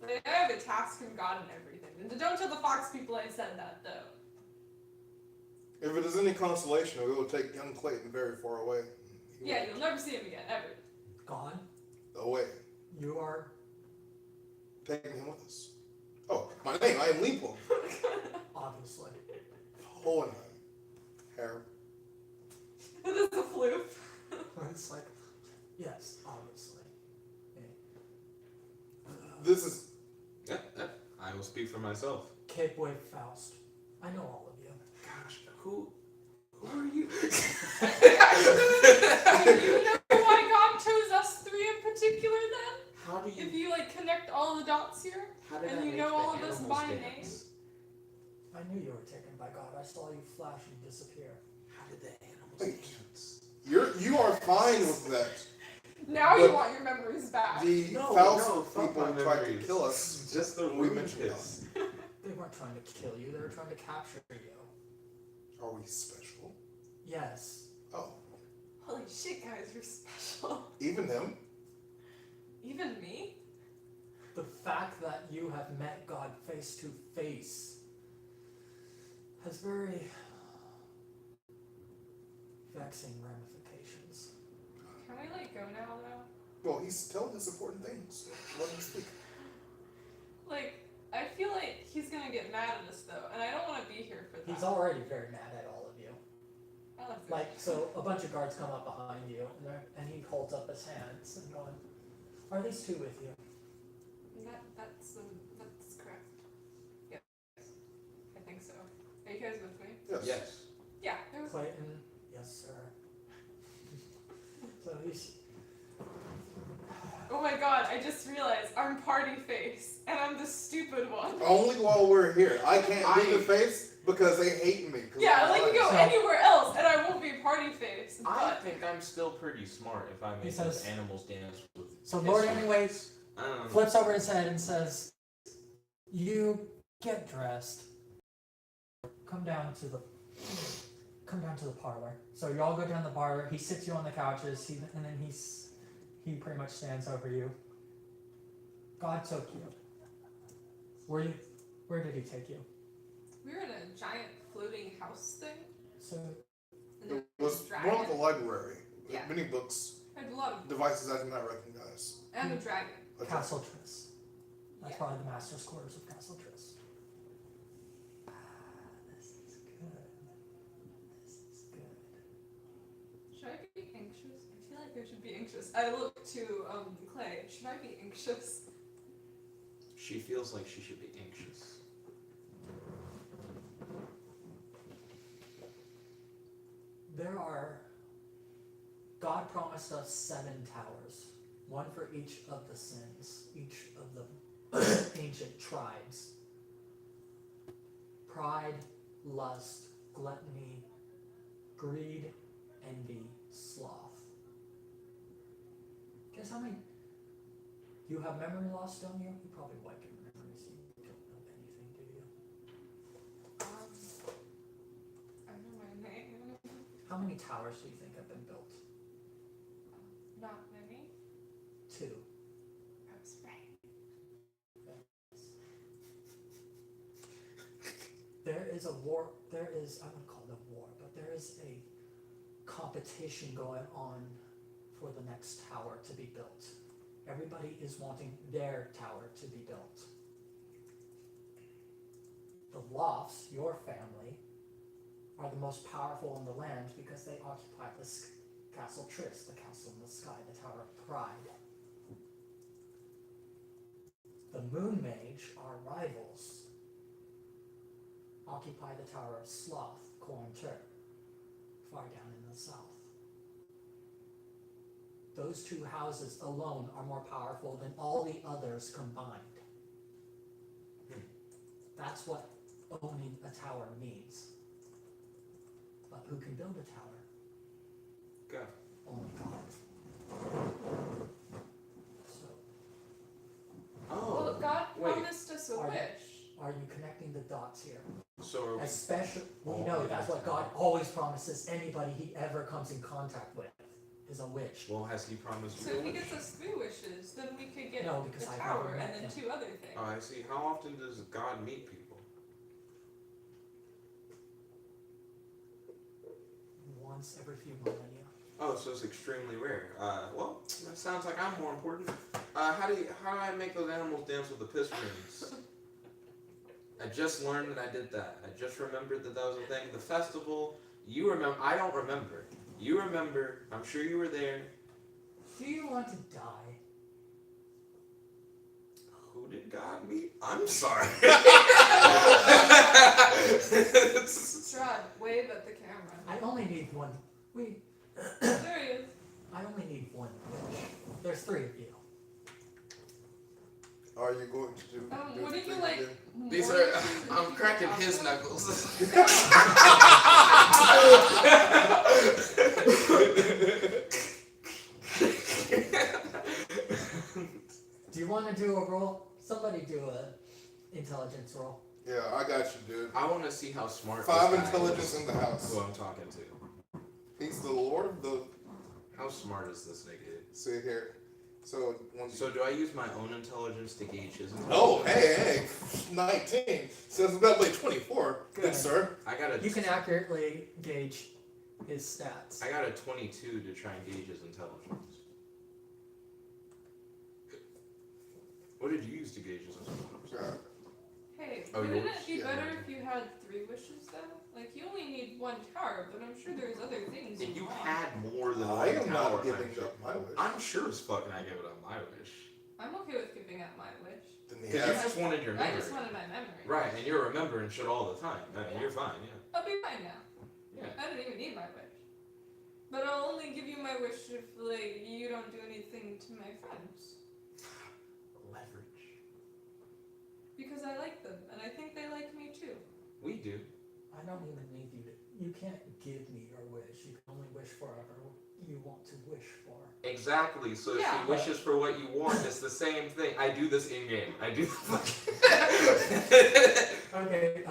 Like, I have a task from God and everything. And don't tell the fox people I said that, though. If it is any consolation, we will take young Clayton very far away. Yeah, you'll never see him again, ever. Gone. Away. You are. Taking him with us. Oh, my name, I am Leopold. Obviously. Hohenheim. Hair. This is a fluke. It's like, yes, obviously. This is I will speak for myself. Cape Wave Faust. I know all of you. Gosh, who are you? Do you know why God chose us three in particular then? How do If you like connect all the dots here, How did and I you make know the all of us animals by dance? I knew you were taken by God. I saw you flash and disappear. How did the animals Wait. dance? you are fine with that. now you But want your memories back. The No, Faust fuck people my tried to memories. kill us. Just the We rune mentioned kiss. They weren't trying to kill you. They were trying to capture you. Are we special? Yes. Oh, Holy shit, guys, you're special. even him? Even me? The fact that you have met God face to face has very vexing ramifications. Can we like go now though? Well, he's telling us important things. Let him speak. Like, I feel like he's gonna get mad at us though, and I don't want to be here for that. He's already very mad at all of you. I like this. Like, so a bunch of guards come up behind you, and he holds up his hands and going, "Are these two with you?" That's correct. Yes, I think so. Are you guys with me? Yes. Yeah, they're with me. Clayton, yes, sir. So he's. Oh my god, I just realized I'm party face, and I'm the stupid one. Only while we're here. I can't be the face because they hate me. 'Cause Yeah, I'm like you go lying. anywhere else, and I won't be party face. I But think I'm still pretty smart if I He make says- those animals dance with. So Lord, history. anyways, Um, flips over his head and says, "You get dressed. Come down to the parlor." So you all go down the parlor. He sits you on the couches. And then he pretty much stands over you. God took you. Where did he take you? we were in a giant floating house thing, So and there It was a more like a dragon. library. With Yeah. many books, I had a lot of devices I did not recognize. and a dragon. Okay. Castle Triss. That's Yeah. probably the master's quarters of Castle Triss. I look to Clay. Should I be anxious? She feels like she should be anxious. God promised us 7 towers, one for each of the sins, each of the ancient tribes. Pride, lust, gluttony, greed, envy, sloth. Guess how many? You have memory loss, don't you? You probably wipe your memories. You don't know anything, do you? I know my name. How many towers do you think have been built? Not many. 2. I was right. There is a war, I wouldn't call it a war, but there is a competition going on for the next tower to be built. Everybody is wanting their tower to be built. The Lofts, your family, are the most powerful in the land because they occupy this Castle Triss, the castle in the sky, the Tower of Pride. The Moon Mage, our rivals, occupy the Tower of Sloth, Cornter, far down in the south. Those 2 houses alone are more powerful than all the others combined. That's what owning a tower means. But who can build a tower? God. Only God. So, Well, God wait. promised us a Are you- wish. are you connecting the dots here? So are we, Especially, we Oh, know yeah, that's what God always promises anybody he ever comes in contact with, is a wish. well, has he promised you So a if he wish? gets us 3 wishes, then we could get No, because the I've tower never and met then him. 2 other things. Oh, I see. How often does God meet people? Once every few millennia. Oh, so it's extremely rare. Well, that sounds like I'm more important. How do I make those animals dance with the piss rings? I just learned that I did that. I just remembered that was a thing. The festival, you remember, I don't remember. You remember, I'm sure you were there. Do you want to die? Who did God meet? I'm sorry. Strahd, wave at the camera. I only need one. There he is. I only need one wish. There's 3 of you. Are you going to do? What the did you thing like? again? These more are, wishes than I'm you cracking could his possibly- knuckles. Do you want to do a roll? Somebody do a intelligence roll. Yeah, I got you, dude. I want to see how smart 5 this guy intelligence is, in the house. who I'm talking to. He's the lord of the. How smart is this nigga? See here. So once. So do I use my own intelligence to gauge his intelligence? Oh, hey, 19. Says about like 24. Good, Good. sir. I got a You can accurately gauge his stats. I got a 22 to try and gauge his intelligence. What did you use to gauge his intelligence? Hey, Oh, wouldn't yours? it be Yeah. better if you had 3 wishes though? Like you only need 1 tower, but I'm sure there's other things If you want. had more than I one am tower, not giving I'm, up my wish. I'm sure as fuck I give it up my wish. I'm okay with giving up my wish. Then he Because you has. just wanted your I memory. just wanted my memory. Right, and you're remembering shit all the time. I mean, you're fine, yeah. I'll be fine now. Yeah. I don't even need my wish. But I'll only give you my wish if like you don't do anything to my friends. Leverage. Because I like them, and I think they like me too. We do. I don't even need you to. You can't give me your wish. You can only wish for whatever you want to wish for. Exactly. So if Yeah. she wishes for what you want, it's the same thing. I do this in game. I do. Okay.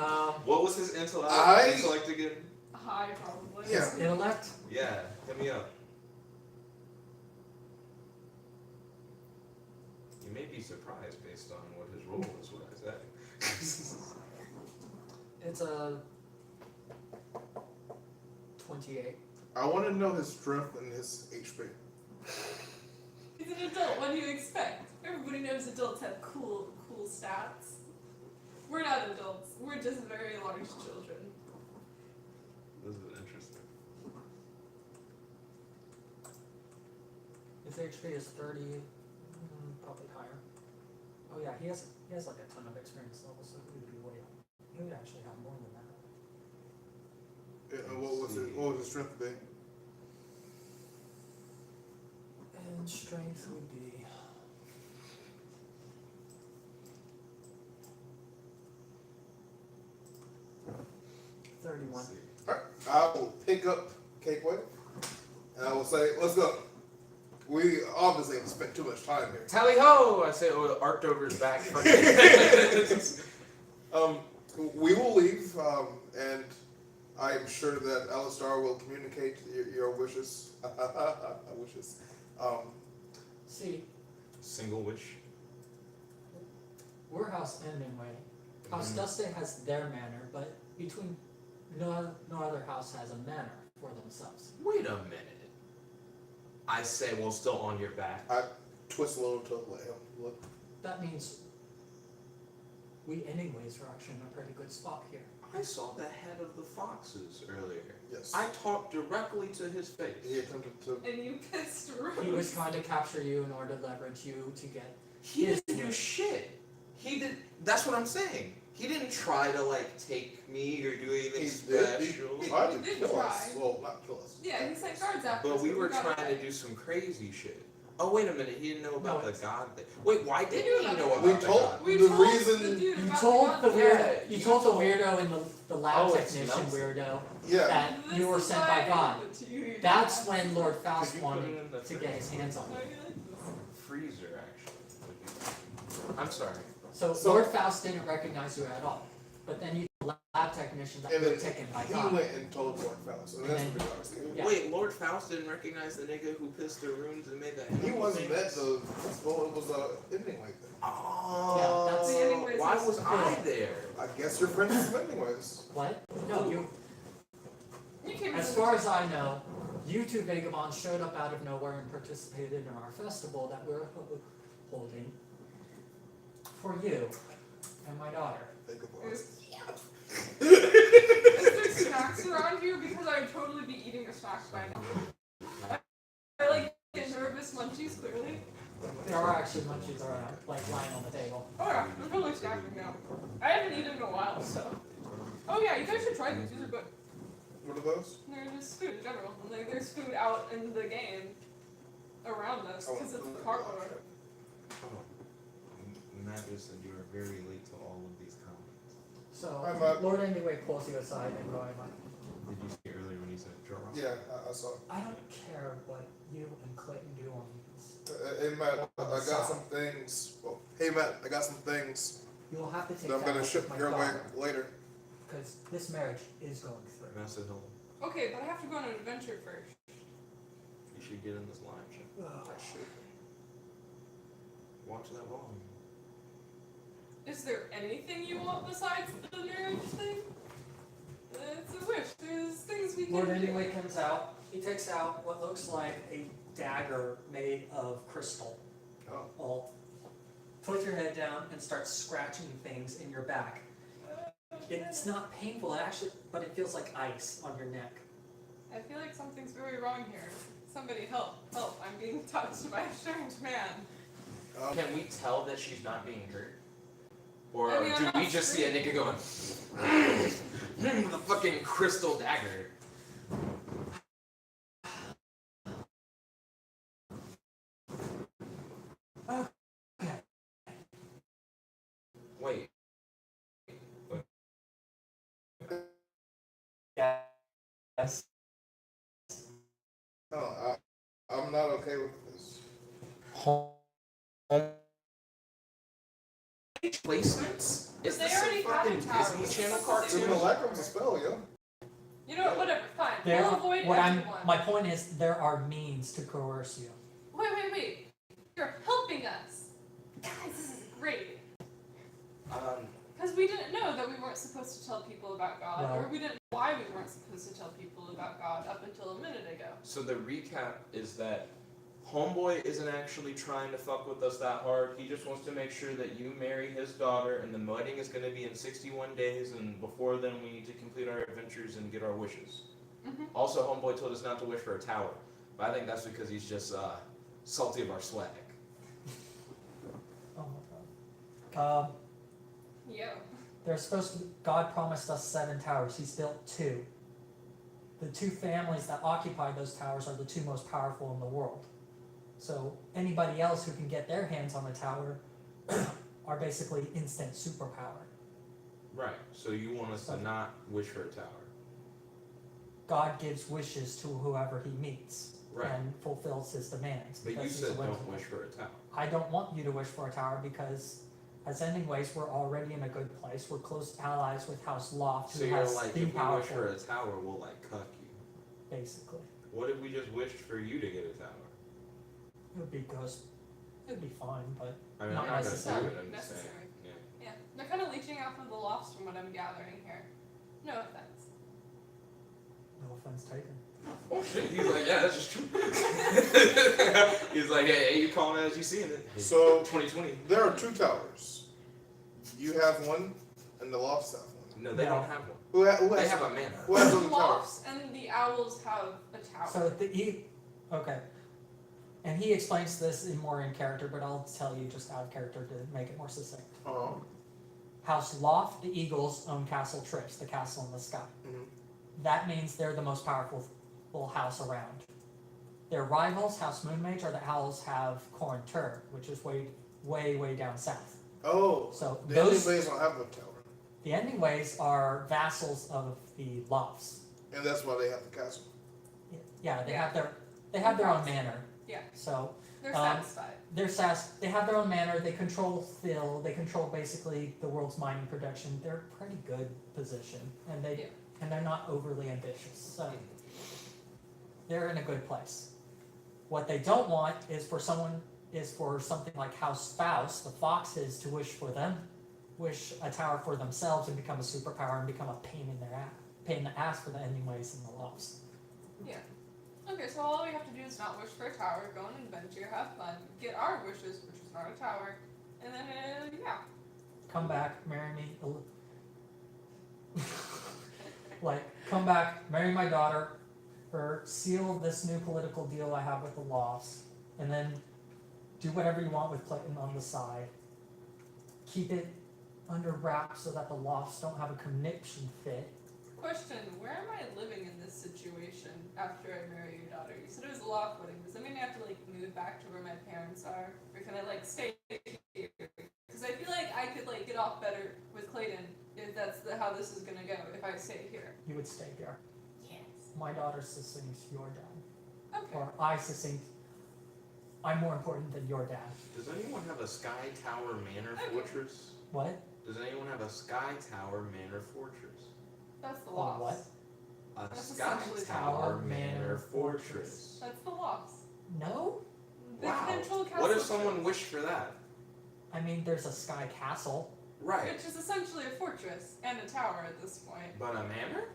What was his intellect again? High, probably. Yeah. Intellect. Yeah, hit me up. You may be surprised based on what his role is, what I say. It's a 28. I want to know his strength and his HP. He's an adult. What do you expect? Everybody knows adults have cool stats. We're not adults. We're just very large children. This is interesting. His HP is 30, probably higher. Oh yeah, he has like a ton of experience levels, so he would be way. He would actually have more than that. What was his strength be? And strength would be. $31. Alright, I will pick up Cakeway, and I will say, let's go. We obviously have spent too much time here. Tally ho! I say, oh, arced over his back. We will leave, and I am sure that Alistar will communicate your wishes. Wishes. See, Single wish. we're House N anyway. House Dusty has their manor, but between no other house has a manor for themselves. Wait a minute. I say, well, still on your back. I twist a little to let him look. That means we anyways are actually in a pretty good spot here. I saw the head of the foxes earlier. Yes. I talked directly to his face. He attempted to. And you pissed Rose. He was trying to capture you in order to leverage you to get. He didn't do shit. He did. That's what I'm saying. He didn't try to like take me or do anything special. He tried to He did kill try. us. Well, not kill us. Yeah, he sent guards after us. But we were got trying away. to do some crazy shit. Oh wait a minute, he didn't know about No, the god thing. Wait, why didn't he know We about the told- god? We The told reason- the dude You about told the god. weirdo. Yeah, You you told the told- weirdo and the lab Oh, it's technician Nelson. weirdo Yeah. that This you were is sent why by I God. gave it to you, That's Dad. when Lord Faust Could you put it wanted in the to get his hands on Why it. do you like this? Freezer actually. I'm sorry. So Lord Faust didn't recognize you at all. But then you told the lab technician that And you were then taken by he God. went and told Lord Faust, and that's And what we got to Yeah. Wait, Lord Faust didn't recognize the nigga who pissed the runes and made that. He wasn't at famous? the well, it was ending like that. Oh, Yeah, that's- The ending was why his was I there? I guess your friend is anyways. What? No, you. You came As to far as I know, you two vagabonds showed up out of nowhere and participated in our festival that we're holding for you and my daughter. Think about it. Is there snacks around here? Because I'd totally be eating a snack by now. I like get nervous munchies, clearly. There are actually munchies around, like lying on the table. Oh yeah, I'm totally snacking now. I haven't eaten in a while, so. Oh yeah, you guys should try these. These are good. What are those? They're just food in general. And like, there's food out in the game around us because it's the cardboard. Magus, and you are very late to all of these comments. So, I'm, Lord Anyway pulls you aside and going like, Did you see earlier when he said draw? Yeah, I saw. I don't care what you and Clayton do on these. Hey Matt, I got some things. Well, hey Matt, I got some things You'll have to take that I'm that gonna up ship with my your way daughter, later. because this marriage is going through. Massive Hill. Okay, but I have to go on an adventure first. You should get in this live chat. Ugh. I should. Watch that volume. Is there anything you want besides the marriage thing? It's a wish. There's things we can Lord do. Anyway comes out. He takes out what looks like a dagger made of crystal. Oh. Well, put your head down and start scratching things in your back. It's not painful, actually, but it feels like ice on your neck. I feel like something's very wrong here. Somebody help, help. I'm being touched by a strange man. Can we tell that she's not being hurt? Or I mean, I'm do not we just see a nigga going, the fucking crystal dagger? Wait. Yes. No, I'm not okay with this. Placements? Is They this already a fucking have towers. Disney Channel That's what they cartoon? do. Simulacrum's a spell, yo. You know what? Whatever. Fine. There, We'll avoid what everyone. my point is, there are means to coerce you. Wait. You're helping us. Guys, this is great. Because we didn't know that we weren't supposed to tell people about God, Well- or we didn't know why we weren't supposed to tell people about God up until a minute ago. So the recap is that Homeboy isn't actually trying to fuck with us that hard. He just wants to make sure that you marry his daughter, and the wedding is going to be in 61 days, and before then we need to complete our adventures and get our wishes. Mhm. Also, Homeboy told us not to wish for a tower, but I think that's because he's just salty of our swag. Oh my god. Yo. There's supposed to be, God promised us 7 towers. He's built 2. The 2 families that occupy those towers are the 2 most powerful in the world. So anybody else who can get their hands on a tower are basically instant superpower. Right. So you want us to not wish for a tower. God gives wishes to whoever he meets Right. and fulfills his demands. But you because he's said a don't wonderful- wish for a tower. I don't want you to wish for a tower because, as ending ways, we're already in a good place. We're close allies with House Loft, So who you're has like, the if we wish powerful, for a tower, we'll like cuck you. basically. What if we just wished for you to get a tower? It would be ghost. It would be fine, but I mean, Not I'm not necessary. gonna do it. I'm just saying. Necessary. Yeah. Yeah. They're kind of leeching off of the lofts from what I'm gathering here. No offense. no offense taken. Oh shit. He's like, yeah, that's just true. He's like, hey, you calling it as you seeing it. So 2020. there are 2 towers. You have one, and the Lofts have one. No, they No. don't have one. Who They has have a manor. Who has The those towers? lofts and the owls have a tower. So okay. And he explains this more in character, but I'll tell you just out of character to make it more succinct. Uh-huh. House Loft, the Eagles, own Castle Trips, the castle in the sky. Mhm. That means they're the most powerful house around. Their rivals, House Moonmage, are the owls have Corn Tur, which is way down south. Oh, So the those Ending Base don't have a tower. the ending ways are vassals of the Lofts. And that's why they have the castle. Yeah, they Yeah. have their own manor. Yeah. So They're um, satisfied. they have their own manor, they control Phil, they control basically the world's mining production. They're a pretty good position. And Yeah. they're not overly ambitious. So they're in a good place. What they don't want is for something like House Spouse, the Foxes, to wish a tower for themselves and become a superpower and become a pain in the ass for the ending ways and the Lofts. Yeah. Okay, so all we have to do is not wish for a tower, go on an adventure, have fun, get our wishes, which is not a tower, and then, yeah. Come back, marry me. Come back, marry my daughter, or seal this new political deal I have with the Lofts, and then do whatever you want with Clayton on the side. Keep it under wraps so that the Lofts don't have a conniption fit. Question, where am I living in this situation after I marry your daughter? You said it was a loft wedding. Does that mean I have to, move back to where my parents are? Or can I, stay here? Because I feel like I could, get off better with Clayton if that's how this is gonna go, if I stay here. You would stay here. Yes. My daughter succinct your dad. Okay. Or I succinct, I'm more important than your dad. Does anyone have a Sky Tower Manor Okay. Fortress? What? Does anyone have a Sky Tower Manor Fortress? That's the A loft. what? A That's Sky essentially Tower Tower Manor Manor Fortress. That's the loft. No? They Wow. control What if Castle someone Trips, wished for that? I mean, there's a Sky Castle. Right. which is essentially a fortress and a tower at this point. But a manor?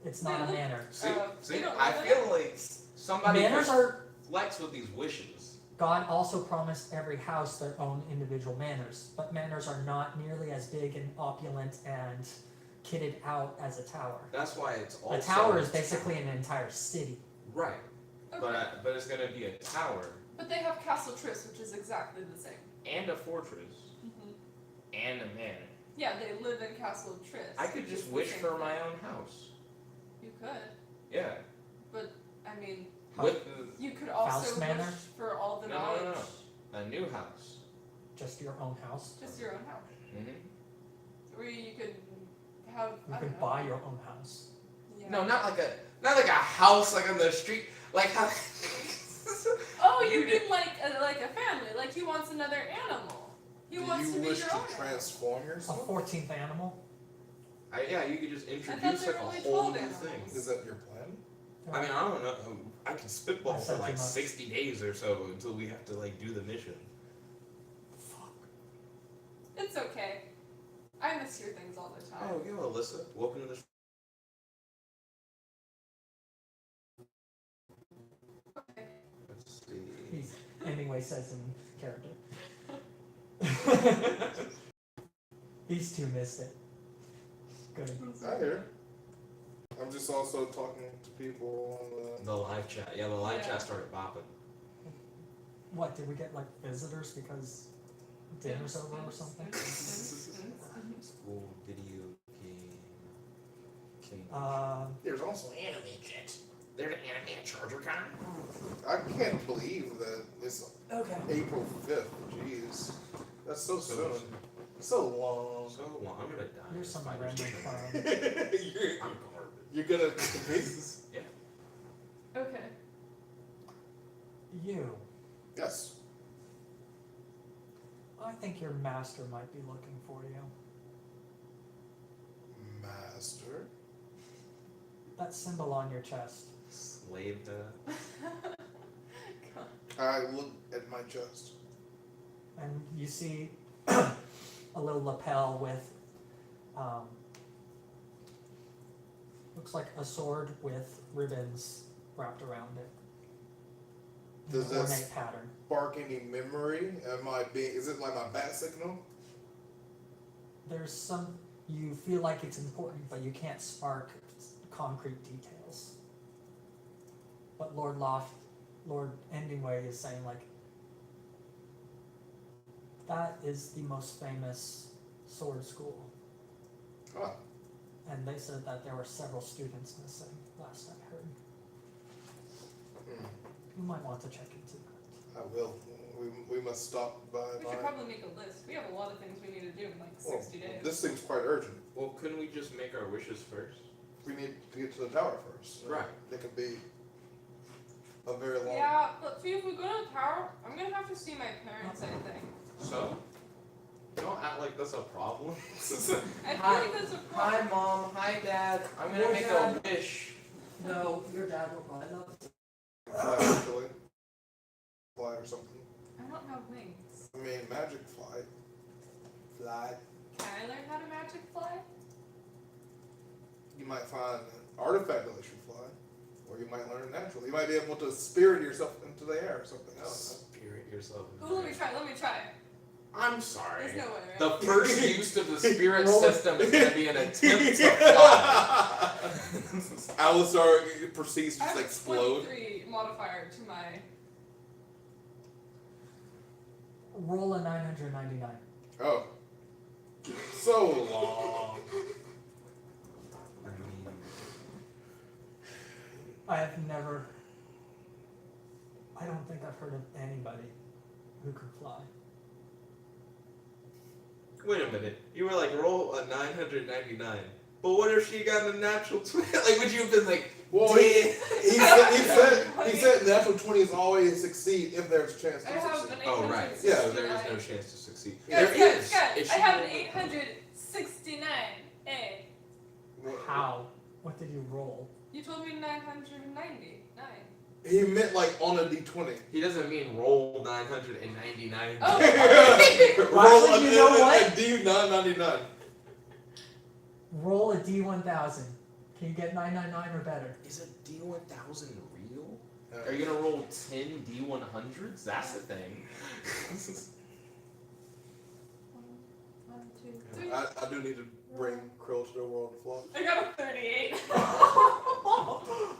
It's not a They look- manor. See, they don't I live in feel like somebody Manors just are. flex with these wishes. God also promised every house their own individual manors, but manors are not nearly as big and opulent and kitted out as a tower. That's why it's also A tower is basically an entire city. right. Okay. But it's gonna be a tower But they have Castle Triss, which is exactly the same. and a fortress and a manor. Yeah, they live in Castle Triss. I could which just is the wish same for thing. my own house. You could, Yeah. but I mean, With you could also House wish manor? for all the No, no, knowledge. no, no. A new house. Just your own house. Just your own house, Mm-hmm. where you could have. You I could don't know. buy your own house. Yeah. No, not like a house like on the street. Like how? Oh, you You mean like a family? Like he wants another animal. He Do wants you to be wish your to own. transform A yourself? 14th animal. Yeah, you could just thought introduce there like were a only whole 12 new animals. thing. Is that your plan? I mean, I don't know. I can spitball I for said too like much. 60 days or so until we have to do the mission. Fuck. It's okay. I mishear things all the time. Oh, yo, Alyssa, welcome to the. Okay. Let's see. He's anyway says in character. These two missed it. Good. I hear. I'm just also talking to people on The live chat. Yeah, the live Yeah. chat started bopping. What, did we get like visitors because dinner's over or something? School video game. There's also anime jet. They're the anime charger kind. I can't believe that it's Okay. April 5th. Jeez. That's so soon. So long. So long. I'm gonna die. Here's some Five random years. clown. I'm garbage. You're gonna compete? Yeah. Okay. You. Yes. I think your master might be looking for you. Master. That symbol on your chest. Slave to. I look at my chest. And you see a little lapel with, looks like a sword with ribbons wrapped around it. Does An that ornate pattern. spark any memory? Is it like my bat signal? There's some, you feel like it's important, but you can't spark concrete details. But Lord Endingway is saying like, that is the most famous sword school. Huh. And they said that there were several students missing last I heard. Hmm. You might want to check into that. I will. We must stop by. We should probably make a list. We have a lot of things we need to do in like Well, 60 days. this seems quite urgent. Well, couldn't we just make our wishes first? We need to get to the tower first. Right. It could be a very long. Yeah, but see, if we go to the tower, I'm gonna have to see my parents, I think. So? Don't act like that's a problem. I feel Hi. like that's a Hi, problem. Mom. Hi, Dad. I'm gonna Your make dad. a wish. No, your dad will probably love it. Fly, actually. Fly or something. I don't have wings. I mean, magic fly. Fly. Can I learn how to magic fly? You might find an artifact that lets you fly, or you might learn it naturally. You might be able to spirit yourself into the air or something. I don't Spirit yourself. in Ooh, let me there. try, let me try. I'm sorry. There's no way, right? The first use of the spirit Roll it. system is gonna be an attempt to know. fly. Alistar proceeds to I just have a explode. 23 modifier to my... Roll a 999. Oh. So long. I don't think I've heard of anybody who could fly. Wait a minute. You were like, roll a 999. But what if she got a natural 20? Like, would you have been like, Well, "Damn." he said natural 20s always succeed if there's a chance I to have succeed. an Oh, right. 869. Yeah. So there is no chance to succeed. Guys, There guys, is. guys, If I she have an rolled- 869. Hey, How? What did you roll? you told me 999. He meant like on a d20. He doesn't mean roll 999. Oh, Roll Actually, you know what? a d999. Roll a D1000. Can you get 999 or better? Is a D1000 real? Are you gonna roll 10 D100s? That's the thing. 1, 2, 3. I do need to bring Krill to the world of fluff. I got a 38.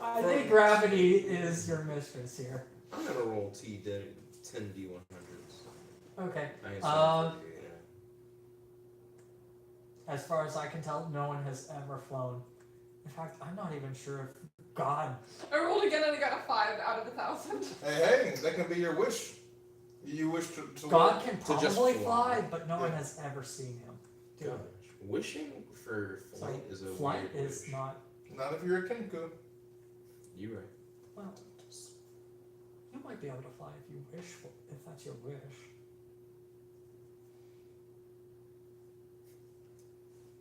I think gravity is your mistress here. I'm gonna roll 10 D100s. Okay. I assume Um, 38, yeah. As far as I can tell, no one has ever flown. In fact, I'm not even sure if God. I rolled again and I got a 5 out of 1,000. Hey, that can be your wish. You wish to God can To just probably fly. fly, but no one Yeah. has ever seen him do Gosh, it. wishing for So flight is a flight weird is wish. not. Not if you're a Kenku. You right. Well, you might be able to fly if you wish for, if that's your wish.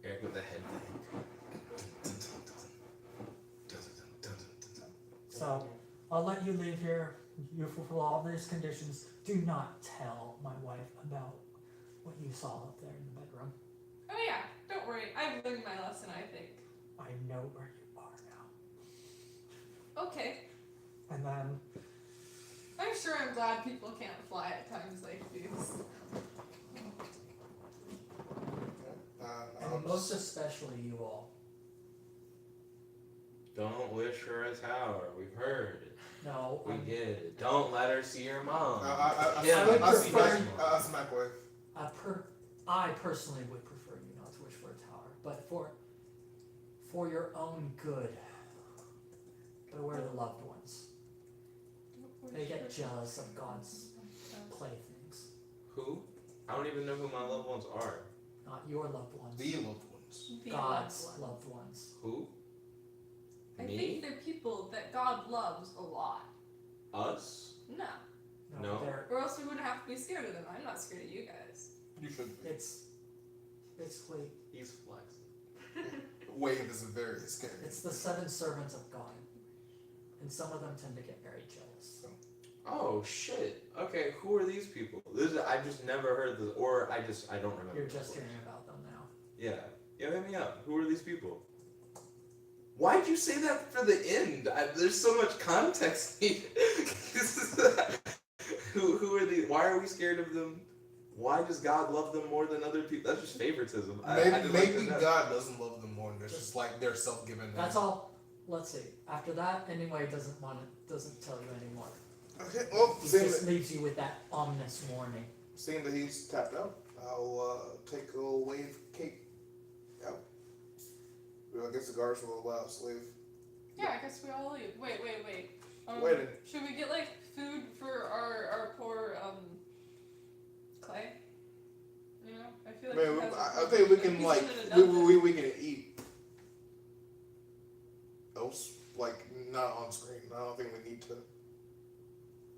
Eric with the head. So I'll let you leave here. You fulfill all these conditions. Do not tell my wife about what you saw up there in the bedroom. Oh yeah, don't worry. I've learned my lesson, I think. I know where you are now. Okay. And then I'm sure I'm glad people can't fly at times like these. And most especially you all. Don't wish for a tower. We've heard. No, We get it. Don't let her see your mom. I I smack away. I personally would prefer you not to wish for a tower, but for your own good, beware the loved ones. They get jealous of God's playthings. Who? I don't even know who my loved ones are. Not your loved ones. The loved ones. The God's loved one. loved ones. Who? I Me? think they're people that God loves a lot. Us? No. No. They're, Or else we wouldn't have to be scared of them. I'm not scared of you guys. You should be. it's basically, He's flexing. Wave is very scary. it's the 7 servants of God. And some of them tend to get very jealous. Oh shit. Okay, who are these people? I've just never heard this, or I don't remember. You're just hearing about them now. Yeah. Yeah, hit me up. Who are these people? Why'd you say that for the end? There's so much context needed. Who are these? Why are we scared of them? Why does God love them more than other people? That's just favoritism. Maybe God doesn't love them more, and it's just like they're self-given. That's all. Let's see. After that, anyway, doesn't tell you anymore. Okay, well, He seeing just that, leaves you with that ominous warning. seeing that he's tapped out, I'll take a little wave cape out. Well, I guess the guards will allow us to leave. Yeah, I guess we all leave. Wait. Waiting. Should we get like food for our poor Clay? You know, I feel like Man, he has I think we can he's like in an dungeon. we can eat else like not on screen. I don't think we need to.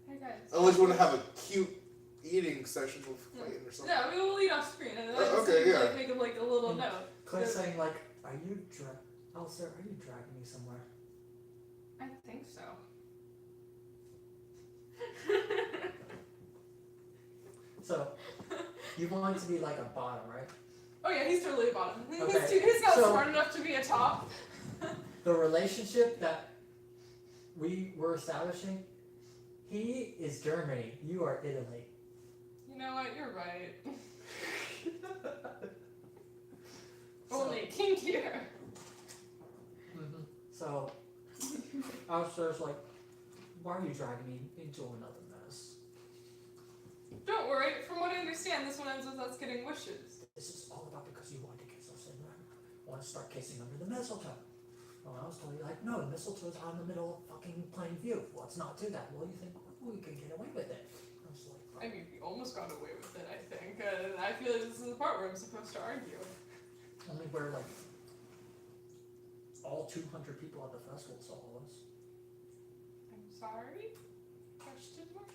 Hey guys. Unless you want to have a cute eating session with Clayton or something. No, we will eat off screen, and then I just Okay, need to, yeah. like, make him like a little note. Clay's saying like, are you oh sir, are you dragging me somewhere? I think so. So, you want to be like a bottom, right? Oh yeah, he's totally a bottom. Okay, He's not so- smart enough to be a top. The relationship that we were establishing, he is Germany, you are Italy. You know what? You're right. So- Only kinkier. Mm-hmm. So, Alistair's like, why are you dragging me into another mess? Don't worry. From what I understand, this one ends with us getting wishes. This is all about because you want to kiss us and I want to start kissing under the mistletoe. Well, I was telling you, like, no, the mistletoe's out in the middle of fucking plain view. Let's not do that. Well, you think we could get away with it. I was like, I mean, we almost got away with it, I think. And I feel like this is the part where I'm supposed to argue. only where, like, all 200 people at the festival saw us. I'm sorry? Question mark?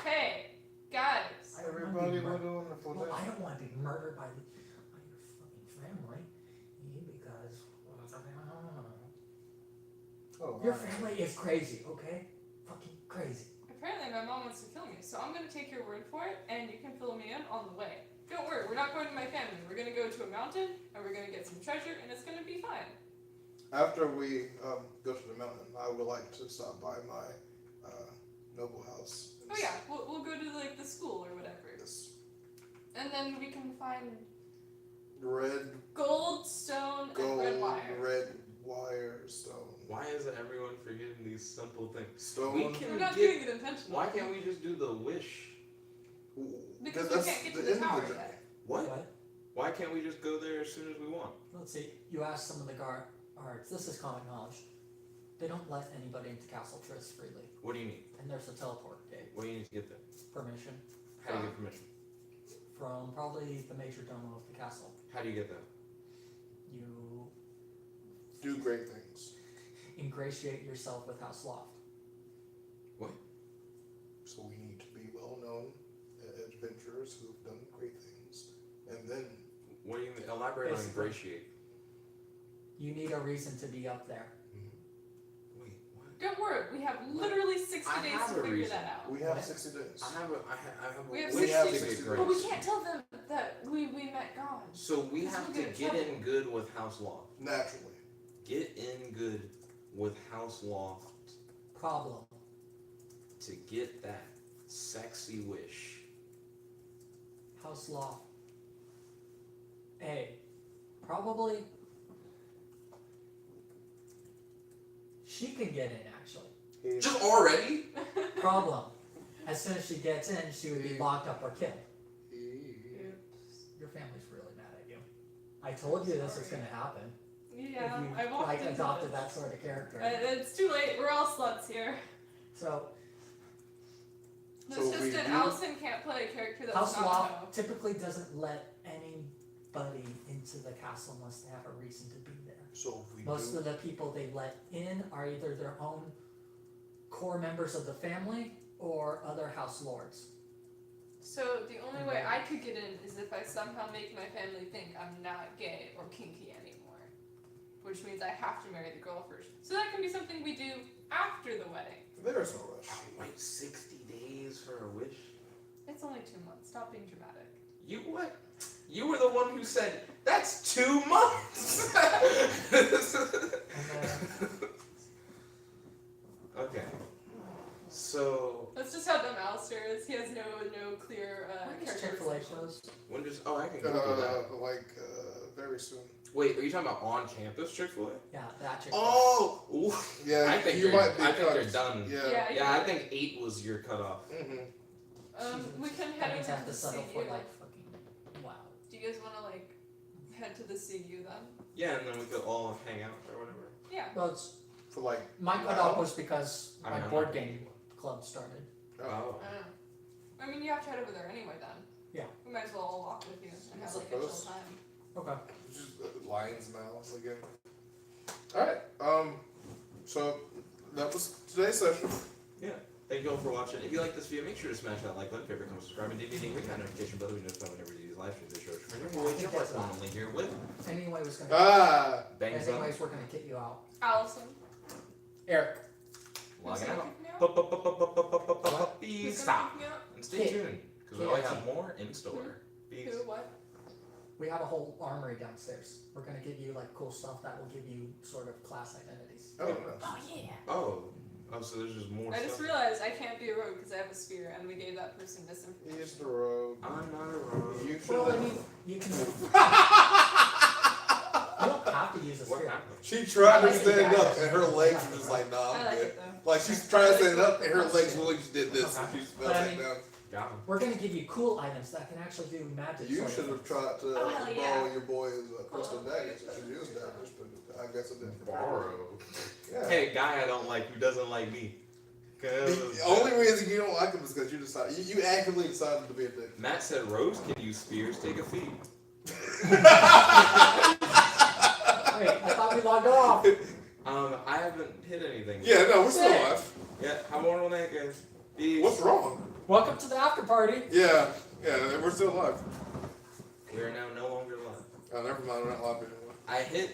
Hey, guys. Everybody, what a wonderful Well, day. I don't want to be murdered by your fucking family. Because Oh, your alright. family is crazy, okay? Fucking crazy. Apparently my mom wants to kill me, so I'm gonna take your word for it, and you can fill me in on the way. Don't worry, we're not going to my family. We're gonna go to a mountain, and we're gonna get some treasure, and it's gonna be fine. After we go to the mountain, I would like to stop by my noble house. Oh yeah, we'll go to like the school or whatever. This And then we can find red, gold, stone, and gold, red wire. red wire, stone. Why is everyone forgetting these simple things? Stone. We can We're not get- doing it intentionally. Why can't we just do the wish? Because we That's can't get to the the end of tower the yet. What? Why can't we just go there as soon as we want? Let's see. You ask some of the guards. This is common knowledge. They don't let anybody into Castle Tris freely. What do you need? And there's a teleport gate. What do you need to get there? Permission How do you get permission? from probably the major domo of the castle. How do you get that? You Do great things. ingratiate yourself with House Loft. So we need to be well known adventurers who've done great things. And then What do you mean? Elaborate on Basically. ingratiate. You need a reason to be up there. Wait, what? Don't worry, we have literally 60 I days have to a figure reason. that out. we have What? 60 days. I have a We have wish 60 to days. get great. But we can't tell them that we met God. So we Because have we'll to get in get in trouble. good with House Loft. Naturally. Get in good with House Loft Problem. to get that sexy wish. House Loft. A. Probably She can get in, actually. Yeah. Just already? Problem. As soon as she gets in, she would be locked up or killed. Your family's really mad at you. I told you this was going to happen. Yeah, if I you walked into adopted it. that sort of character. It's too late. We're all sluts here. So This So just we in, do- Allison can't play a character that's House not Loft typically doesn't let anybody into the castle unless they have a reason to be there. So we Most do. of the people they let in are either their own core members of the family or other house lords. So the only way I could get in is if I somehow make my family think I'm not gay or kinky anymore. Which means I have to marry the girl first. So that can be something we do after the wedding. There's no rush. Wait 60 days for a wish? It's only 2 months. Stop being dramatic. You what? You were the one who said, that's 2 months! And then, Okay. So, That's just how dumb Alistair is. He has no clear when does character. Chick-fil-A perception. close? when does, oh, I can go do that. Very soon. Wait, are you talking about on campus Chick-fil-A? Yeah, that Chick-fil-A. Oh! Ooh. Yeah, I think you they're- might be. I think cut. they're done. Yeah. Yeah, Yeah, I think 8 was your cutoff. Mm-hmm. We can That head means I over have to to the settle for CU. like fucking wow. Do you guys want to like head to the CU then? Yeah, and then we could all hang out or whatever. Yeah. Well, it's, For like. my cutoff was because I my mean, I'm board not- game club started. Oh. I mean, you have to head over there anyway then. Yeah. We might as well all walk with you and have like a chill Suppose. time. Okay. Just lion's mouth again. Alright, so that was today's session. Thank you all for watching. If you like this video, make sure to smash that like button, favorite, comment, subscribe, and DVD, ring that notification bell, we notify whenever you use live streams or shows. Remember, I we'll think jump that's one only here with Anyway, was gonna. Bangs Up, Anyways, we're gonna kick you out. Allison. Eric. who's logging gonna out. kick me out? Peace Who's out. gonna kick me out? And stay Kid. tuned, because we always have more in store. Peace. Who? What? We have a whole armory downstairs. We're gonna give you like cool stuff that will give you sort of class identities. Oh, no. Oh yeah. Oh, so there's just more I just stuff. realized I can't be a rogue because I have a spear, and we gave that person misinformation. He's the rogue. I'm not a rogue. You should Well, I have. mean, you can. You don't have to use a What spear. happened? She tried to I like stand the up guy. and her legs were just like, nah, I I'm like good. it though. Like she's trying to stand up and her legs literally just did this. Okay. She just But fell I back mean- down. Got him. We're gonna give you cool items that can actually do magic. You sort of should have things. tried to Oh, hell borrow yeah. your boy's crystal Oh, daggers. You should use daggers, but I guess it didn't. Borrow. Yeah. Hey, guy I don't like who doesn't like me. The only reason you don't like him is because you decided you actively decided to be a dick. Matt said, Rose can use spears, take a feed. Wait, I thought we logged off. I haven't hit anything. Yeah, no, we're still Sick. alive. Yeah, have a wonderful night, guys. Peace. What's wrong? Welcome to the after party. Yeah, we're still alive. We are now no longer live. Oh, never mind, we're not alive anymore. I hit